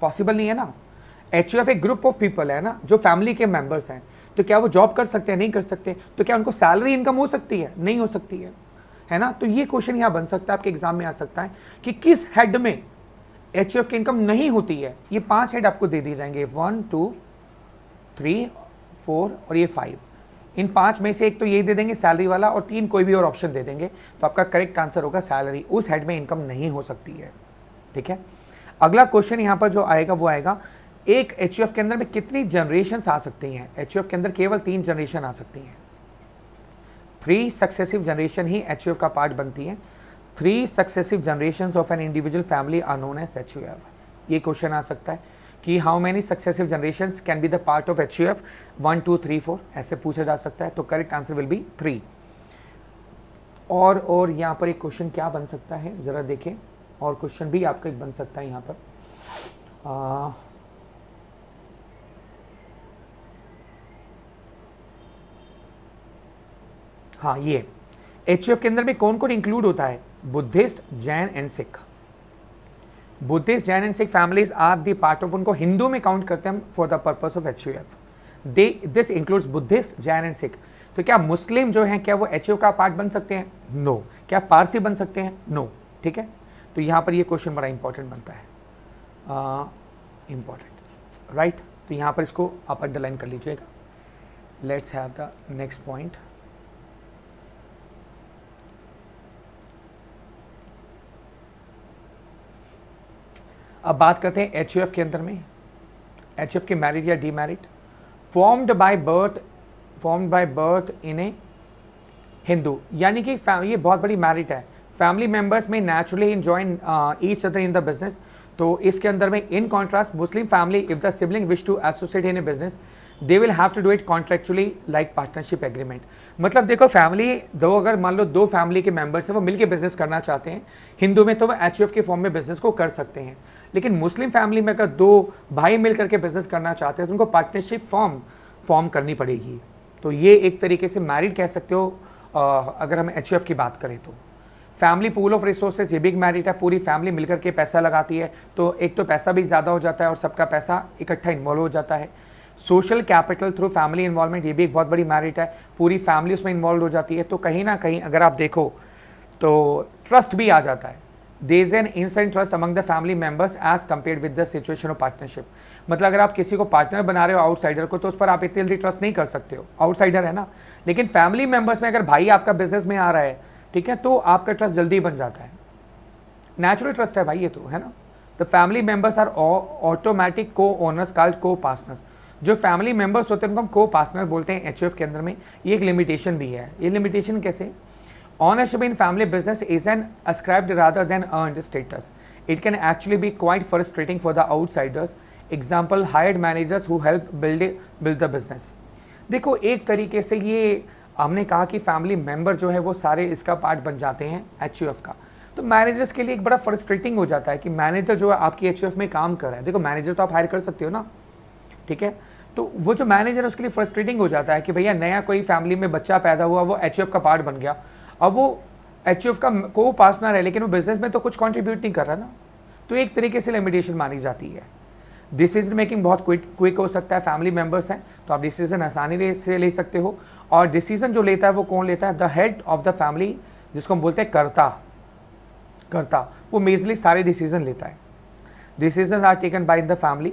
पॉसिबल नहीं है ना। HUF एक ग्रुप ऑफ पीपल है ना जो फैमिली के मेंबर्स हैं, तो क्या वो जॉब कर सकते हैं? नहीं कर सकते। तो क्या उनको सैलरी इनकम हो सकती है? नहीं हो सकती है ना। तो ये क्वेश्चन यहाँ बन सकता है, आपके एग्जाम में आ सकता है कि किस हेड में HUF की इनकम नहीं होती है। ये 5 हेड आपको दे दिए जाएंगे, 1 2 3 4 और ये 5। इन 5 में से एक तो ये दे देंगे सैलरी वाला और 3 कोई भी और ऑप्शन दे देंगे। तो आपका करेक्ट आंसर होगा सैलरी, उस हेड में इनकम नहीं हो सकती है। ठीक है, अगला क्वेश्चन यहाँ पर जो आएगा वो आएगा, एक HUF के अंदर में कितनी जनरेशन आ सकती हैं? HUF के अंदर केवल 3 जनरेशन आ सकती हैं। 3 सक्सेसिव जनरेशन ही HUF का पार्ट बनती है। 3 successive generations of an individual family are known as HUF। ये क्वेश्चन आ सकता है कि how many successive generations can be the part of HUF, 1 2 3 4 ऐसे पूछा जा सकता है। तो करेक्ट आंसर विल बी 3। और यहाँ पर एक क्वेश्चन क्या बन सकता है जरा देखें, और क्वेश्चन भी आपका एक बन सकता है यहाँ पर। हाँ, ये HUF के अंदर में कौन कौन इंक्लूड होता है? Buddhist, Jain and Sikh. Buddhist, Jain and Sikh families are the part of, उनको हिंदू में काउंट करते हैं for the purpose of HUF। This includes Buddhist, Jain and Sikh. तो क्या मुस्लिम जो हैं क्या वो HUF का पार्ट बन सकते हैं? नो। क्या पारसी बन सकते हैं? नो। ठीक है, तो यहाँ पर ये क्वेश्चन बड़ा इंपॉर्टेंट बनता है, इंपॉर्टेंट, राइट। तो यहाँ पर इसको आप अंडरलाइन कर लीजिएगा। Let's have the next point. अब बात करते हैं HUF के अंदर में, HUF के मैरिड या डीमैरिड। Formed by birth in a Hindu, यानी कि ये बहुत बड़ी मैरिट है। फैमिली मेम्बर्स में naturally join each other in the business. तो इसके अंदर में in contrast Muslim family, if the sibling wish to associate in a business, they will have to do it contractually like partnership agreement. मतलब देखो family दो, अगर मान लो दो फैमिली के मेंबर्स हैं वो मिलकर बिजनेस करना चाहते हैं, हिंदू में तो वो एचयूएफ के फॉर्म में बिजनेस को कर सकते हैं, लेकिन मुस्लिम फैमिली में अगर दो भाई मिल करके बिजनेस करना चाहते हैं तो उनको पार्टनरशिप फॉर्म करनी पड़ेगी। तो ये एक तरीके से मैरिड कह सकते हो अगर हम एचयूएफ की बात करें तो। फैमिली पूल ऑफ रिसोर्सेज, ये भी एक मैरिट है, पूरी फैमिली मिलकर के पैसा लगाती है, तो एक तो पैसा भी ज़्यादा हो जाता है और सबका पैसा इकट्ठा इन्वॉल्व हो जाता है। Social capital through family involvement, ये भी एक बहुत बड़ी मैरिट है, पूरी फैमिली उसमें इन्वॉल्व हो जाती है। तो कहीं ना कहीं अगर आप देखो तो ट्रस्ट भी आ जाता है, there is an instant trust among the family members as compared with the situation of partnership. मतलब अगर आप किसी को पार्टनर बना रहे हो आउटसाइडर को, तो उस पर आप इतनी जल्दी ट्रस्ट नहीं कर सकते हो, आउटसाइडर है ना। लेकिन फैमिली मेंबर्स में अगर भाई आपका बिजनेस में आ रहा है, ठीक है, तो आपका ट्रस्ट जल्दी बन जाता है, नेचुरल ट्रस्ट है भाई ये तो, है ना। The family members are automatic co owners called co partners. जो फैमिली मेंबर्स होते हैं उनको हम को पार्टनर बोलते हैं एचयूएफ के अंदर में। ये एक लिमिटेशन भी है। ये लिमिटेशन कैसे? Ownership in family business is an ascribed rather than earned status. It can actually be quite frustrating for the outsiders. Example, hired managers who help build the business. देखो एक तरीके से ये हमने कहा कि फैमिली मेंबर जो है वो सारे इसका पार्ट बन जाते हैं एचयूएफ का। तो मैनेजर्स के लिए एक बड़ा फ्रस्ट्रेटिंग हो जाता है कि मैनेजर जो है आपकी एचयूएफ में काम कर रहा है। देखो मैनेजर तो आप हायर कर सकते हो ना, ठीक है, तो वो जो मैनेजर है उसके लिए फ्रस्ट्रेटिंग हो जाता है कि भैया नया कोई फैमिली में बच्चा पैदा हुआ, वो एचयूएफ का पार्ट बन गया, अब वो एचयूएफ का को पार्टनर है लेकिन वो बिजनेस में तो कुछ कंट्रीब्यूट नहीं कर रहा ना। तो एक तरीके से लिमिटेशन मानी जाती है। डिसीजन मेकिंग बहुत क्विक हो सकता है, फैमिली मेंबर्स हैं तो आप डिसीजन आसानी से ले सकते हो। और डिसीजन जो लेता है वो कौन लेता है? The head of the family, जिसको हम बोलते हैं कर्ता, वो मेजरली सारे डिसीजन लेता है। Decision are taken by the family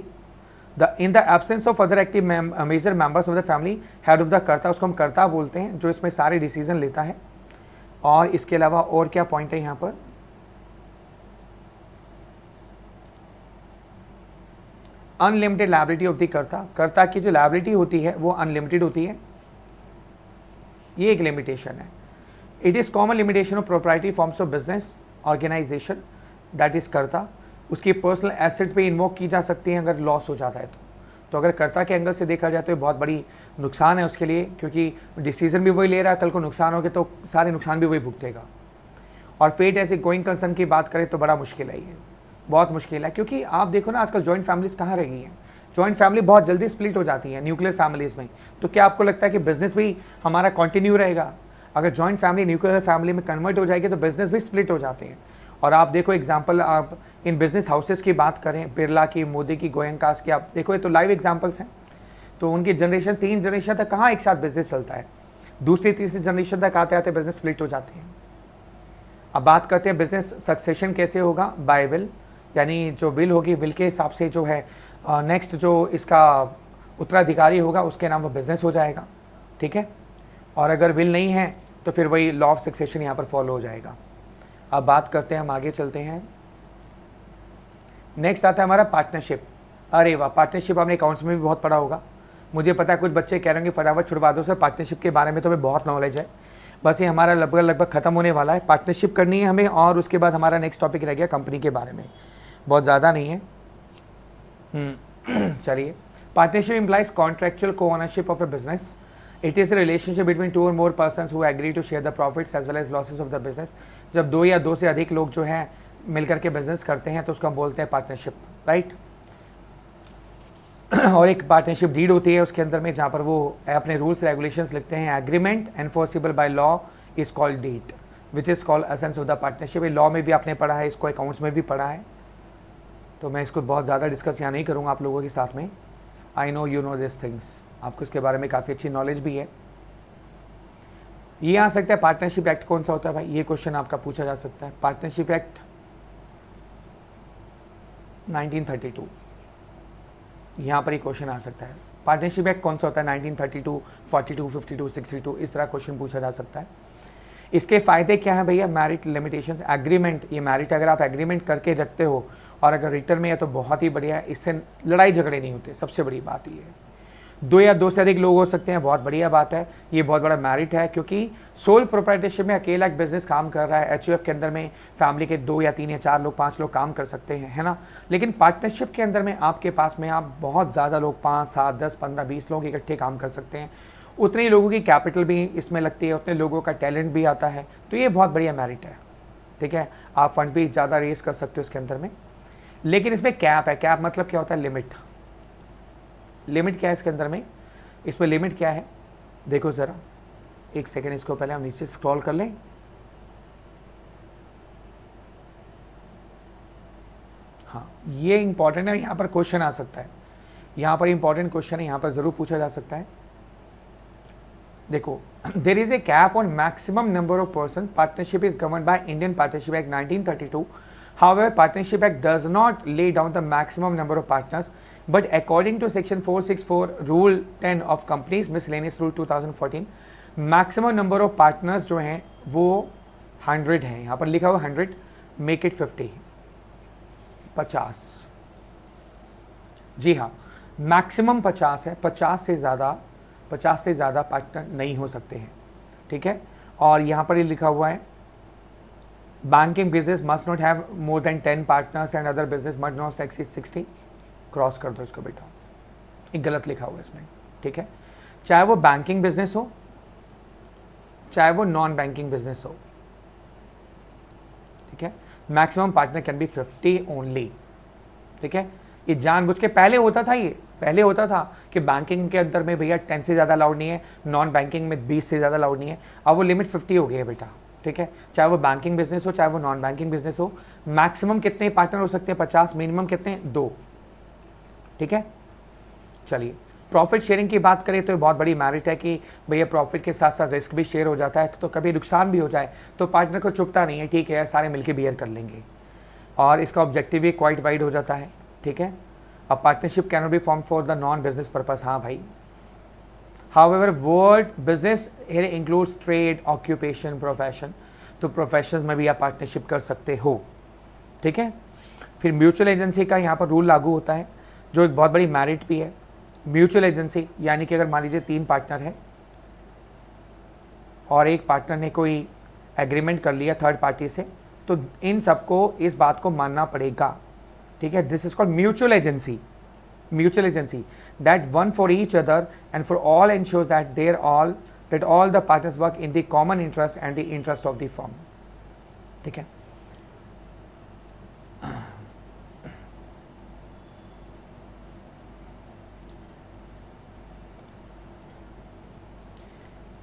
in the absence of other active major members of the family, head of the कर्ता, उसको हम कर्ता बोलते हैं, जो इसमें सारे डिसीजन लेता है। और इसके अलावा और क्या पॉइंट है यहाँ पर? अनलिमिटेड लायबिलिटी ऑफ द कर्ता की जो लायबिलिटी होती है वो अनलिमिटेड होती है, ये एक लिमिटेशन है। It is common limitation of proprietary forms of business organisation, that is karta. उसकी पर्सनल एसेट्स भी इन्वोक की जा सकती हैं अगर लॉस हो जाता है तो अगर कर्ता के एंगल से देखा जाए तो बहुत बड़ी नुकसान है उसके लिए, क्योंकि डिसीजन भी वही ले रहा है, कल को नुकसान हो गया तो सारे नुकसान भी वही भुगतेगा। और फेट ऐसे गोइंग कंसर्न की बात करें तो बड़ा मुश्किल है, ये बहुत मुश्किल है, क्योंकि आप देखो ना आजकल जॉइंट फैमिलीज कहाँ रह गई हैं। जॉइंट फैमिली बहुत जल्दी स्प्लिट हो जाती है न्यूक्लियर फैमिलीज में। तो क्या आपको लगता है कि बिजनेस भी हमारा कंटिन्यू रहेगा? अगर जॉइंट फैमिली न्यूक्लियर फैमिली में कन्वर्ट हो जाएगी तो बिजनेस भी स्प्लिट हो जाते हैं। और आप देखो एग्जाम्पल, आप इन बिजनेस हाउसेस की बात करें, बिरला की, मोदी की, गोयंकास की, आप देखो ये तो लाइव एग्जाम्पल्स हैं। तो उनकी जनरेशन 3 जनरेशन तक कहाँ एक साथ बिजनेस चलता है, दूसरी तीसरी जनरेशन तक आते आते बिजनेस स्प्लिट हो जाते हैं। अब बात करते हैं बिजनेस सक्सेशन कैसे होगा? बाय विल, यानी जो विल होगी, विल के हिसाब से जो है नेक्स्ट जो इसका उत्तराधिकारी होगा उसके नाम वो बिजनेस हो जाएगा, ठीक है। और अगर विल नहीं है तो फिर वही लॉ ऑफ सक्सेशन यहाँ पर फॉलो हो जाएगा। अब बात करते हैं, हम आगे चलते हैं। नेक्स्ट आता है हमारा पार्टनरशिप। अरे वाह, पार्टनरशिप आपने अकाउंट्स में भी बहुत पढ़ा होगा। मुझे पता है कुछ बच्चे कह रहे हैं फटाफट छुड़वा दो सर, पार्टनरशिप के बारे में तो हमें बहुत नॉलेज है। बस ये हमारा लगभग खत्म होने वाला है। पार्टनरशिप करनी है हमें और उसके बाद हमारा नेक्स्ट टॉपिक रह गया कंपनी के बारे में, बहुत ज़्यादा नहीं है। चलिए, partnership implies contractual co-ownership of a business. It is a relationship between 2 और more persons who agree to share the profits as well as losses of the business. जब 2 या 2 से अधिक लोग जो हैं मिलकर के बिजनेस करते हैं तो उसको हम बोलते हैं पार्टनरशिप, राइट। और एक पार्टनरशिप डीड होती है उसके अंदर में, जहाँ पर वो अपने रूल्स रेगुलेशंस लिखते हैं। Agreement enforceable by law is called deed, which is called essence of the partnership. ये लॉ में भी आपने पढ़ा है, इसको अकाउंट्स में भी पढ़ा है, तो मैं इसको बहुत ज़्यादा डिस्कस यहाँ नहीं करूँगा आप लोगों के साथ में। I know you know this things, आपको इसके बारे में काफ़ी अच्छी नॉलेज भी है। ये आ सकता है पार्टनरशिप एक्ट कौन सा होता है भाई, ये क्वेश्चन आपका पूछा जा सकता है। पार्टनरशिप एक्ट 1932, यहाँ पर ही क्वेश्चन आ सकता है। पार्टनरशिप एक्ट कौन सा होता है? 1932, 42, 52, 62, इस तरह क्वेश्चन पूछा जा सकता है। इसके फ़ायदे क्या है भैया? Merit limitations, agreement. ये मैरिट अगर आप एग्रीमेंट करके रखते हो और अगर रिटर्न में है तो बहुत ही बढ़िया है, इससे लड़ाई झगड़े नहीं होते, सबसे बड़ी बात ये है। 2 या 2 से अधिक लोग हो सकते हैं, बहुत बढ़िया बात है, ये बहुत बड़ा मेरिट है, क्योंकि सोल प्रोप्राइटरशिप में अकेला एक बिजनेस काम कर रहा है, एचयूएफ के अंदर में फैमिली के 2 या 3 या 4 लोग 5 लोग काम कर सकते हैं, है ना। लेकिन पार्टनरशिप के अंदर में आपके पास में आप बहुत ज़्यादा लोग 5, 7, 10, 15, 20 लोग इकट्ठे काम कर सकते हैं, उतने ही लोगों की कैपिटल भी इसमें लगती है, उतने लोगों का टैलेंट भी आता है, तो ये बहुत बढ़िया मेरिट है, ठीक है। आप फंड भी ज़्यादा रेस कर सकते हो इसके अंदर में। लेकिन इसमें कैप है, कैप मतलब क्या होता है, लिमिट। लिमिट क्या है इसके अंदर में, इसमें लिमिट क्या है, देखो ज़रा एक सेकेंड, इसको पहले हम नीचे स्क्रॉल कर लें। हाँ, ये इंपॉर्टेंट है, यहाँ पर क्वेश्चन आ सकता है, यहाँ पर इंपॉर्टेंट क्वेश्चन है, यहाँ पर ज़रूर पूछा जा सकता है। देखो, there is A cap on maximum number of person, partnership is govern by Indian partnership act 1932. However, Partnership Act does not lay down the maximum number of partners, but according to Section 464, Rule 10 of Companies Miscellaneous Rule 2014, maximum number of partners जो हैं वो 100 हैं, यहाँ पर लिखा हुआ 100, make it 50. जी हाँ, maximum 50 है, 50 से ज़्यादा पार्टनर नहीं हो सकते हैं, ठीक है। और यहाँ पर ये लिखा हुआ है, banking business must not have more than 10 partners and other business must not exceed 60. Cross कर दो इसको बेटा, एक गलत लिखा हुआ है इसमें, ठीक है। चाहे वो बैंकिंग बिजनेस हो, चाहे वो नॉन बैंकिंग बिजनेस हो, ठीक है। Maximum partner can be 50 only, ठीक है। ये जानबूझ के पहले होता था कि बैंकिंग के अंदर में भैया 10 से ज़्यादा अलाउड नहीं है, नॉन बैंकिंग में 20 से ज़्यादा अलाउड नहीं है, अब वो लिमिट 50 हो गई है बेटा, ठीक है। चाहे वो बैंकिंग बिजनेस हो, चाहे वो नॉन बैंकिंग बिजनेस हो, मैक्सिमम कितने पार्टनर हो सकते हैं, 50, मिनिमम कितने, 2, ठीक है। चलिए, प्रॉफिट शेयरिंग की बात करें तो बहुत बड़ी मेरिट है कि भैया प्रॉफिट के साथ साथ रिस्क भी शेयर हो जाता है, तो कभी नुकसान भी हो जाए तो पार्टनर को चुभता नहीं है, ठीक है यार सारे मिलकर बियर कर लेंगे, और इसका ऑब्जेक्टिव भी क्वाइट वाइड हो जाता है, ठीक है। अब partnership can not B form for the non business purpose, हाँ भाई। However, word business here includes trade, occupation, profession. तो प्रोफेशन में भी आप पार्टनरशिप कर सकते हो, ठीक है। फिर म्यूचुअल एजेंसी का यहाँ पर रूल लागू होता है, जो एक बहुत बड़ी मेरिट भी है। म्यूचुअल एजेंसी यानी कि अगर मान लीजिए 3 पार्टनर है और एक पार्टनर ने कोई एग्रीमेंट कर लिया थर्ड पार्टी से, तो इन सबको इस बात को मानना पड़ेगा, ठीक है। This is called mutual agency that one for each other and for all ensures that all the partners work in the common interest and the interest of the firm, ठीक है।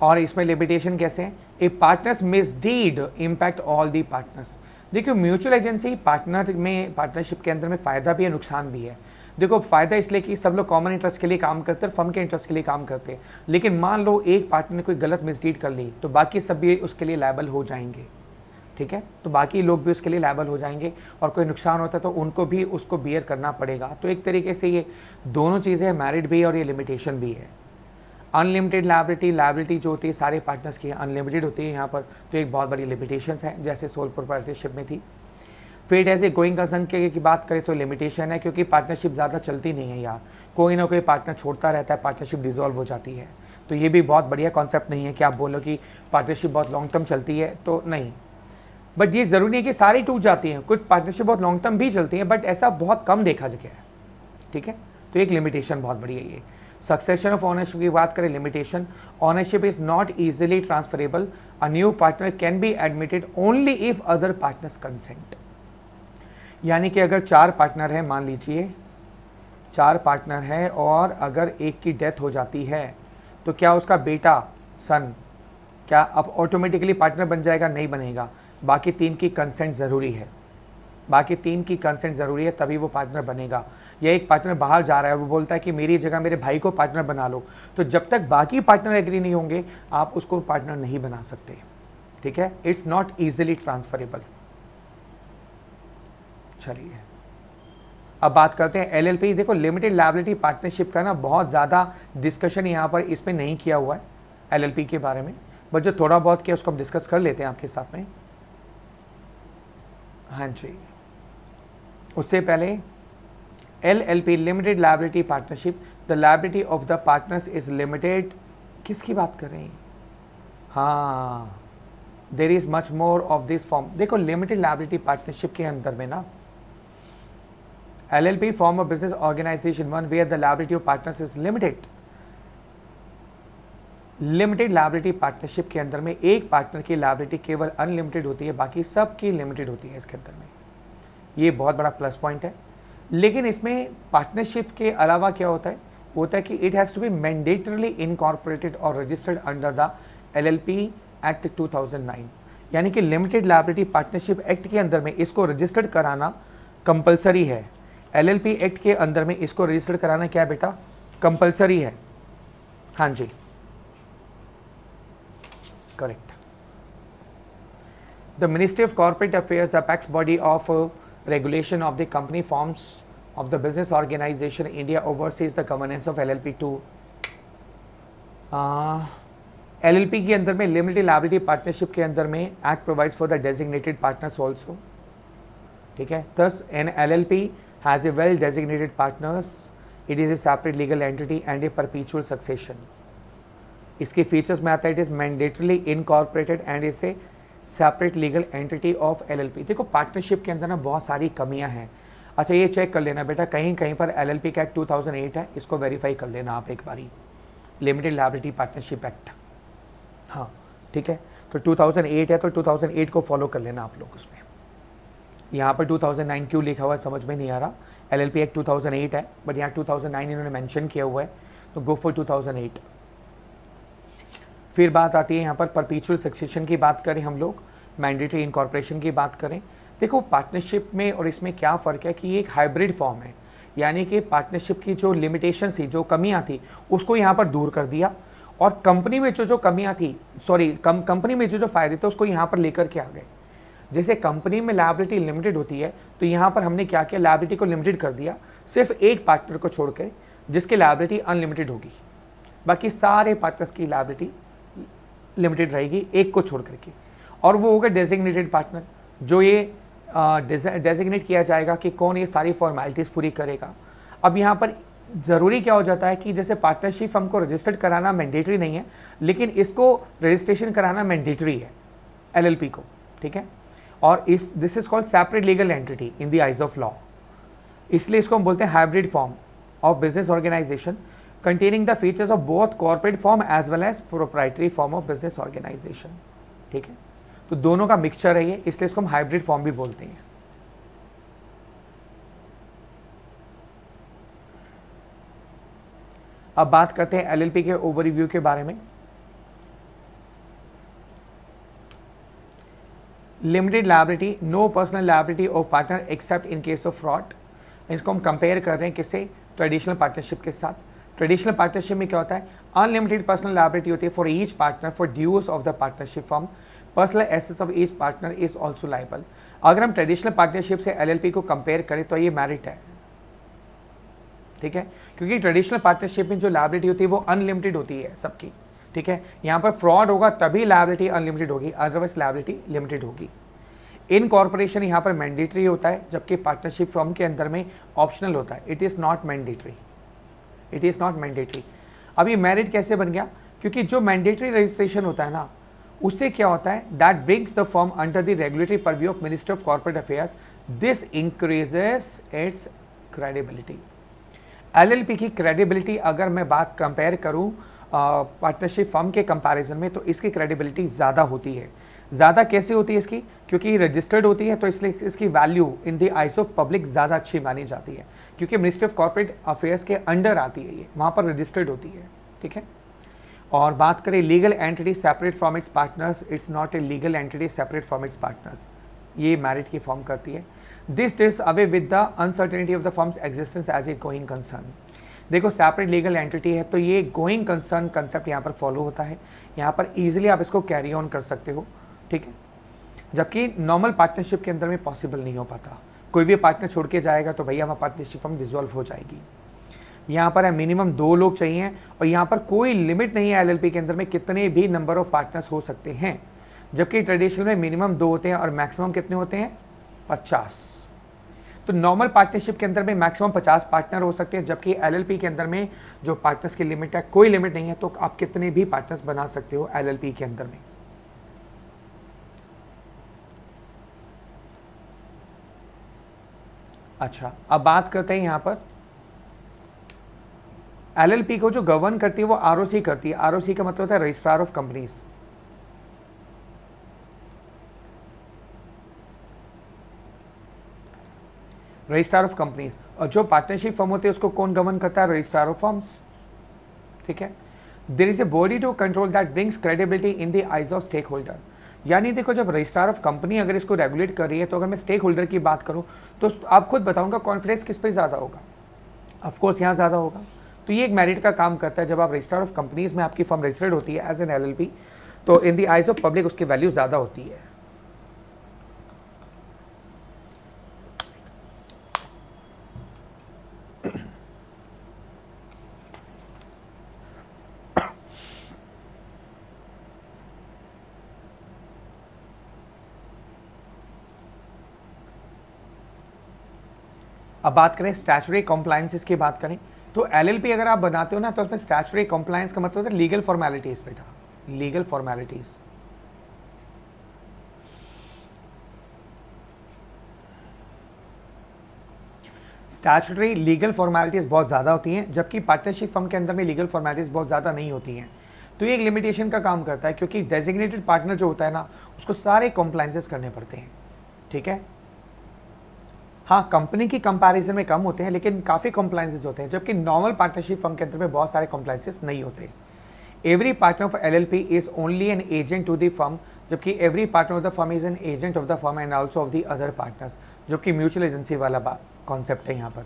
और इसमें लिमिटेशन कैसे है, a partner's misdeed impact all the partners. देखिए, mutual agency partnership के अंदर में फायदा भी है, नुकसान भी है। देखो, फायदा इसलिए कि सब लोग कॉमन इंटरेस्ट के लिए काम करते हैं, फर्म के इंटरेस्ट के लिए काम करते हैं, लेकिन मान लो एक पार्टनर ने कोई गलत मिसडीड कर ली तो बाकी सब भी उसके लिए लायबल हो जाएंगे, ठीक है। तो बाकी लोग भी उसके लिए लायबल हो जाएंगे और कोई नुकसान होता है तो उनको भी उसको बियर करना पड़ेगा। तो एक तरीके से ये दोनों चीज़ें मेरिट भी है और ये लिमिटेशन भी है। अनलिमिटेड लायबिलिटी जो होती है सारे पार्टनर्स की अनलिमिटेड होती है यहाँ पर, तो एक बहुत बड़ी लिमिटेशन है, जैसे सोल प्रोप्राइटरशिप में थी। फिर ऐसे गोइंग कंसर्न की बात करें तो लिमिटेशन है, क्योंकि पार्टनरशिप ज़्यादा चलती नहीं है यार, कोई ना कोई पार्टनर छोड़ता रहता है, पार्टनरशिप डिसॉल्व हो जाती है। तो ये भी बहुत बढ़िया कॉन्सेप्ट नहीं है कि आप बोलो कि पार्टनरशिप बहुत लॉन्ग टर्म चलती है, तो नहीं। बट ये ज़रूरी है कि सारी टूट जाती हैं, कुछ पार्टनरशिप बहुत लॉन्ग टर्म भी चलती है, बट ऐसा बहुत कम देखा गया है, ठीक है। तो एक लिमिटेशन बहुत बड़ी है ये। सक्सेशन ऑफ ऑनरशिप की बात करें, limitation, ownership is not easily transferable, a new partner can be admitted only if other partners consent. यानी कि अगर 4 पार्टनर है, मान लीजिए 4 पार्टनर है और अगर एक की डेथ हो जाती है तो क्या उसका बेटा सन क्या अब ऑटोमेटिकली पार्टनर बन जाएगा? नहीं बनेगा, बाकी 3 की कंसेंट ज़रूरी है, बाकी 3 की कंसेंट ज़रूरी है, तभी वो पार्टनर बनेगा। या एक पार्टनर बाहर जा रहा है, वो बोलता है कि मेरी जगह मेरे भाई को पार्टनर बना लो, तो जब तक बाकी पार्टनर एग्री नहीं होंगे आप उसको पार्टनर नहीं बना सकते, ठीक है। It's not easily transferable. चलिए अब बात करते हैं एलएलपी। देखो, लिमिटेड लायबिलिटी पार्टनरशिप का ना बहुत ज़्यादा डिस्कशन यहाँ पर इसमें नहीं किया हुआ है एलएलपी के बारे में, बट जो थोड़ा बहुत किया उसको हम डिस्कस कर लेते हैं आपके साथ में। हाँ जी, उससे पहले LLP limited liability partnership the liability of the partners is limited, किसकी बात कर रहे हैं? हाँ, there is much more of this form. देखो लिमिटेड लायबिलिटी पार्टनरशिप के अंदर में ना LLP form of business organization one where the liability of partners is limited। Limited liability partnership के अंदर में एक पार्टनर की लायबिलिटी केवल अनलिमिटेड होती है, बाकी सब की लिमिटेड होती है इसके अंदर में। ये बहुत बड़ा प्लस पॉइंट है। लेकिन इसमें पार्टनरशिप के अलावा क्या होता है कि it has to be mandatorily incorporated और registered under the LLP act 2009। यानी कि लिमिटेड लायबिलिटी पार्टनरशिप एक्ट के अंदर में इसको रजिस्टर्ड कराना कंपलसरी है। LLP एक्ट के अंदर में इसको रजिस्टर्ड कराना क्या है बेटा? कंपलसरी है। हाँ जी, correct. The ministry of corporate affairs, the apex body of regulation of the company forms of the business organization India oversees the governance of LLP2। LLP के अंदर में लिमिटेड लायबिलिटी पार्टनरशिप के अंदर में act provides for the designated partners also, ठीक है। Thus an LLP has a well designated partners, it is a separate legal entity and a perpetual succession. इसके features में आता है it is mandatorily incorporated and is a separate legal entity of LLP। देखो partnership के अंदर ना बहुत सारी कमियां हैं। अच्छा ये चेक कर लेना बेटा, कहीं कहीं पर LLP का एक्ट 2008 है, इसको वेरीफाई कर लेना आप एक बारी, लिमिटेड लायबिलिटी पार्टनरशिप एक्ट। हाँ ठीक है, तो 2008 है तो 2008 को फॉलो कर लेना आप लोग। उसमें यहाँ पर 2009 क्यों लिखा हुआ है समझ में नहीं आ रहा। LLP एक्ट 2008 है बट यहाँ 2009 इन्होंने मेंशन किया हुआ है, तो गो फॉर 2008। फिर बात आती है यहाँ पर परपीचुअल सक्सेशन की बात करें हम लोग, मैंडेटरी इनकॉर्पोरेशन की बात करें। देखो पार्टनरशिप में और इसमें क्या फ़र्क है कि ये एक हाइब्रिड फॉर्म है, यानी कि पार्टनरशिप की जो लिमिटेशन थी, जो कमियां थी, उसको यहाँ पर दूर कर दिया और कंपनी में जो कमियां थी, कंपनी में जो फ़ायदे थे उसको यहाँ पर लेकर के आ गए। जैसे कंपनी में लायबिलिटी लिमिटेड होती है तो यहाँ पर हमने क्या किया, लायबिलिटी को लिमिटेड कर दिया, सिर्फ एक पार्टनर को छोड़ कर जिसकी लायबिलिटी अनलिमिटेड होगी, बाकी सारे पार्टनर्स की लायबिलिटी लिमिटेड रहेगी एक को छोड़ करके, और वो होगा डेजिग्नेटेड पार्टनर, जो ये डेजिग्नेट किया जाएगा कि कौन ये सारी फॉर्मेलिटीज़ पूरी करेगा। अब यहाँ पर ज़रूरी क्या हो जाता है कि जैसे पार्टनरशिप हमको रजिस्टर्ड कराना मैंडेटरी नहीं है, लेकिन इसको रजिस्ट्रेशन कराना मैंडेटरी है LLP को, ठीक है। और this is called separate legal entity in the eyes of law, इसलिए इसको हम बोलते हैं hybrid form of business organisation containing the features of both corporate form as well as proprietary form of business organization, ठीक है। तो दोनों का मिक्सचर है ये, इसलिए इसको हम हाइब्रिड फॉर्म भी बोलते हैं। अब बात करते हैं LLP के ओवरव्यू के बारे में। Limited liability, no personal liability of partner except in case of fraud. इसको हम कंपेयर कर रहे हैं किससे, ट्रेडिशनल पार्टनरशिप के साथ। ट्रेडिशनल पार्टनरशिप में क्या होता है, अनलिमिटेड पर्सनल लायबिलिटी होती है for each partner for dues of the partnership firm, personal assets of each partner is also liable. अगर हम ट्रेडिशनल पार्टनरशिप से LLP को कंपेयर करें तो ये मेरिट है, ठीक है, क्योंकि ट्रेडिशनल पार्टनरशिप में जो लायबिलिटी होती है वो अनलिमिटेड होती है सबकी, ठीक है। यहाँ पर फ्रॉड होगा तभी लायबिलिटी अनलिमिटेड होगी, अदरवाइज लायबिलिटी लिमिटेड होगी। इनकॉर्पोरेशन यहाँ पर मैंडेटरी होता है, जबकि पार्टनरशिप फर्म के अंदर में ऑप्शनल होता है, it is not mandatory, it is not mandatory. अब ये मेरिट कैसे बन गया, क्योंकि जो मैंडेटरी रजिस्ट्रेशन होता है ना, उससे क्या होता है, that brings the firm under the regulatory purview of ministry of corporate affairs, this increases it's credibility. LLP की क्रेडिबिलिटी अगर मैं बात कंपेयर करूं पार्टनरशिप फर्म के कंपैरिजन में, तो इसकी क्रेडिबिलिटी ज़्यादा होती है। ज़्यादा कैसे होती है इसकी, क्योंकि रजिस्टर्ड होती है तो इसलिए इसकी value in the eyes of public ज़्यादा अच्छी मानी जाती है, क्योंकि मिनिस्ट्री ऑफ कॉर्पोरेट अफेयर्स के अंडर आती है, ये वहाँ पर रजिस्टर्ड होती है, ठीक है। और बात करें legal entity separate from its partners, it's not a legal entity separate from its partners, ये मैरिट की फॉर्म करती है। This deals away with the uncertainty of the firm's existence as a going concern. देखो separate legal entity है तो ये going concern concept यहाँ पर फॉलो होता है, यहाँ पर ईजिली आप इसको कैरी ऑन कर सकते हो, ठीक है, जबकि नॉर्मल पार्टनरशिप के अंदर में पॉसिबल नहीं हो पाता। कोई भी पार्टनर छोड़ के जाएगा तो भैया वहाँ पार्टनरशिप फर्म डिसॉल्व हो जाएगी। यहाँ पर है मिनिमम 2 लोग चाहिए और यहाँ पर कोई लिमिट नहीं है LLP के अंदर में कितने भी नंबर ऑफ पार्टनर्स हो सकते हैं, जबकि ट्रेडिशनल में मिनिमम 2 होते हैं और मैक्सिमम कितने होते हैं, 50। तो नॉर्मल पार्टनरशिप के अंदर में मैक्सिमम 50 पार्टनर हो सकते हैं, जबकि एलएलपी के अंदर में जो पार्टनर्स की लिमिट है, कोई लिमिट नहीं है, तो आप कितने भी पार्टनर्स बना सकते हो एलएलपी के अंदर में। अच्छा, अब बात करते हैं यहां पर एलएलपी को जो गवर्न करती है वो आरओसी करती है। आरओसी का मतलब होता है registrar of companies. Registrar of companies, और जो पार्टनरशिप फर्म होते हैं उसको कौन गवर्न करता है? Registrar of firms. ठीक है। There is a body to control that brings credibility in the eyes of stakeholder. यानी देखो, जब रजिस्ट्रार ऑफ कंपनी अगर इसको रेगुलेट कर रही है, तो अगर मैं स्टेक होल्डर की बात करूं तो आप खुद बताऊंगा कॉन्फिडेंस किस पे ज़्यादा होगा? ऑफकोर्स यहाँ ज़्यादा होगा। तो ये एक मेरिट का काम करता है। जब आप रजिस्ट्रार ऑफ कंपनीज में आपकी फर्म रजिस्टर्ड होती है एज एन एलएलपी, तो इन द आइज ऑफ पब्लिक उसकी वैल्यू ज़्यादा होती है। अब बात करें स्टैचुटरी कॉम्प्लायंसेस की बात करें, तो एलएलपी अगर आप बनाते हो ना, तो उसमें स्टैचुटरी कॉम्प्लायंस का मतलब है लीगल फॉर्मेलिटीज बेटा, legal formalities. Statutory legal formalities बहुत ज़्यादा होती हैं, जबकि पार्टनरशिप फर्म के अंदर में लीगल फॉर्मेलिटीज बहुत ज़्यादा नहीं होती हैं। तो ये एक लिमिटेशन का काम करता है, क्योंकि डेजिग्नेटेड पार्टनर जो होता है ना, उसको सारे कॉम्प्लायंसेस करने पड़ते हैं। ठीक है। हाँ, कंपनी की कंपैरिजन में कम होते हैं, लेकिन काफ़ी कॉम्प्लायंसेस होते हैं, जबकि नॉर्मल पार्टनरशिप फर्म के अंदर में बहुत सारे कॉम्प्लायंसेस नहीं होते। Every partner of LLP is only an agent to the firm, जबकि every partner of the firm is an agent of the firm and also of the other partners, जो कि म्यूचुअल एजेंसी वाला concept है यहाँ पर।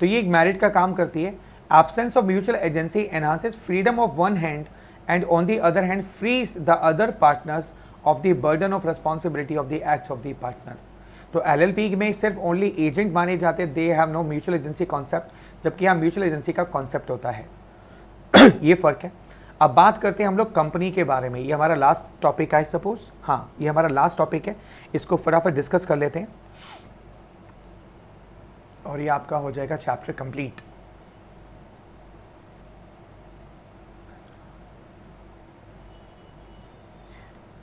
तो ये एक मेरिट का काम करती है। Absence of mutual agency enhances freedom of one hand and on the other hand frees the other partners of the burden of responsibility of the acts of the partner. तो एलएलपी में सिर्फ only agent माने जाते, they have no mutual agency concept, जबकि यहाँ mutual agency का concept होता है। ये फर्क है। अब बात करते हैं हम लोग कंपनी के बारे में। ये हमारा लास्ट टॉपिक है सपोज, हाँ ये हमारा लास्ट टॉपिक है, इसको फटाफट डिस्कस कर लेते हैं और ये आपका हो जाएगा चैप्टर कंप्लीट।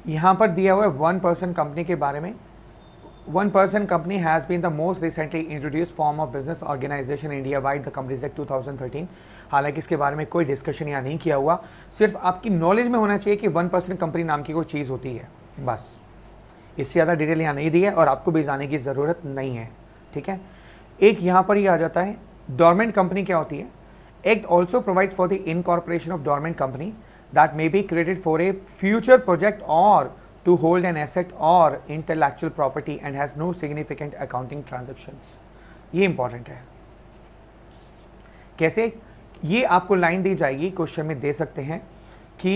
यहां पर दिया हुआ है 1% कंपनी के बारे में। 1% company has been the most recently introduced form of business organization India wide the Companies Act 2013। हालांकि इसके बारे में कोई डिस्कशन यहाँ नहीं किया हुआ, सिर्फ आपकी नॉलेज में होना चाहिए कि 1% कंपनी नाम की कोई चीज़ होती है, बस। इससे ज़्यादा डिटेल यहाँ नहीं दी है और आपको भी जाने की ज़रूरत नहीं है। ठीक है। एक यहाँ पर ही आ जाता है डोरमेंट कंपनी क्या होती है। Act also provides for the incorporation of dormant company that may be created for a future project और to hold an asset or intellectual property and has no significant accounting transactions। ये important है। कैसे? ये आपको line दी जाएगी, question में दे सकते हैं कि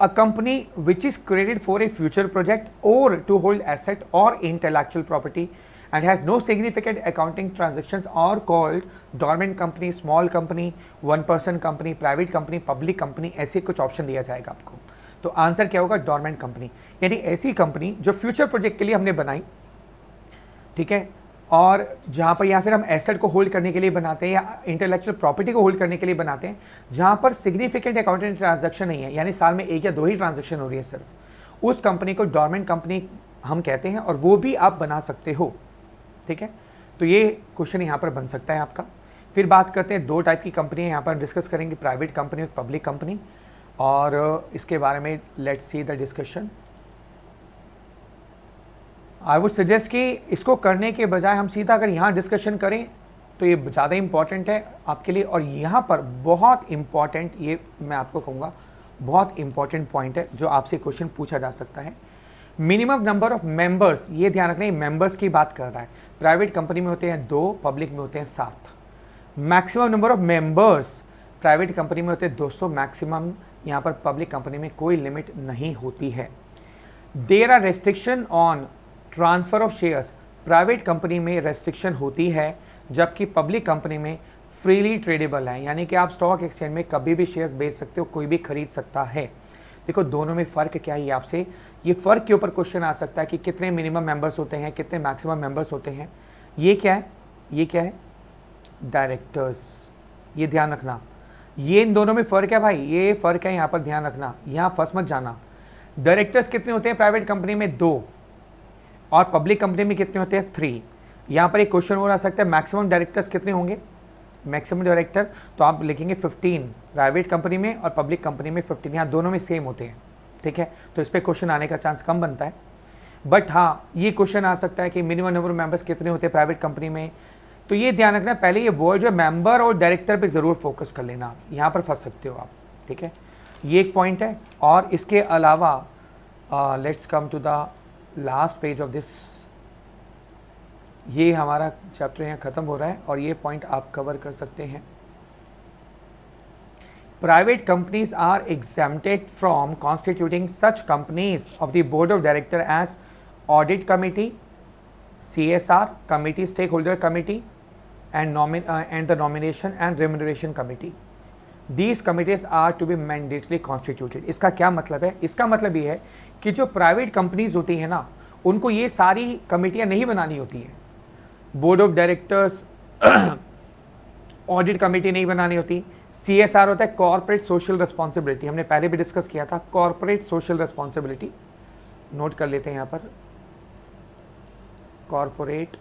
a company which is created for a future project or to hold asset or intellectual property and has no significant accounting transactions are called dormant company, small company, 1% company, private company, public company। ऐसे कुछ option दिया जाएगा आपको। तो answer क्या होगा? Dormant company, यानी ऐसी कंपनी जो फ्यूचर प्रोजेक्ट के लिए हमने बनाई, ठीक है, और जहां पर या फिर हम एसेट को होल्ड करने के लिए बनाते हैं या इंटेलेक्चुअल प्रॉपर्टी को होल्ड करने के लिए बनाते हैं, जहां पर सिग्निफिकेंट अकाउंटिंग ट्रांजैक्शन नहीं है, यानी साल में 1 या 2 ही ट्रांजैक्शन हो रही है सिर्फ, उस कंपनी को डोरमेंट कंपनी हम कहते हैं और वो भी आप बना सकते हो। ठीक है। तो ये क्वेश्चन यहाँ पर बन सकता है आपका। फिर बात करते हैं 2 टाइप की कंपनी है, यहाँ पर डिस्कस करेंगे प्राइवेट कंपनी और पब्लिक कंपनी, और इसके बारे में let's see the discussion. I would suggest कि इसको करने के बजाय हम सीधा अगर यहाँ डिस्कशन करें तो ये ज़्यादा इंपॉर्टेंट है आपके लिए। और यहाँ पर बहुत इंपॉर्टेंट, ये मैं आपको कहूँगा बहुत इंपॉर्टेंट पॉइंट है जो आपसे क्वेश्चन पूछा जा सकता है। मिनिमम नंबर ऑफ मेंबर्स, ये ध्यान रखना, मेंबर्स की बात कर रहा है। प्राइवेट कंपनी में होते हैं 2, पब्लिक में होते हैं 7। Maximum number of members private company में होते हैं 200, मैक्सिमम यहाँ पर पब्लिक कंपनी में कोई लिमिट नहीं होती है। There are restriction on transfer of shares, private company में रेस्ट्रिक्शन होती है, जबकि पब्लिक कंपनी में फ्रीली ट्रेडेबल है, यानी कि आप स्टॉक एक्सचेंज में कभी भी शेयर्स बेच सकते हो, कोई भी खरीद सकता है। देखो दोनों में फ़र्क क्या है, आपसे ये फ़र्क के ऊपर क्वेश्चन आ सकता है कि कितने मिनिमम मेंबर्स होते हैं, कितने मैक्सिमम मेंबर्स होते हैं। ये क्या है, ये क्या है, डायरेक्टर्स। ये ध्यान रखना, ये इन दोनों में फ़र्क है भाई, ये फ़र्क है, यहाँ पर ध्यान रखना, यहाँ फंस मत जाना। डायरेक्टर्स कितने होते हैं प्राइवेट कंपनी में? 2, और पब्लिक कंपनी में कितने होते हैं? 3। यहाँ पर एक क्वेश्चन और आ सकता है, मैक्सिमम डायरेक्टर्स कितने होंगे? मैक्सिमम डायरेक्टर तो आप लिखेंगे 15 प्राइवेट कंपनी में और पब्लिक कंपनी में 15, यहाँ दोनों में सेम होते हैं, ठीक है। तो इस पर क्वेश्चन आने का चांस कम बनता है। बट हाँ, ये क्वेश्चन आ सकता है कि मिनिमम नंबर ऑफ मेंबर्स कितने होते हैं प्राइवेट कंपनी में। तो ये ध्यान रखना, पहले ये वर्ड जो मेंबर और डायरेक्टर पे ज़रूर फोकस कर लेना, यहाँ पर फंस सकते हो आप, ठीक है। ये एक पॉइंट है। और इसके अलावा let's come to the last page of this. ये हमारा चैप्टर यहाँ ख़त्म हो रहा है और ये पॉइंट आप कवर कर सकते हैं। Private companies are exempted from constituting such companies of the board of director as audit committee, CSR committee, stakeholder committee, and the nomination and remuneration committee. These committees are to be mandatorily constituted. इसका क्या मतलब है? इसका मतलब ये है कि जो प्राइवेट कंपनीज होती है ना, उनको ये सारी कमेटियाँ नहीं बनानी होती है। Board of directors, audit committee नहीं बनानी होती। CSR होता है कॉर्पोरेट सोशल रिस्पॉन्सिबिलिटी, हमने पहले भी डिस्कस किया था, कॉर्पोरेट सोशल रिस्पॉन्सिबिलिटी, नोट कर लेते हैं यहाँ पर, कॉर्पोरेट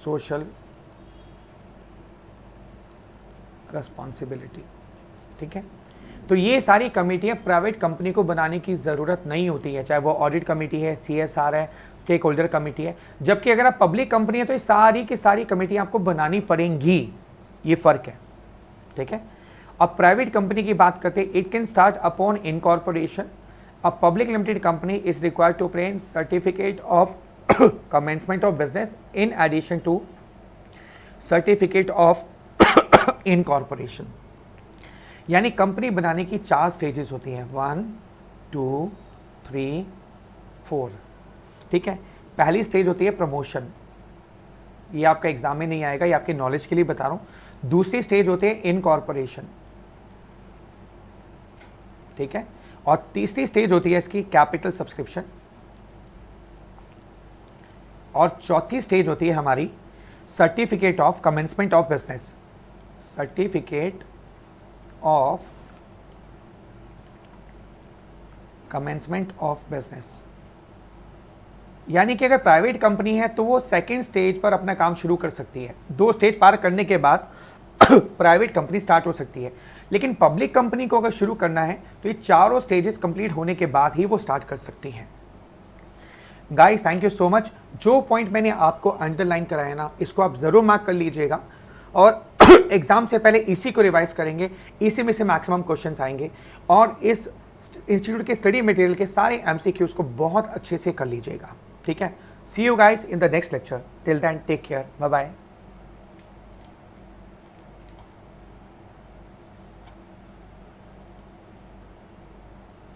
सोशल रिस्पॉन्सिबिलिटी, ठीक है। तो ये सारी कमेटियाँ प्राइवेट कंपनी को बनाने की ज़रूरत नहीं होती है, चाहे वो ऑडिट कमेटी है, CSR है, स्टेक होल्डर कमेटी है। जबकि अगर आप पब्लिक कंपनी है तो ये सारी की सारी कमेटियाँ आपको बनानी पड़ेंगी, ये फ़र्क है, ठीक है। अब प्राइवेट कंपनी की बात करते हैं, it can start upon incorporation. A public limited company is required to obtain certificate of commencement of business in addition to certificate of incorporation. यानी कंपनी बनाने की 4 स्टेजेस होती हैं, 1, 2, 3, 4, ठीक है। पहली स्टेज होती है प्रमोशन, ये आपका एग्जाम में नहीं आएगा, ये आपके नॉलेज के लिए बता रहा हूं। दूसरी स्टेज होती है इनकॉर्पोरेशन, ठीक है। और तीसरी स्टेज होती है इसकी कैपिटल सब्सक्रिप्शन, और चौथी स्टेज होती है हमारी certificate of commencement of business, certificate of commencement of business. यानी कि अगर प्राइवेट कंपनी है तो वो सेकेंड स्टेज पर अपना काम शुरू कर सकती है, 2 स्टेज पार करने के बाद प्राइवेट कंपनी स्टार्ट हो सकती है। लेकिन पब्लिक कंपनी को अगर शुरू करना है तो ये 4 स्टेजेस कंप्लीट होने के बाद ही वो स्टार्ट कर सकती है। Guys thank you so much. जो पॉइंट मैंने आपको अंडरलाइन कराया ना, इसको आप जरूर मार्क कर लीजिएगा और एग्जाम से पहले इसी को रिवाइज करेंगे, इसी में से मैक्सिमम क्वेश्चंस आएंगे। और इस इंस्टीट्यूट के स्टडी मटेरियल के सारे MCQs को बहुत अच्छे से कर लीजिएगा, ठीक है। See you guys in the next lecture, till then take care, bye bye.